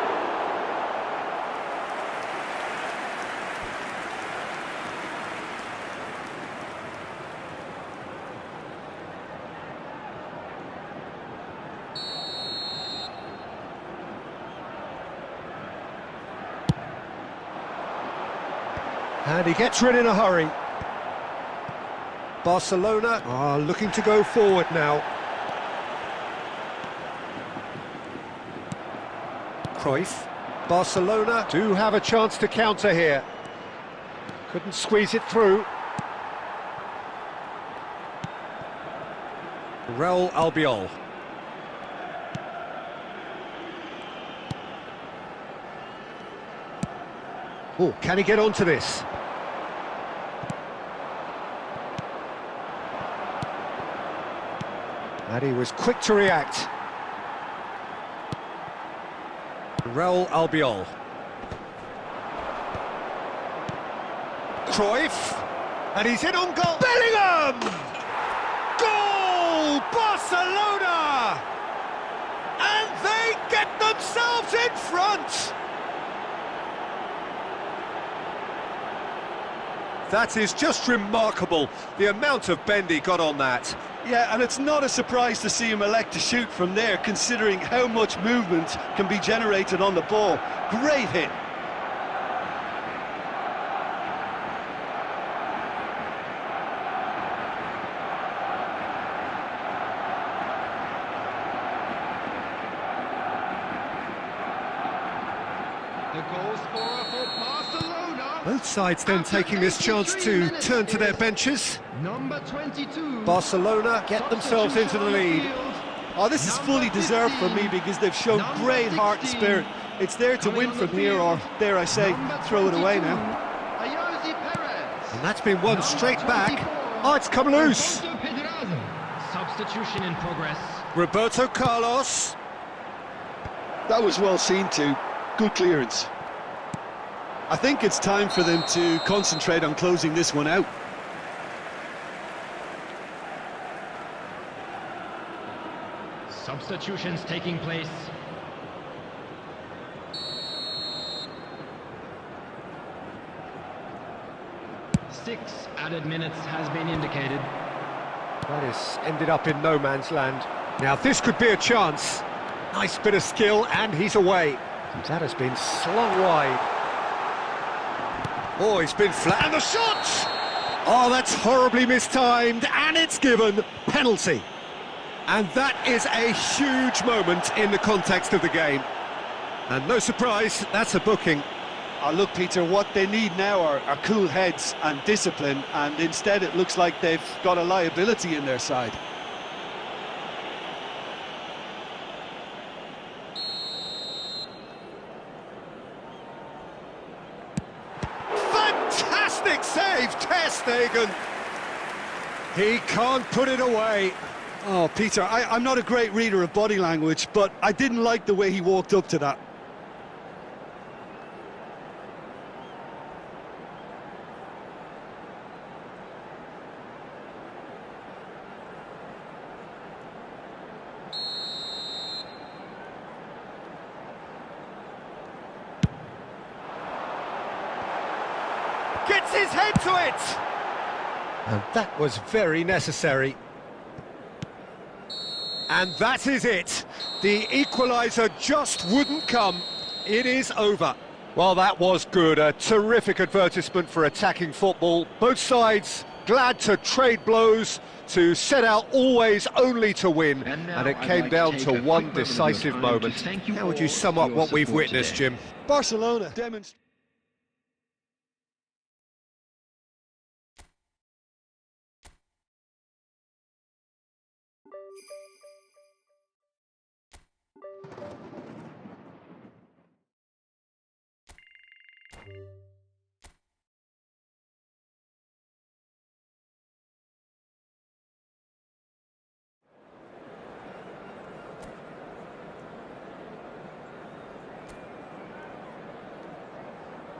S1: And he gets rid in a hurry. Barcelona are looking to go forward now. Cruyff. Barcelona do have a chance to counter here. Couldn't squeeze it through. Raul Albiol. Oh, can he get onto this? And he was quick to react. Raul Albiol. Cruyff. And he's in on goal. Bellingham! Goal! Barcelona! And they get themselves in front! That is just remarkable, the amount of bend he got on that.
S2: Yeah, and it's not a surprise to see him elect to shoot from there, considering how much movement can be generated on the ball. Great hit.
S3: The goal scorer for Barcelona.
S1: Both sides then taking this chance to turn to their benches.
S3: Number 22.
S1: Barcelona get themselves into the lead.
S2: Oh, this is fully deserved for me because they've shown great heart and spirit. It's there to win from here, or dare I say, throw it away now.
S1: And that's been won straight back. Oh, it's come loose.
S3: Substitution in progress.
S1: Roberto Carlos.
S2: That was well seen too. Good clearance. I think it's time for them to concentrate on closing this one out.
S3: Substitutions taking place. Six added minutes has been indicated.
S1: That has ended up in no man's land. Now this could be a chance. Nice bit of skill, and he's away. That has been slung wide. Oh, he's been flat. And the shot! Oh, that's horribly mistimed, and it's given. Penalty. And that is a huge moment in the context of the game. And no surprise, that's a booking.
S2: Oh, look, Peter, what they need now are cool heads and discipline, and instead it looks like they've got a liability in their side.
S1: Fantastic save, Ter Stegen. He can't put it away.
S2: Oh, Peter, I'm not a great reader of body language, but I didn't like the way he walked up to that.
S1: Gets his head to it! And that was very necessary. And that is it. The equaliser just wouldn't come. It is over. Well, that was good. A terrific advertisement for attacking football. Both sides glad to trade blows, to set out always only to win. And it came down to one decisive moment. How would you sum up what we've witnessed, Jim?
S2: Barcelona demonstrated.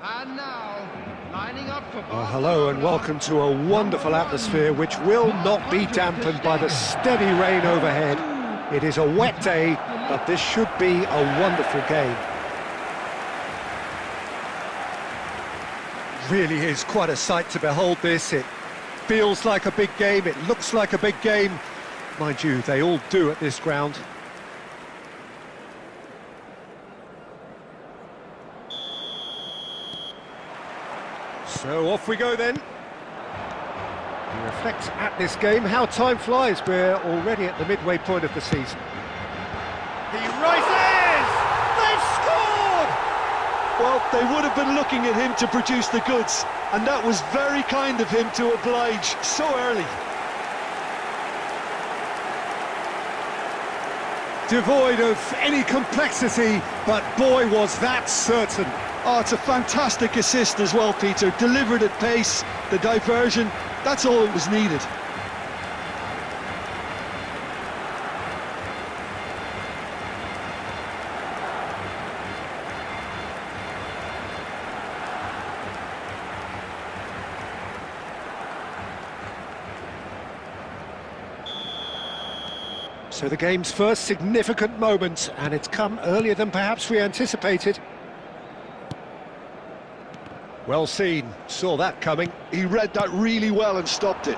S3: And now, lining up for
S1: Oh, hello and welcome to a wonderful atmosphere which will not be dampened by the steady rain overhead. It is a wet day, but this should be a wonderful game. Really is quite a sight to behold this. It feels like a big game, it looks like a big game. Mind you, they all do at this ground. So off we go then. You reflect at this game how time flies. We're already at the midway point of the season. He rises! They've scored!
S2: Well, they would have been looking at him to produce the goods, and that was very kind of him to oblige so early.
S1: Devoid of any complexity, but boy was that certain.
S2: Oh, it's a fantastic assist as well, Peter. Delivered at pace, the diversion, that's all that was needed.
S1: So the game's first significant moment, and it's come earlier than perhaps we anticipated. Well seen, saw that coming.
S2: He read that really well and stopped it.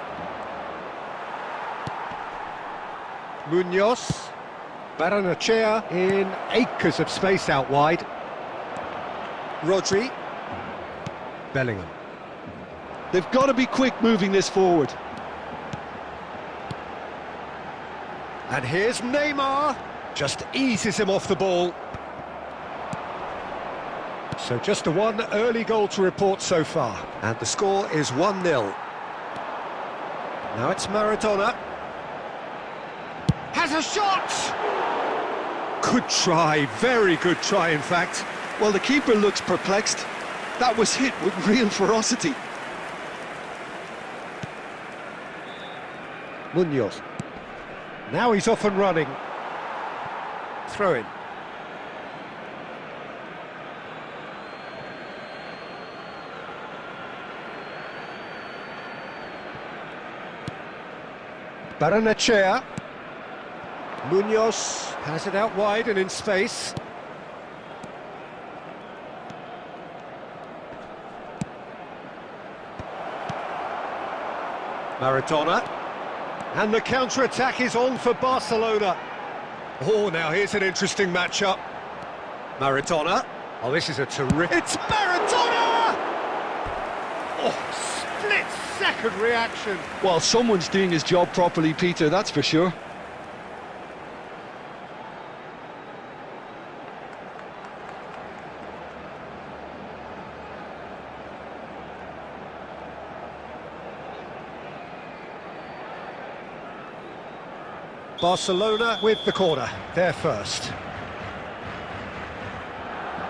S1: Munoz, Barrenechea in acres of space out wide. Rodri, Bellingham.
S2: They've got to be quick moving this forward.
S1: And here's Neymar, just eases him off the ball. So just the one early goal to report so far, and the score is 1-0. Now it's Maradona. Has a shot! Good try, very good try in fact.
S2: Well, the keeper looks perplexed. That was hit with real ferocity.
S1: Munoz. Now he's off and running. Throw in. Barrenechea. Munoz has it out wide and in space. Maradona. And the counter-attack is on for Barcelona. Oh, now here's an interesting matchup. Maradona. Oh, this is a terrific... It's Maradona! Oh, split-second reaction.
S2: Well, someone's doing his job properly, Peter, that's for sure.
S1: Barcelona with the corner, they're first.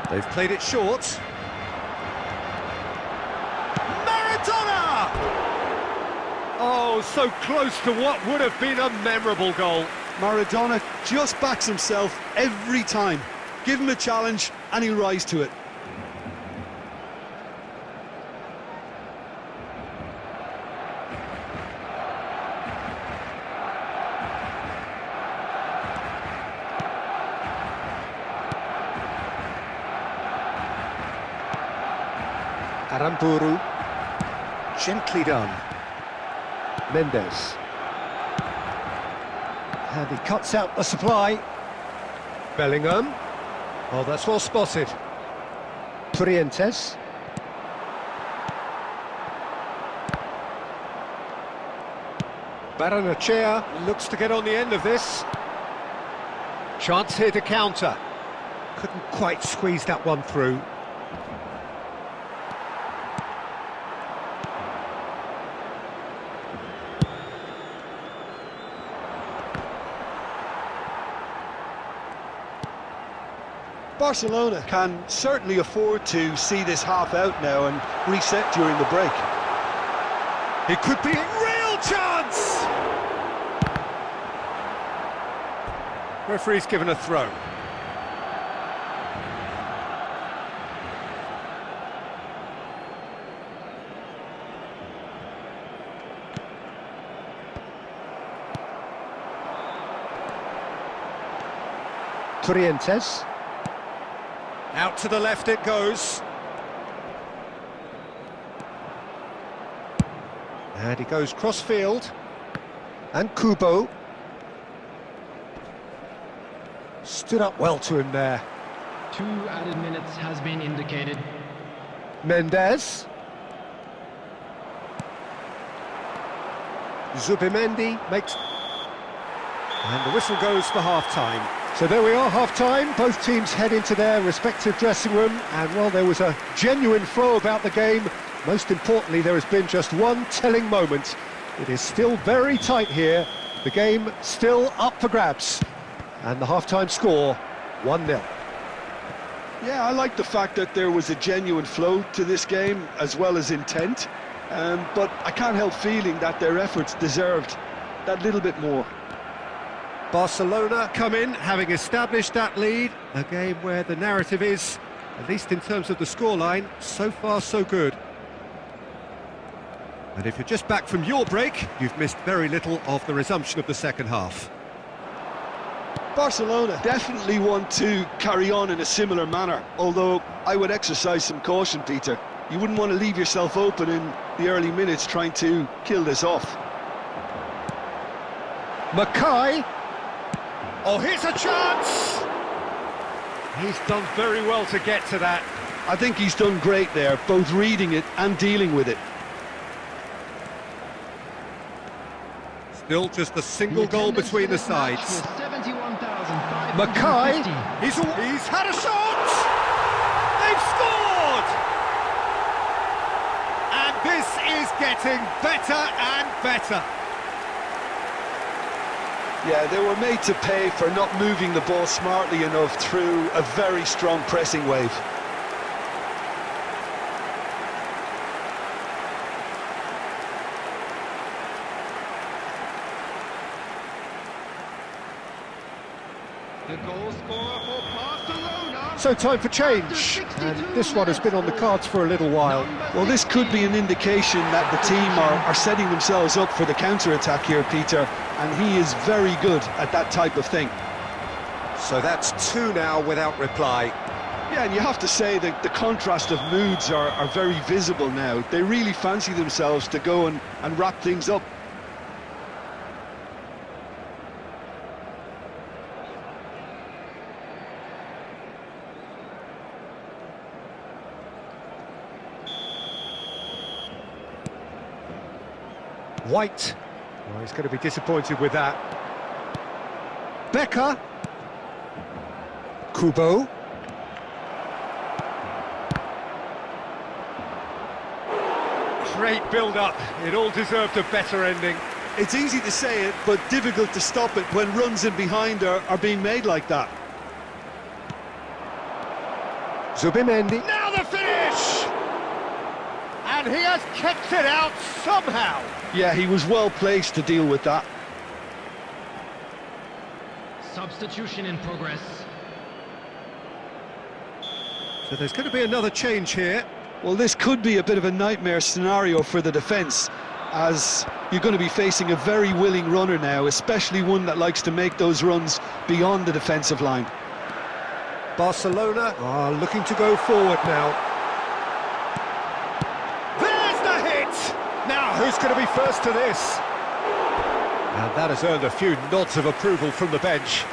S1: They've played it short. Maradona! Oh, so close to what would have been a memorable goal.
S2: Maradona just backs himself every time. Give him a challenge and he'll rise to it.
S1: Aramburu, gently done. Mendes. And he cuts out the supply. Bellingham. Oh, that's well spotted. Trientes. Barrenechea looks to get on the end of this. Chance here to counter. Couldn't quite squeeze that one through.
S2: Barcelona can certainly afford to see this half out now and reset during the break.
S1: It could be a real chance! Referee's given a throw. Trientes. Out to the left it goes. And he goes cross-field. And Kubo. Stood up well to him there.
S3: 2 added minutes has been indicated.
S1: Mendes. Zubimendi makes... And the whistle goes for half-time. So there we are, half-time. Both teams head into their respective dressing room, and well, there was a genuine flow about the game. Most importantly, there has been just one telling moment. It is still very tight here. The game still up for grabs. And the half-time score, 1-0.
S2: Yeah, I like the fact that there was a genuine flow to this game as well as intent, but I can't help feeling that their efforts deserved that little bit more.
S1: Barcelona come in, having established that lead. A game where the narrative is, at least in terms of the scoreline, so far so good. And if you're just back from your break, you've missed very little of the resumption of the second half.
S2: Barcelona definitely want to carry on in a similar manner, although I would exercise some caution, Peter. You wouldn't want to leave yourself open in the early minutes trying to kill this off.
S1: Mackay. Oh, here's a chance! He's done very well to get to that.
S2: I think he's done great there, both reading it and dealing with it.
S1: Still just a single goal between the sides. Mackay, he's had a shot! They've scored! And this is getting better and better.
S2: Yeah, they were made to pay for not moving the ball smartly enough through a very strong pressing wave.
S3: The goal scorer for Barcelona.
S1: So time for change, and this one has been on the cards for a little while.
S2: Well, this could be an indication that the team are setting themselves up for the counter-attack here, Peter, and he is very good at that type of thing.
S1: So that's two now without reply.
S2: Yeah, and you have to say that the contrast of moods are very visible now. They really fancy themselves to go and wrap things up.
S1: White. Well, he's going to be disappointed with that. Becker. Kubo. Great build-up. It all deserved a better ending.
S2: It's easy to say it, but difficult to stop it when runs in behind are being made like that.
S1: Zubimendi. Now the finish! And he has kept it out somehow.
S2: Yeah, he was well placed to deal with that.
S3: Substitution in progress.
S1: So there's going to be another change here.
S2: Well, this could be a bit of a nightmare scenario for the defence, as you're going to be facing a very willing runner now, especially one that likes to make those runs beyond the defensive line.
S1: Barcelona are looking to go forward now. Now, who's going to be first to this? And that has earned a few nods of approval from the bench.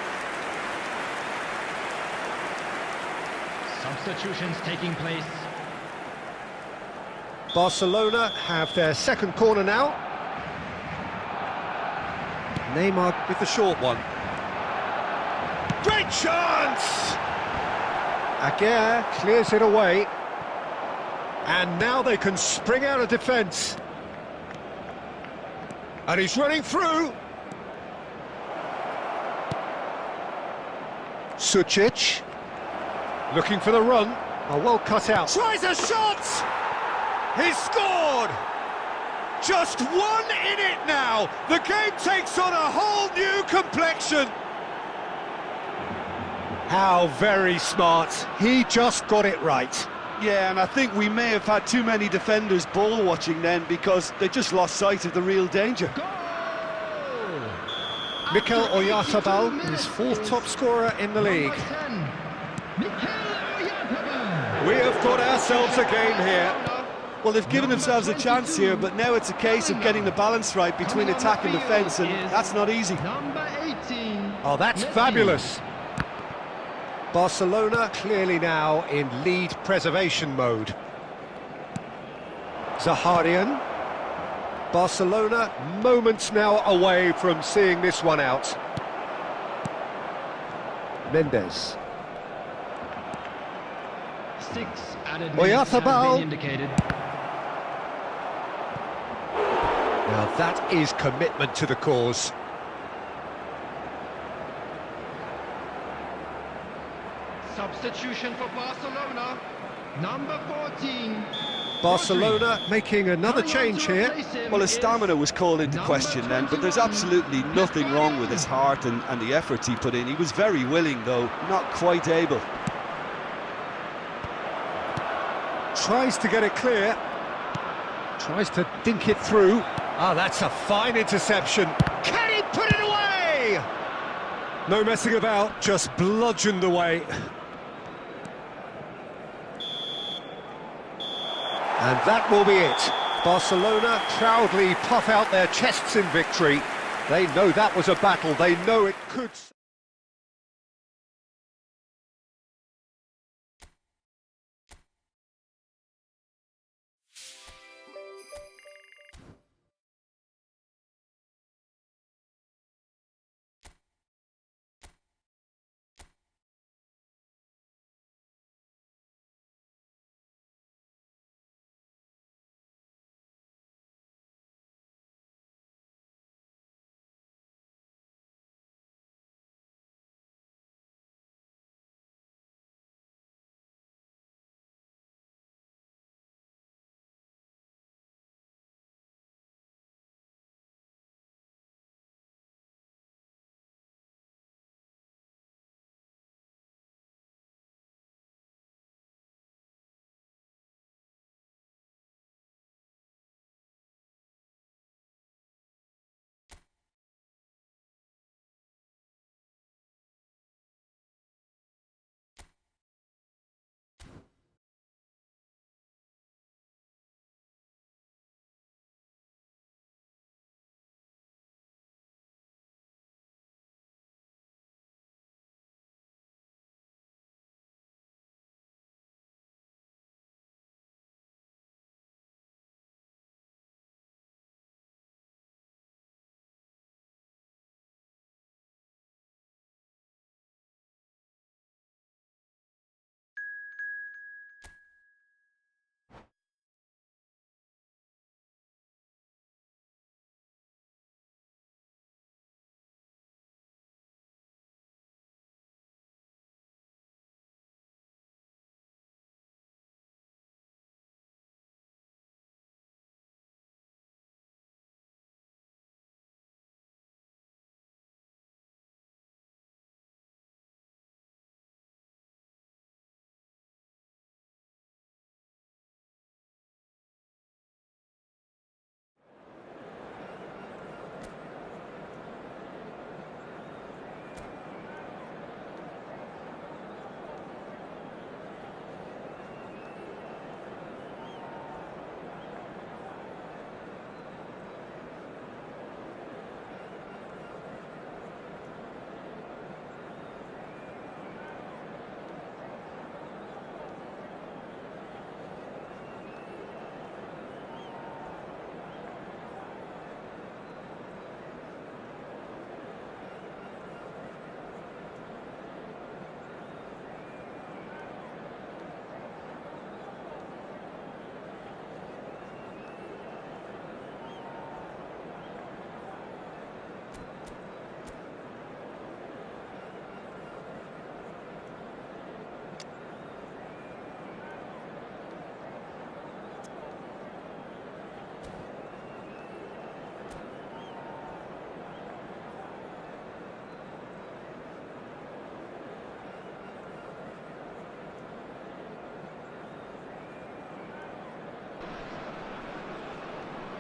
S3: Substitutions taking place.
S1: Barcelona have their second corner now. Neymar with the short one. Great chance! Aguirre clears it away. And now they can spring out of defence. And he's running through. Sucic. Looking for the run. Oh, well cut out. Tries a shot! He's scored! Just 1 in it now. The game takes on a whole new complexion. How very smart. He just got it right.
S2: Yeah, and I think we may have had too many defenders ball watching then, because they just lost sight of the real danger.
S1: Mikel Oyarzabal, his fourth top scorer in the league. We have got ourselves a game here.
S2: Well, they've given themselves a chance here, but now it's a case of getting the balance right between attack and defence, and that's not easy.
S1: Oh, that's fabulous. Barcelona clearly now in lead preservation mode. Zaharian. Barcelona moments now away from seeing this one out. Mendes.
S3: 6 added minutes have been indicated.
S1: Now that is commitment to the cause.
S3: Substitution for Barcelona, number 14.
S1: Barcelona making another change here.
S2: Well, his stamina was called into question then, but there's absolutely nothing wrong with his heart and the efforts he put in. He was very willing, though, not quite able.
S1: Tries to get it clear. Tries to dink it through. Ah, that's a fine interception. Can he put it away? No messing about, just bludgeoned away. And that will be it. Barcelona proudly puff out their chests in victory. They know that was a battle, they know it could...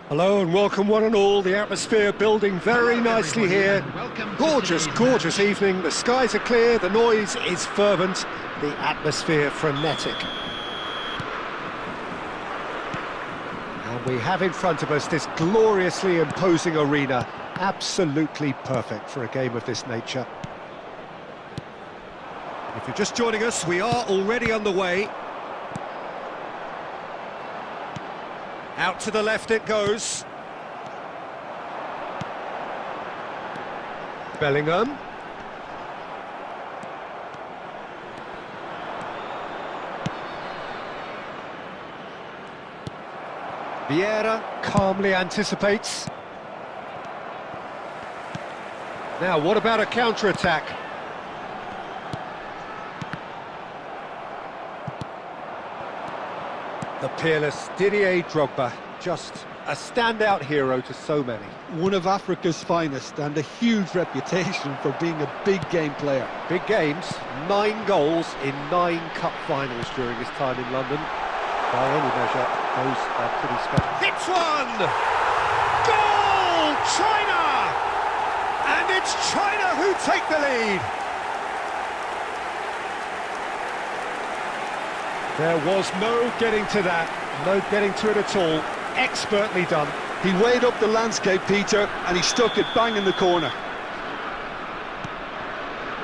S1: Hello and welcome one and all, the atmosphere building very nicely here. Gorgeous, gorgeous evening, the skies are clear, the noise is fervent, the atmosphere frenetic. And we have in front of us this gloriously imposing arena, absolutely perfect for a game of this nature. If you're just joining us, we are already underway. Out to the left it goes. Bellingham. Vieira calmly anticipates. Now, what about a counter-attack? The peerless Didier Drogba, just a standout hero to so many.
S2: One of Africa's finest and a huge reputation for being a big game player.
S1: Big games, 9 goals in 9 cup finals during his time in London. By any measure, those are pretty special. Hits one! Goal! China! And it's China who take the lead. There was no getting to that, no getting to it at all. Expertly done.
S2: He weighed up the landscape, Peter, and he stuck it bang in the corner.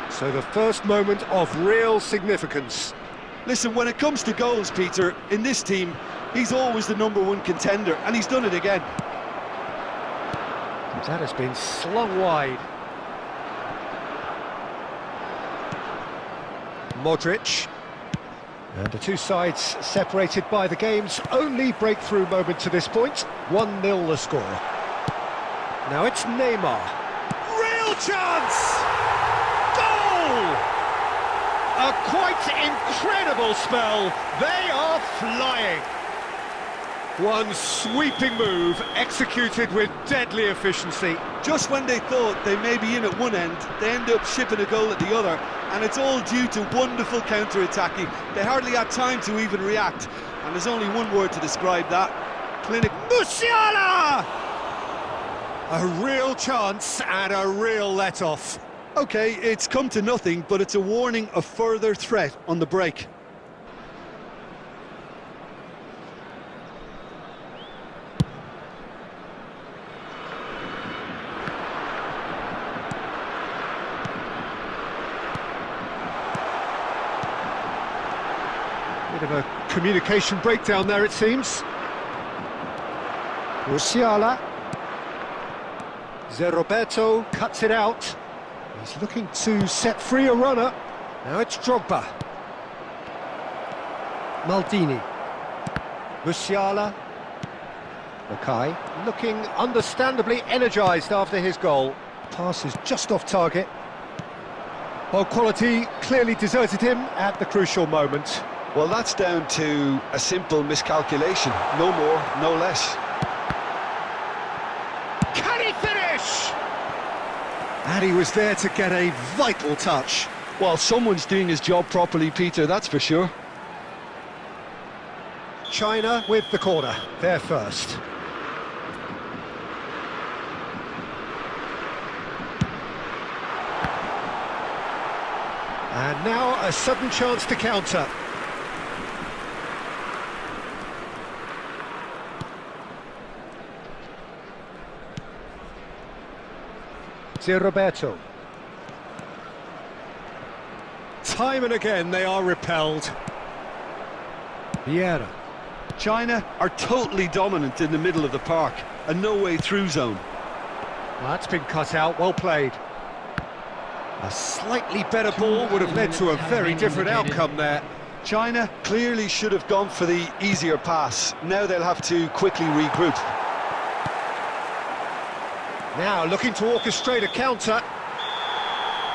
S1: So the first moment of real significance.
S2: Listen, when it comes to goals, Peter, in this team, he's always the #1 contender, and he's done it again.
S1: That has been slung wide. Modric. And the two sides separated by the game's only breakthrough moment to this point. 1-0 the score. Now it's Neymar. Real chance! Goal! A quite incredible spell. They are flying. One sweeping move, executed with deadly efficiency.
S2: Just when they thought they may be in at one end, they end up shipping a goal at the other, and it's all due to wonderful counter-attacking. They hardly had time to even react, and there's only one word to describe that: clinical.
S1: Musiala! A real chance and a real let-off.
S2: Okay, it's come to nothing, but it's a warning of further threat on the break.
S1: Bit of a communication breakdown there, it seems. Musiala. Roberto cuts it out. He's looking to set free a runner. Now it's Drogba. Maldini. Musiala. Mackay looking understandably energised after his goal. Pass is just off target. Well, quality clearly deserted him at the crucial moment.
S2: Well, that's down to a simple miscalculation. No more, no less.
S1: Can he finish? And he was there to get a vital touch.
S2: Well, someone's doing his job properly, Peter, that's for sure.
S1: China with the corner, they're first. And now a sudden chance to counter. Roberto. Time and again they are repelled. Vieira.
S2: China are totally dominant in the middle of the park, a no-way through zone.
S1: Well, that's been cut out, well played. A slightly better ball would have led to a very different outcome there.
S2: China clearly should have gone for the easier pass. Now they'll have to quickly regroup.
S1: Now looking to orchestrate a counter.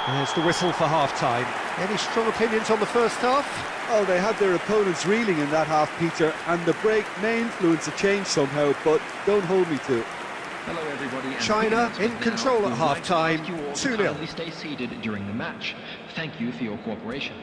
S1: There's the whistle for half-time. Any strong opinions on the first half?
S2: Oh, they had their opponents reeling in that half, Peter, and the break may influence a change somehow, but don't hold me to it.
S3: Hello everybody.
S1: China in control at half-time, 2-0.
S3: Stay seated during the match. Thank you for your cooperation.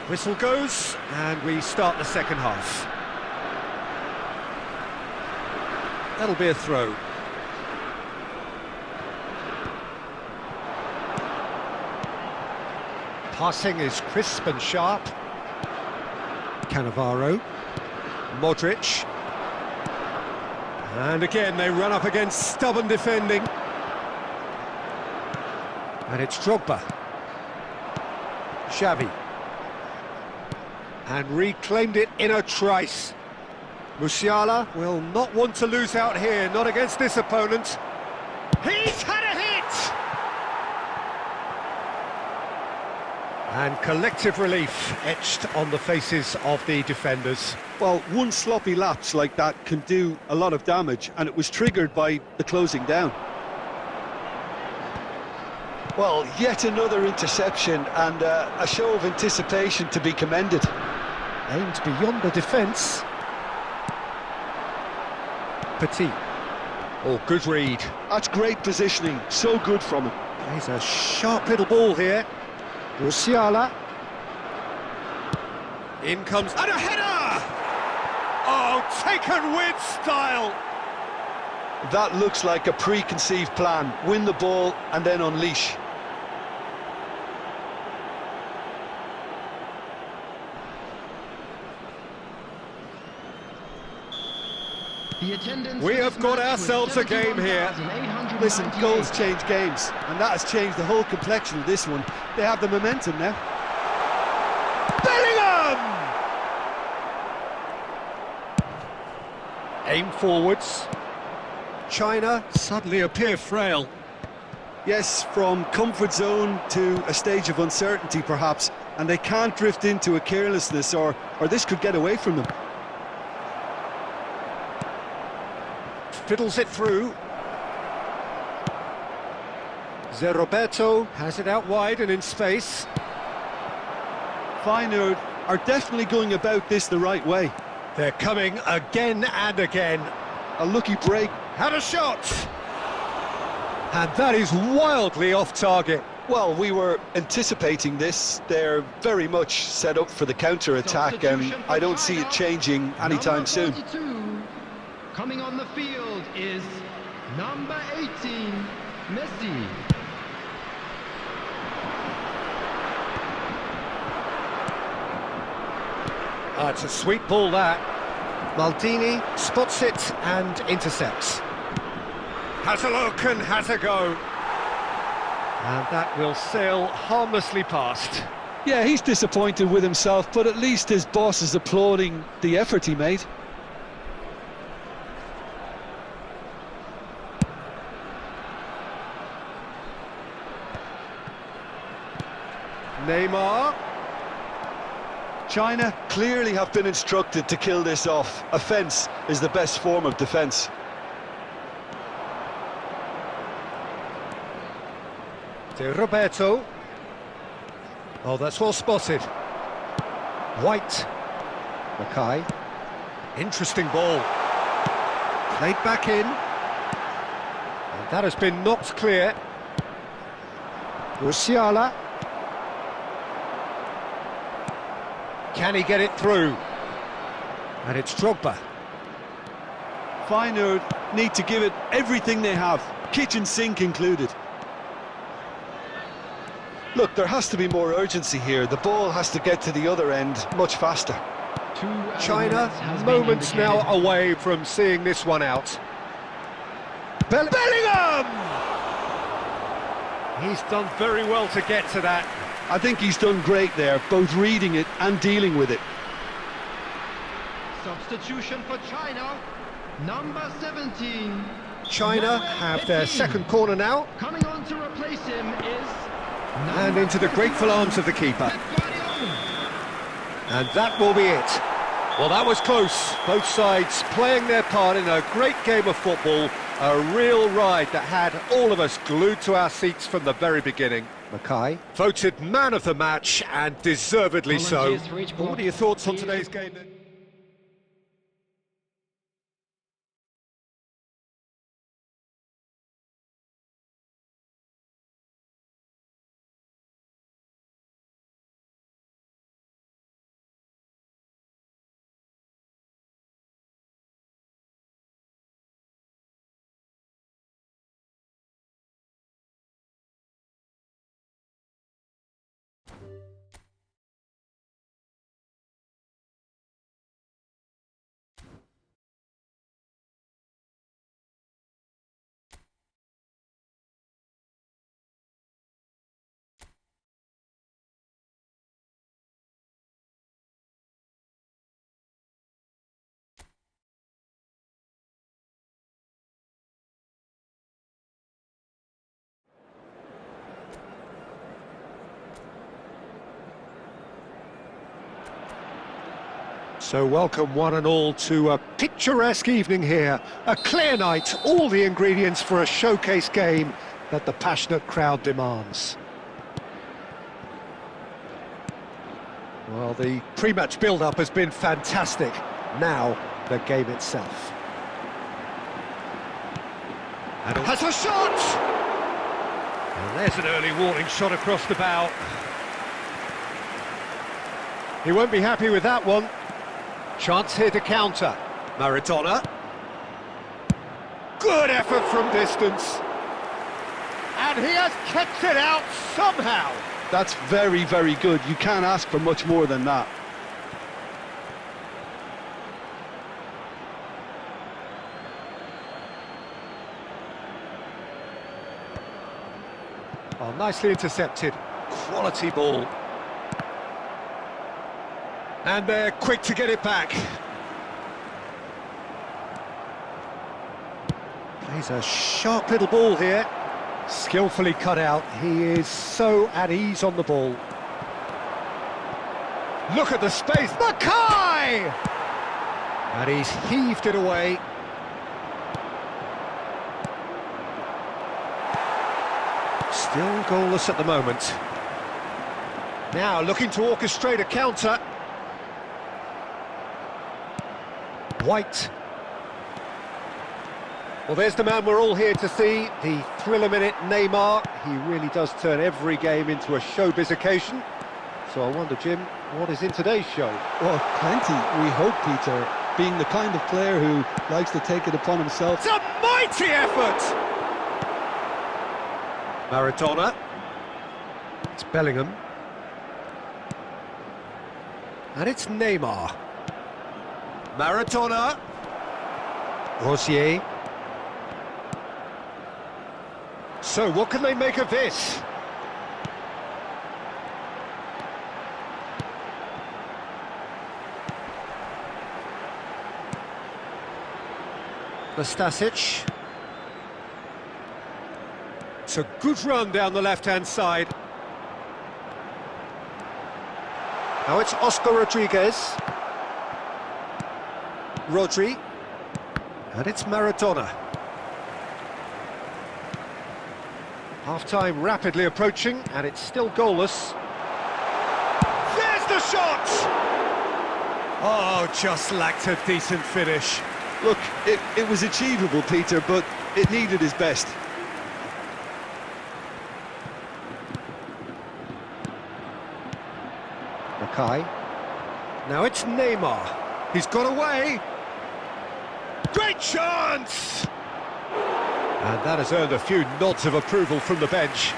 S1: Whistle goes, and we start the second half. That'll be a throw. Passing is crisp and sharp. Cannavaro. Modric. And again, they run up against stubborn defending. And it's Drogba. Xavi. And reclaimed it in a trice. Musiala will not want to lose out here, not against this opponent. He's had a hit! And collective relief etched on the faces of the defenders.
S2: Well, one sloppy lapse like that can do a lot of damage, and it was triggered by the closing down. Well, yet another interception, and a show of anticipation to be commended.
S1: Aimed beyond the defence. Petit. Oh, good read.
S2: That's great positioning, so good from him.
S1: Plays a sharp little ball here. Musiala. In comes... and a header! Oh, taken with style!
S2: That looks like a preconceived plan. Win the ball and then unleash.
S1: We have got ourselves a game here.
S2: Listen, goals change games, and that has changed the whole complexion of this one. They have the momentum now.
S1: Bellingham! Aim forwards. China suddenly appear frail.
S2: Yes, from comfort zone to a stage of uncertainty perhaps, and they can't drift into a carelessness or this could get away from them.
S1: Fiddles it through. Roberto has it out wide and in space.
S2: Feyenoord are definitely going about this the right way.
S1: They're coming again and again.
S2: A lucky break.
S1: Had a shot! And that is wildly off target.
S2: Well, we were anticipating this. They're very much set up for the counter-attack, and I don't see it changing anytime soon.
S3: Coming on the field is number 18, Messi.
S1: It's a sweet ball, that. Maldini spots it and intercepts. Has a look and has a go. And that will sail harmlessly past.
S2: Yeah, he's disappointed with himself, but at least his boss is applauding the effort he made.
S1: Neymar.
S2: China clearly have been instructed to kill this off. Offence is the best form of defence.
S1: Roberto. Oh, that's well spotted. White. Mackay. Interesting ball. Played back in. And that has been knocked clear. Musiala. Can he get it through? And it's Drogba.
S2: Feyenoord need to give it everything they have, kitchen sink included. Look, there has to be more urgency here. The ball has to get to the other end much faster.
S1: China, moments now away from seeing this one out. Bellingham! He's done very well to get to that.
S2: I think he's done great there, both reading it and dealing with it.
S3: Substitution for China, number 17.
S1: China have their second corner now.
S3: Coming on to replace him is...
S1: And into the grateful arms of the keeper. And that will be it. Well, that was close. Both sides playing their part in a great game of football. A real ride that had all of us glued to our seats from the very beginning. Mackay voted man of the match, and deservedly so. What are your thoughts on today's game then? So welcome one and all to a picturesque evening here. A clear night, all the ingredients for a showcase game that the passionate crowd demands. Well, the pre-match build-up has been fantastic. Now, the game itself. And has a shot! And there's an early warning shot across the bow. He won't be happy with that one. Chance here to counter. Maradona. Good effort from distance. And he has kept it out somehow.
S2: That's very, very good. You can't ask for much more than that.
S1: Oh, nicely intercepted. Quality ball. And they're quick to get it back. Plays a sharp little ball here. Skillfully cut out. He is so at ease on the ball. Look at the space. Mackay! And he's heaved it away. Still goalless at the moment. Now looking to orchestrate a counter. White. Well, there's the man we're all here to see, the thriller-minute Neymar. He really does turn every game into a showbiz occasion. So I wonder, Jim, what is in today's show?
S2: Well, plenty, we hope, Peter. Being the kind of player who likes to take it upon himself.
S1: It's a mighty effort! Maradona. It's Bellingham. And it's Neymar. Maradona. Rosier. So, what can they make of this? Nastasic. It's a good run down the left-hand side. Now it's Oscar Rodriguez. Rodri. And it's Maradona. Half-time rapidly approaching, and it's still goalless. There's the shot! Oh, just lacked a decent finish.
S2: Look, it was achievable, Peter, but it needed his best.
S1: Mackay. Now it's Neymar. He's got away. Great chance! And that has earned a few nods of approval from the bench.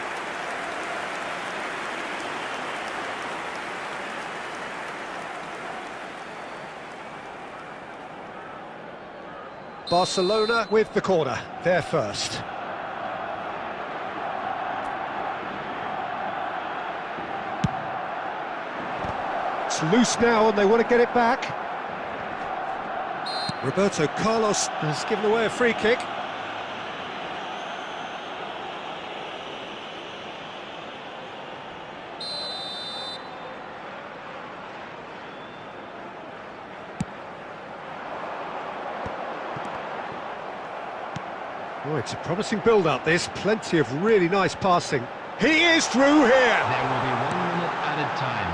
S1: Barcelona with the corner, they're first. It's loose now and they want to get it back. Roberto Carlos has given away a free kick. Oh, it's a promising build-up, this. Plenty of really nice passing. He is through here!
S3: There will be 1 minute added time.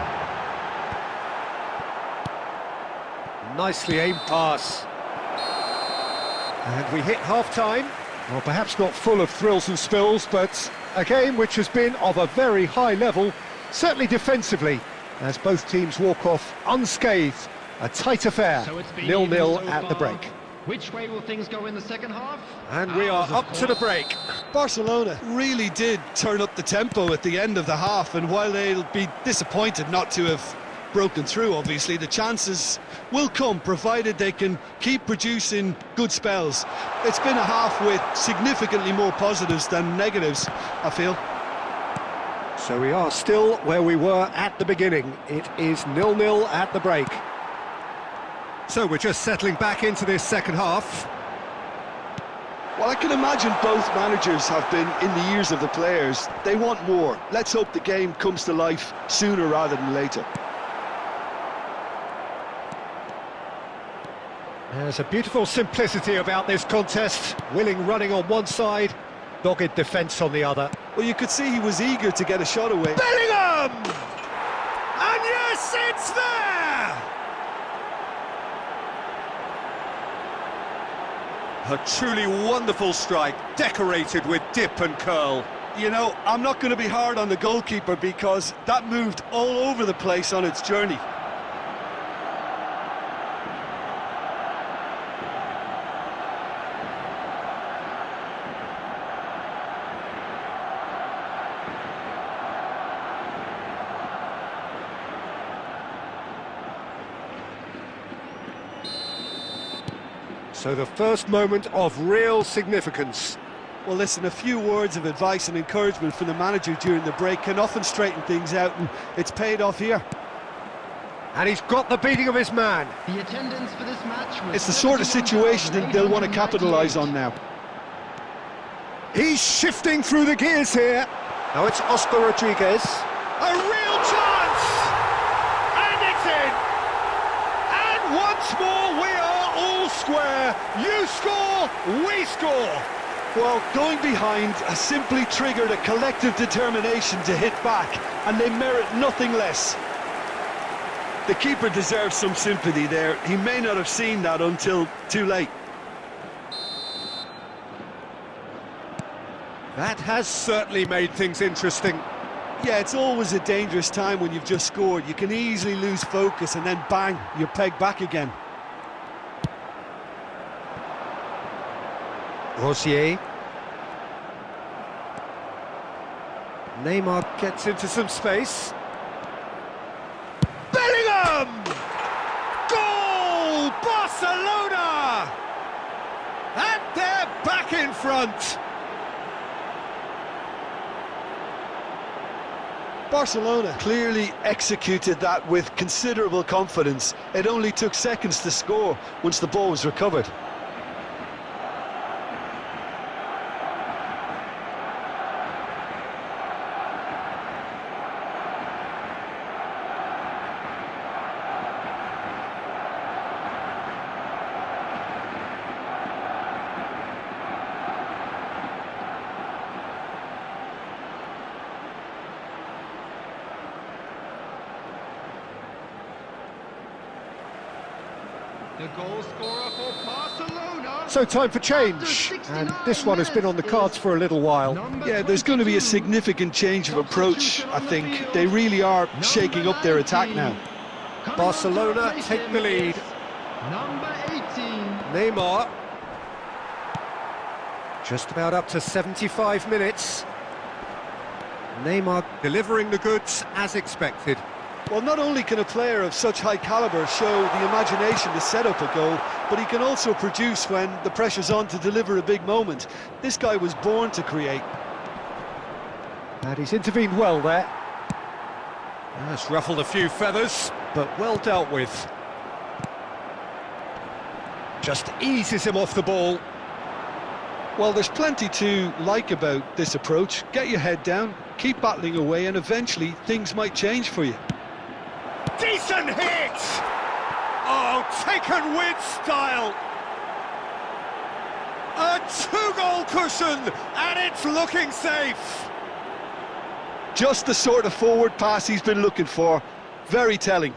S1: Nicely aimed pass. And we hit half-time. Well, perhaps not full of thrills and spills, but a game which has been of a very high level, certainly defensively, as both teams walk off unscathed. A tight affair,
S3: So it's been
S1: 0-0
S3: even so
S1: at the
S3: far.
S1: break.
S3: Which way will things go in the second half?
S1: And we are
S3: Ours, of
S1: up to the
S3: course.
S1: break.
S2: Barcelona really did turn up the tempo at the end of the half, and while they'll be disappointed not to have broken through, obviously, the chances will come, provided they can keep producing good spells. It's been a half with significantly more positives than negatives, I feel.
S1: So we are still where we were at the beginning. It is 0-0 at the break. So we're just settling back into this second half.
S2: Well, I can imagine both managers have been in the ears of the players. They want more. Let's hope the game comes to life sooner rather than later.
S1: There's a beautiful simplicity about this contest. Willing running on one side, dogged defence on the other.
S2: Well, you could see he was eager to get a shot away.
S1: Bellingham! And yes, it's there! A truly wonderful strike, decorated with dip and curl.
S2: You know, I'm not going to be hard on the goalkeeper because that moved all over the place on its journey.
S1: So the first moment of real significance.
S2: Well, listen, a few words of advice and encouragement from the manager during the break can often straighten things out, and it's paid off here.
S1: And he's got the beating of his man.
S3: The attendance for this match was
S2: It's the sort of situation that they'll want to capitalise on now.
S1: He's shifting through the gears here. Now it's Oscar Rodriguez. A real chance! And it's in! And once more we are all square. You score, we score.
S2: Well, going behind has simply triggered a collective determination to hit back, and they merit nothing less. The keeper deserves some sympathy there. He may not have seen that until too late.
S1: That has certainly made things interesting.
S2: Yeah, it's always a dangerous time when you've just scored. You can easily lose focus and then bang, you're pegged back again.
S1: Rosier. Neymar gets into some space. Bellingham! Goal! Barcelona! And they're back in front.
S2: Barcelona clearly executed that with considerable confidence. It only took seconds to score once the ball was recovered.
S3: The goal scorer for Barcelona.
S1: So time for change, and this one has been on the cards for a little while.
S2: Yeah, there's going to be a significant change of approach, I think. They really are shaking up their attack now.
S1: Barcelona take the lead.
S3: Number 18.
S1: Neymar. Just about up to 75 minutes. Neymar delivering the goods as expected.
S2: Well, not only can a player of such high calibre show the imagination to set up a goal, but he can also produce when the pressure's on to deliver a big moment. This guy was born to create.
S1: And he's intervened well there. That's ruffled a few feathers, but well dealt with. Just eases him off the ball.
S2: Well, there's plenty to like about this approach. Get your head down, keep battling away, and eventually things might change for you.
S1: Decent hit! Oh, taken with style! A two-goal cushion, and it's looking safe!
S2: Just the sort of forward pass he's been looking for. Very telling.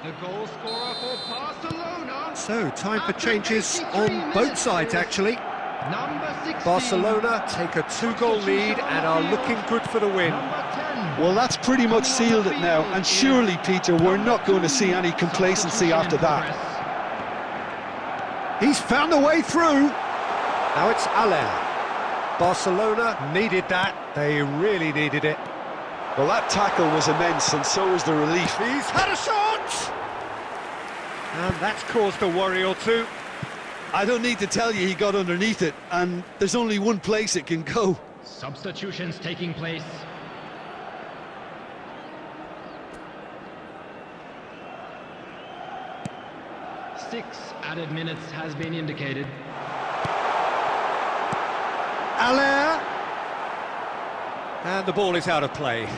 S3: The goal scorer for Barcelona.
S1: So, time for changes on both sides, actually.
S3: Number 16.
S1: Barcelona take a two-goal lead and are looking good for the win.
S3: Number 10.
S2: Well, that's pretty much sealed it now, and surely, Peter, we're not going to see any complacency after that.
S1: He's found a way through. Now it's Aller. Barcelona needed that. They really needed it.
S2: Well, that tackle was immense, and so was the relief.
S1: He's had a shot! And that's caused a worry or two.
S2: I don't need to tell you he got underneath it, and there's only one place it can go.
S3: Substitutions taking place. 6 added minutes has been indicated.
S1: Allaire. And the ball is out of play.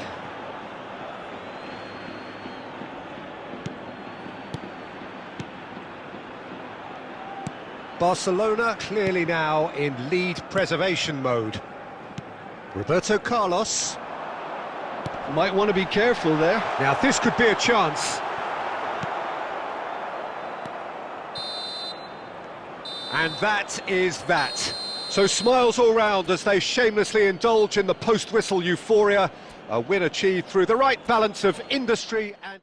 S1: Barcelona clearly now in lead preservation mode. Roberto Carlos.
S2: Might want to be careful there.
S1: Now this could be a chance. And that is that. So smiles all round as they shamelessly indulge in the post-whistle euphoria. A win achieved through the right balance of industry and...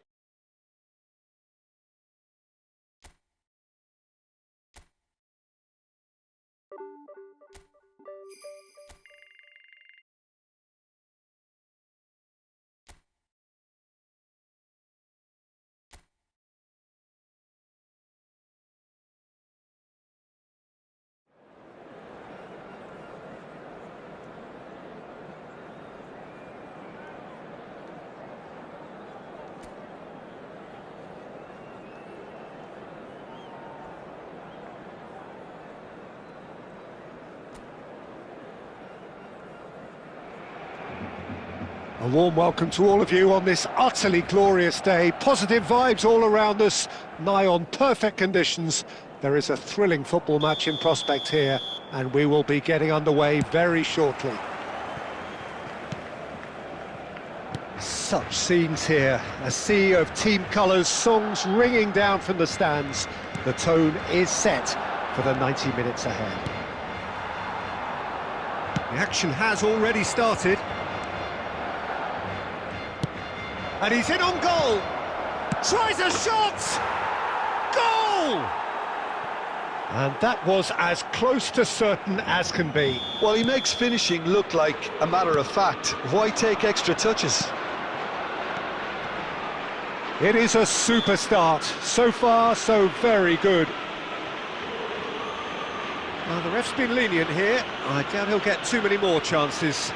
S1: A warm welcome to all of you on this utterly glorious day. Positive vibes all around us, nigh on perfect conditions. There is a thrilling football match in prospect here, and we will be getting underway very shortly. Such scenes here, a sea of team colours, songs ringing down from the stands. The tone is set for the 90 minutes ahead. The action has already started. And he's in on goal. Tries a shot. Goal! And that was as close to certain as can be.
S2: Well, he makes finishing look like a matter of fact. Why take extra touches?
S1: It is a super start. So far, so very good. Now, the ref's been lenient here. I doubt he'll get too many more chances.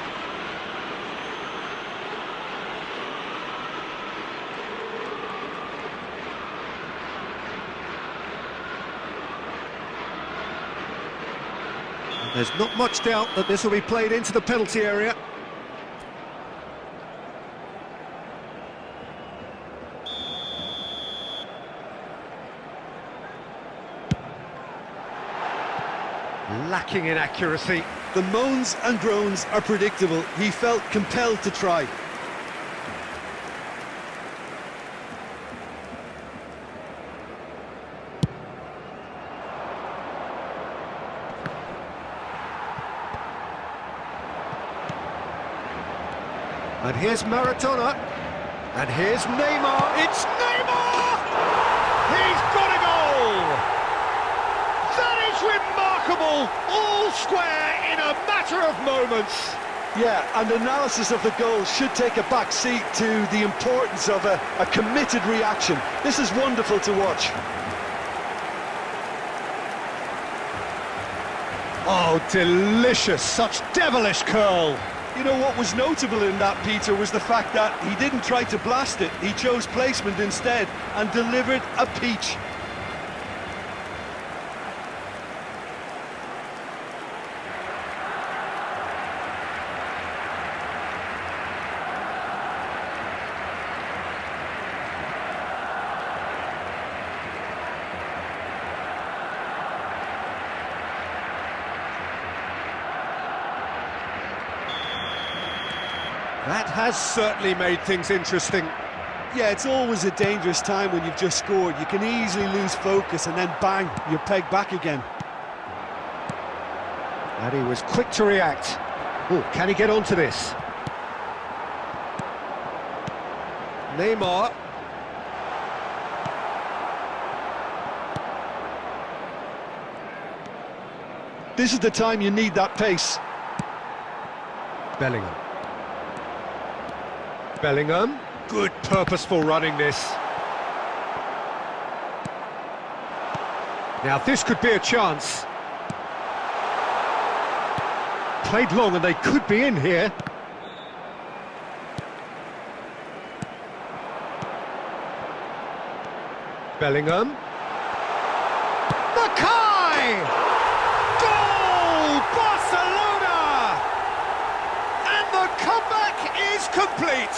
S1: There's not much doubt that this will be played into the penalty area. Lacking in accuracy.
S2: The moans and groans are predictable. He felt compelled to try.
S1: And here's Maradona. And here's Neymar. It's Neymar! He's got a goal! That is remarkable! All square in a matter of moments.
S2: Yeah, and analysis of the goal should take a back seat to the importance of a committed reaction. This is wonderful to watch.
S1: Oh, delicious! Such devilish curl!
S2: You know, what was notable in that, Peter, was the fact that he didn't try to blast it. He chose placement instead and delivered a peach.
S1: That has certainly made things interesting.
S2: Yeah, it's always a dangerous time when you've just scored. You can easily lose focus and then bang, you're pegged back again.
S1: And he was quick to react. Oh, can he get onto this? Neymar.
S2: This is the time you need that pace.
S1: Bellingham. Bellingham, good purposeful running this. Now this could be a chance. Played long and they could be in here. Bellingham. Goal! Barcelona! And the comeback is complete.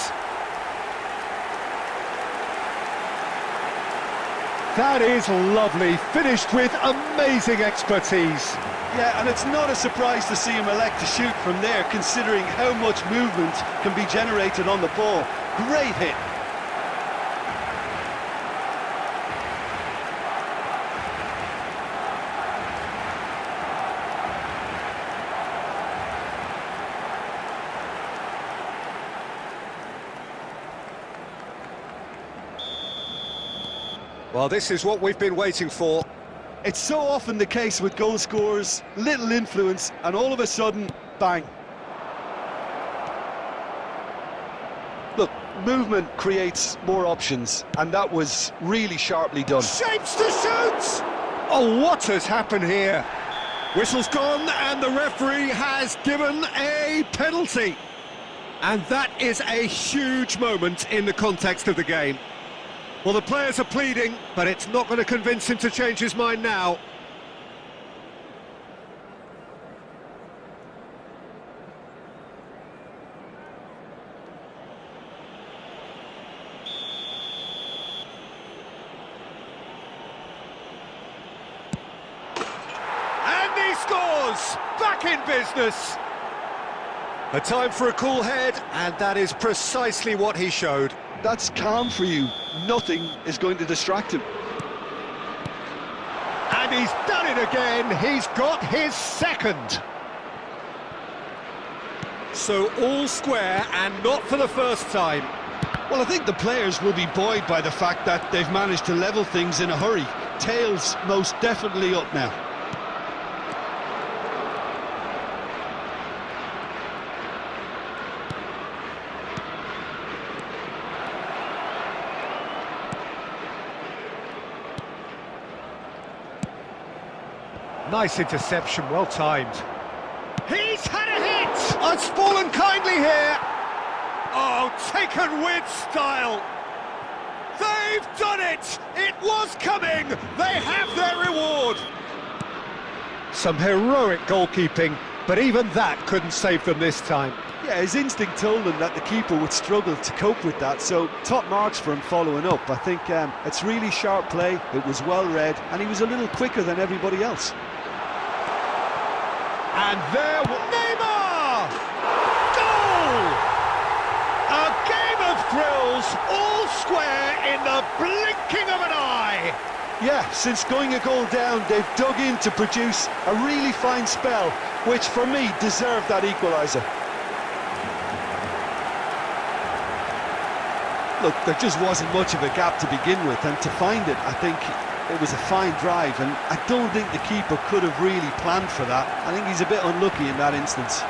S1: That is lovely, finished with amazing expertise.
S2: Yeah, and it's not a surprise to see him elect to shoot from there, considering how much movement can be generated on the ball. Great hit.
S1: Well, this is what we've been waiting for.
S2: It's so often the case with goal scorers, little influence, and all of a sudden, bang. Look, movement creates more options, and that was really sharply done.
S1: Shapes to shoot! Oh, what has happened here? Whistle's gone, and the referee has given a penalty. And that is a huge moment in the context of the game. Well, the players are pleading, but it's not going to convince him to change his mind now. And he scores! Back in business! A time for a cool head, and that is precisely what he showed.
S2: That's calm for you. Nothing is going to distract him.
S1: And he's done it again. He's got his second. So all square, and not for the first time.
S2: Well, I think the players will be buoyed by the fact that they've managed to level things in a hurry. Tails most definitely up now.
S1: Nice interception, well timed. He's had a hit! It's fallen kindly here! Oh, taken with style! They've done it! It was coming! They have their reward! Some heroic goalkeeping, but even that couldn't save them this time.
S2: Yeah, his instinct told him that the keeper would struggle to cope with that, so top marks for him following up. I think it's really sharp play, it was well read, and he was a little quicker than everybody else.
S1: And there, Neymar! Goal! A game of thrills, all square in the blinking of an eye.
S2: Yeah, since going a goal down, they've dug in to produce a really fine spell, which for me deserved that equaliser. Look, there just wasn't much of a gap to begin with, and to find it, I think it was a fine drive, and I don't think the keeper could have really planned for that. I think he's a bit unlucky in that instance.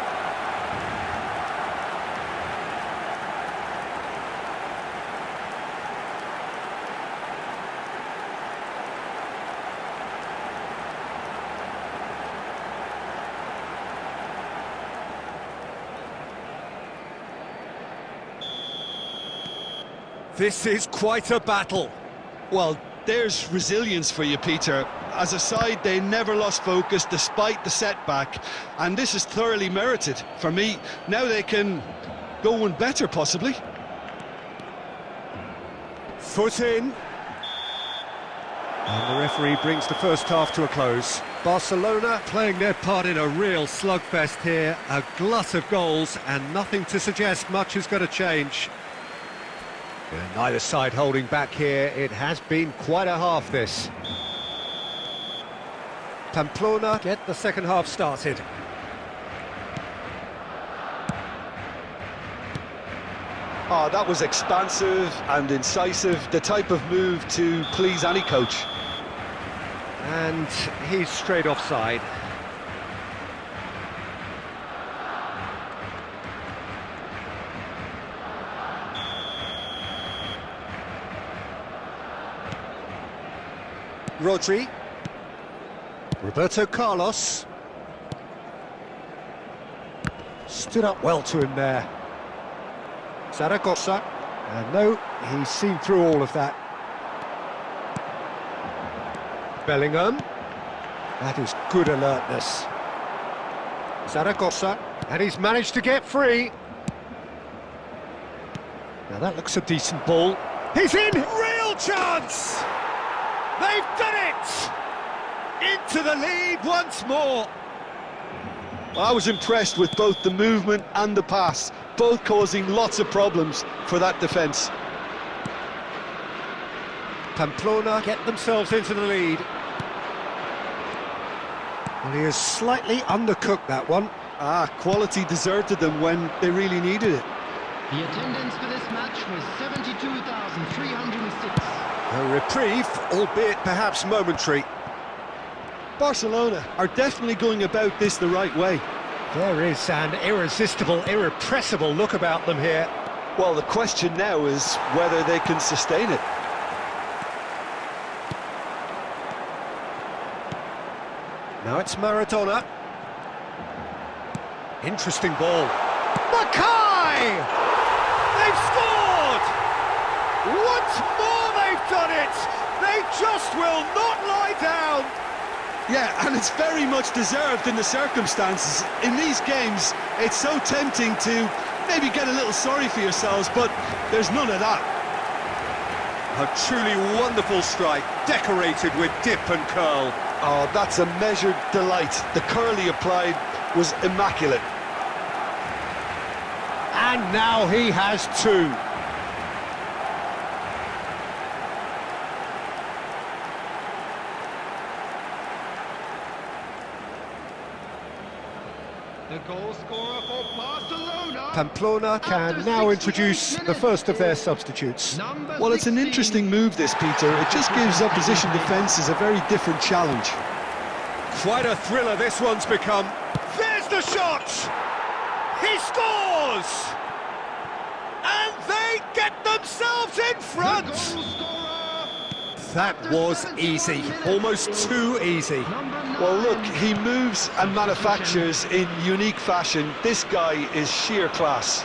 S1: This is quite a battle.
S2: Well, there's resilience for you, Peter. As a side, they never lost focus despite the setback, and this is thoroughly merited. For me, now they can go one better, possibly.
S1: Foot in. And the referee brings the first half to a close. Barcelona playing their part in a real slugfest here. A glut of goals, and nothing to suggest much is going to change. Neither side holding back here. It has been quite a half, this. Pamplona get the second half started.
S2: Oh, that was expansive and incisive, the type of move to please any coach.
S1: And he's straight offside. Rodri. Roberto Carlos. Stood up well to him there. Zaragoza. And no, he's seen through all of that. Bellingham. That is good alertness. Zaragoza, and he's managed to get free. Now that looks a decent ball. He's in! Real chance! They've done it! Into the lead once more.
S2: Well, I was impressed with both the movement and the pass, both causing lots of problems for that defence.
S1: Pamplona get themselves into the lead. Well, he has slightly undercooked that one.
S2: Quality deserted them when they really needed it.
S3: The attendance for this match was 72,306.
S1: A reprieve, albeit perhaps momentary.
S2: Barcelona are definitely going about this the right way.
S1: There is an irresistible, irrepressible look about them here.
S2: Well, the question now is whether they can sustain it.
S1: Now it's Maradona. Interesting ball. Mackay! They've scored! Once more they've done it! They just will not lie down!
S2: Yeah, and it's very much deserved in the circumstances. In these games, it's so tempting to maybe get a little sorry for yourselves, but there's none of that.
S1: A truly wonderful strike, decorated with dip and curl.
S2: Oh, that's a measured delight. The curl he applied was immaculate.
S1: And now he has two.
S3: The goal scorer for Barcelona.
S1: Pamplona can now introduce the first of their substitutes.
S2: Well, it's an interesting move, this, Peter. It just gives opposition defences a very different challenge.
S1: Quite a thriller this one's become. There's the shot! He scores! And they get themselves in front! That was easy, almost too easy.
S2: Well, look, he moves and manufactures in unique fashion. This guy is sheer class.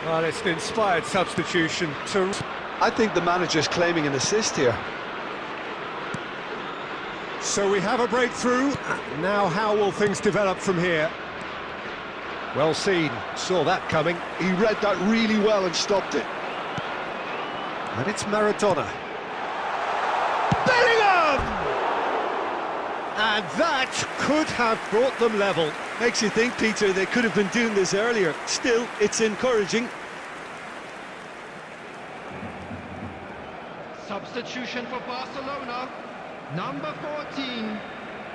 S1: Well, it's an inspired substitution to...
S2: I think the manager's claiming an assist here.
S1: So we have a breakthrough. Now how will things develop from here? Well seen, saw that coming.
S2: He read that really well and stopped it.
S1: And it's Maradona. Bellingham! And that could have brought them level.
S2: Makes you think, Peter, they could have been doing this earlier. Still, it's encouraging.
S3: Substitution for Barcelona, number 14.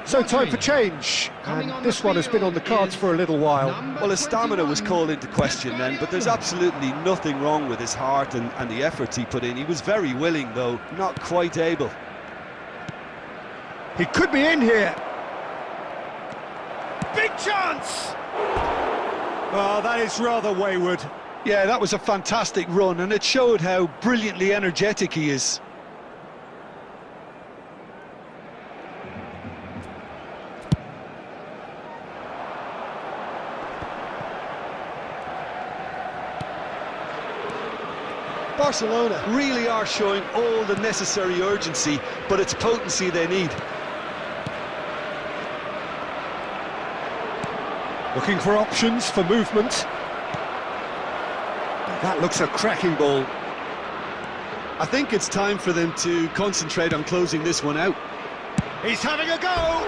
S1: So time for change, and this one has been on the cards for a little while.
S2: Well, his stamina was called into question then, but there's absolutely nothing wrong with his heart and the efforts he put in. He was very willing, though, not quite able.
S1: He could be in here. Big chance! Oh, that is rather wayward.
S2: Yeah, that was a fantastic run, and it showed how brilliantly energetic he is. Barcelona really are showing all the necessary urgency, but it's potency they need.
S1: Looking for options for movement. That looks a cracking ball.
S2: I think it's time for them to concentrate on closing this one out.
S1: He's having a go!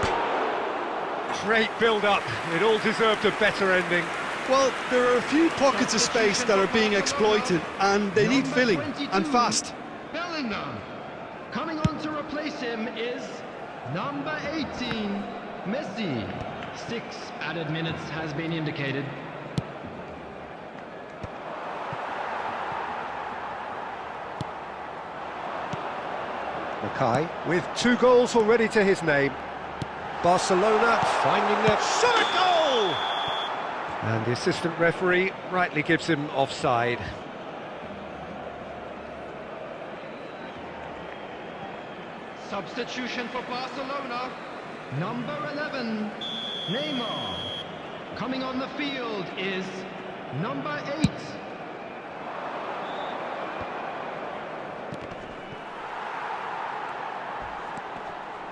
S1: Great build-up. It all deserved a better ending.
S2: Well, there are a few pockets of space that are being exploited, and they need filling, and fast.
S3: Bellingham. Coming on to replace him is number 18, Messi. 6 added minutes has been indicated.
S1: Mackay with 2 goals already to his name. Barcelona finding their shot at goal! And the assistant referee rightly gives him offside.
S3: Substitution for Barcelona, number 11, Neymar. Coming on the field is number 8.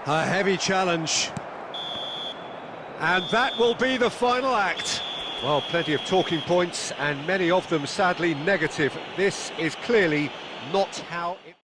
S1: A heavy challenge. And that will be the final act. Well, plenty of talking points, and many of them sadly negative. This is clearly not how it...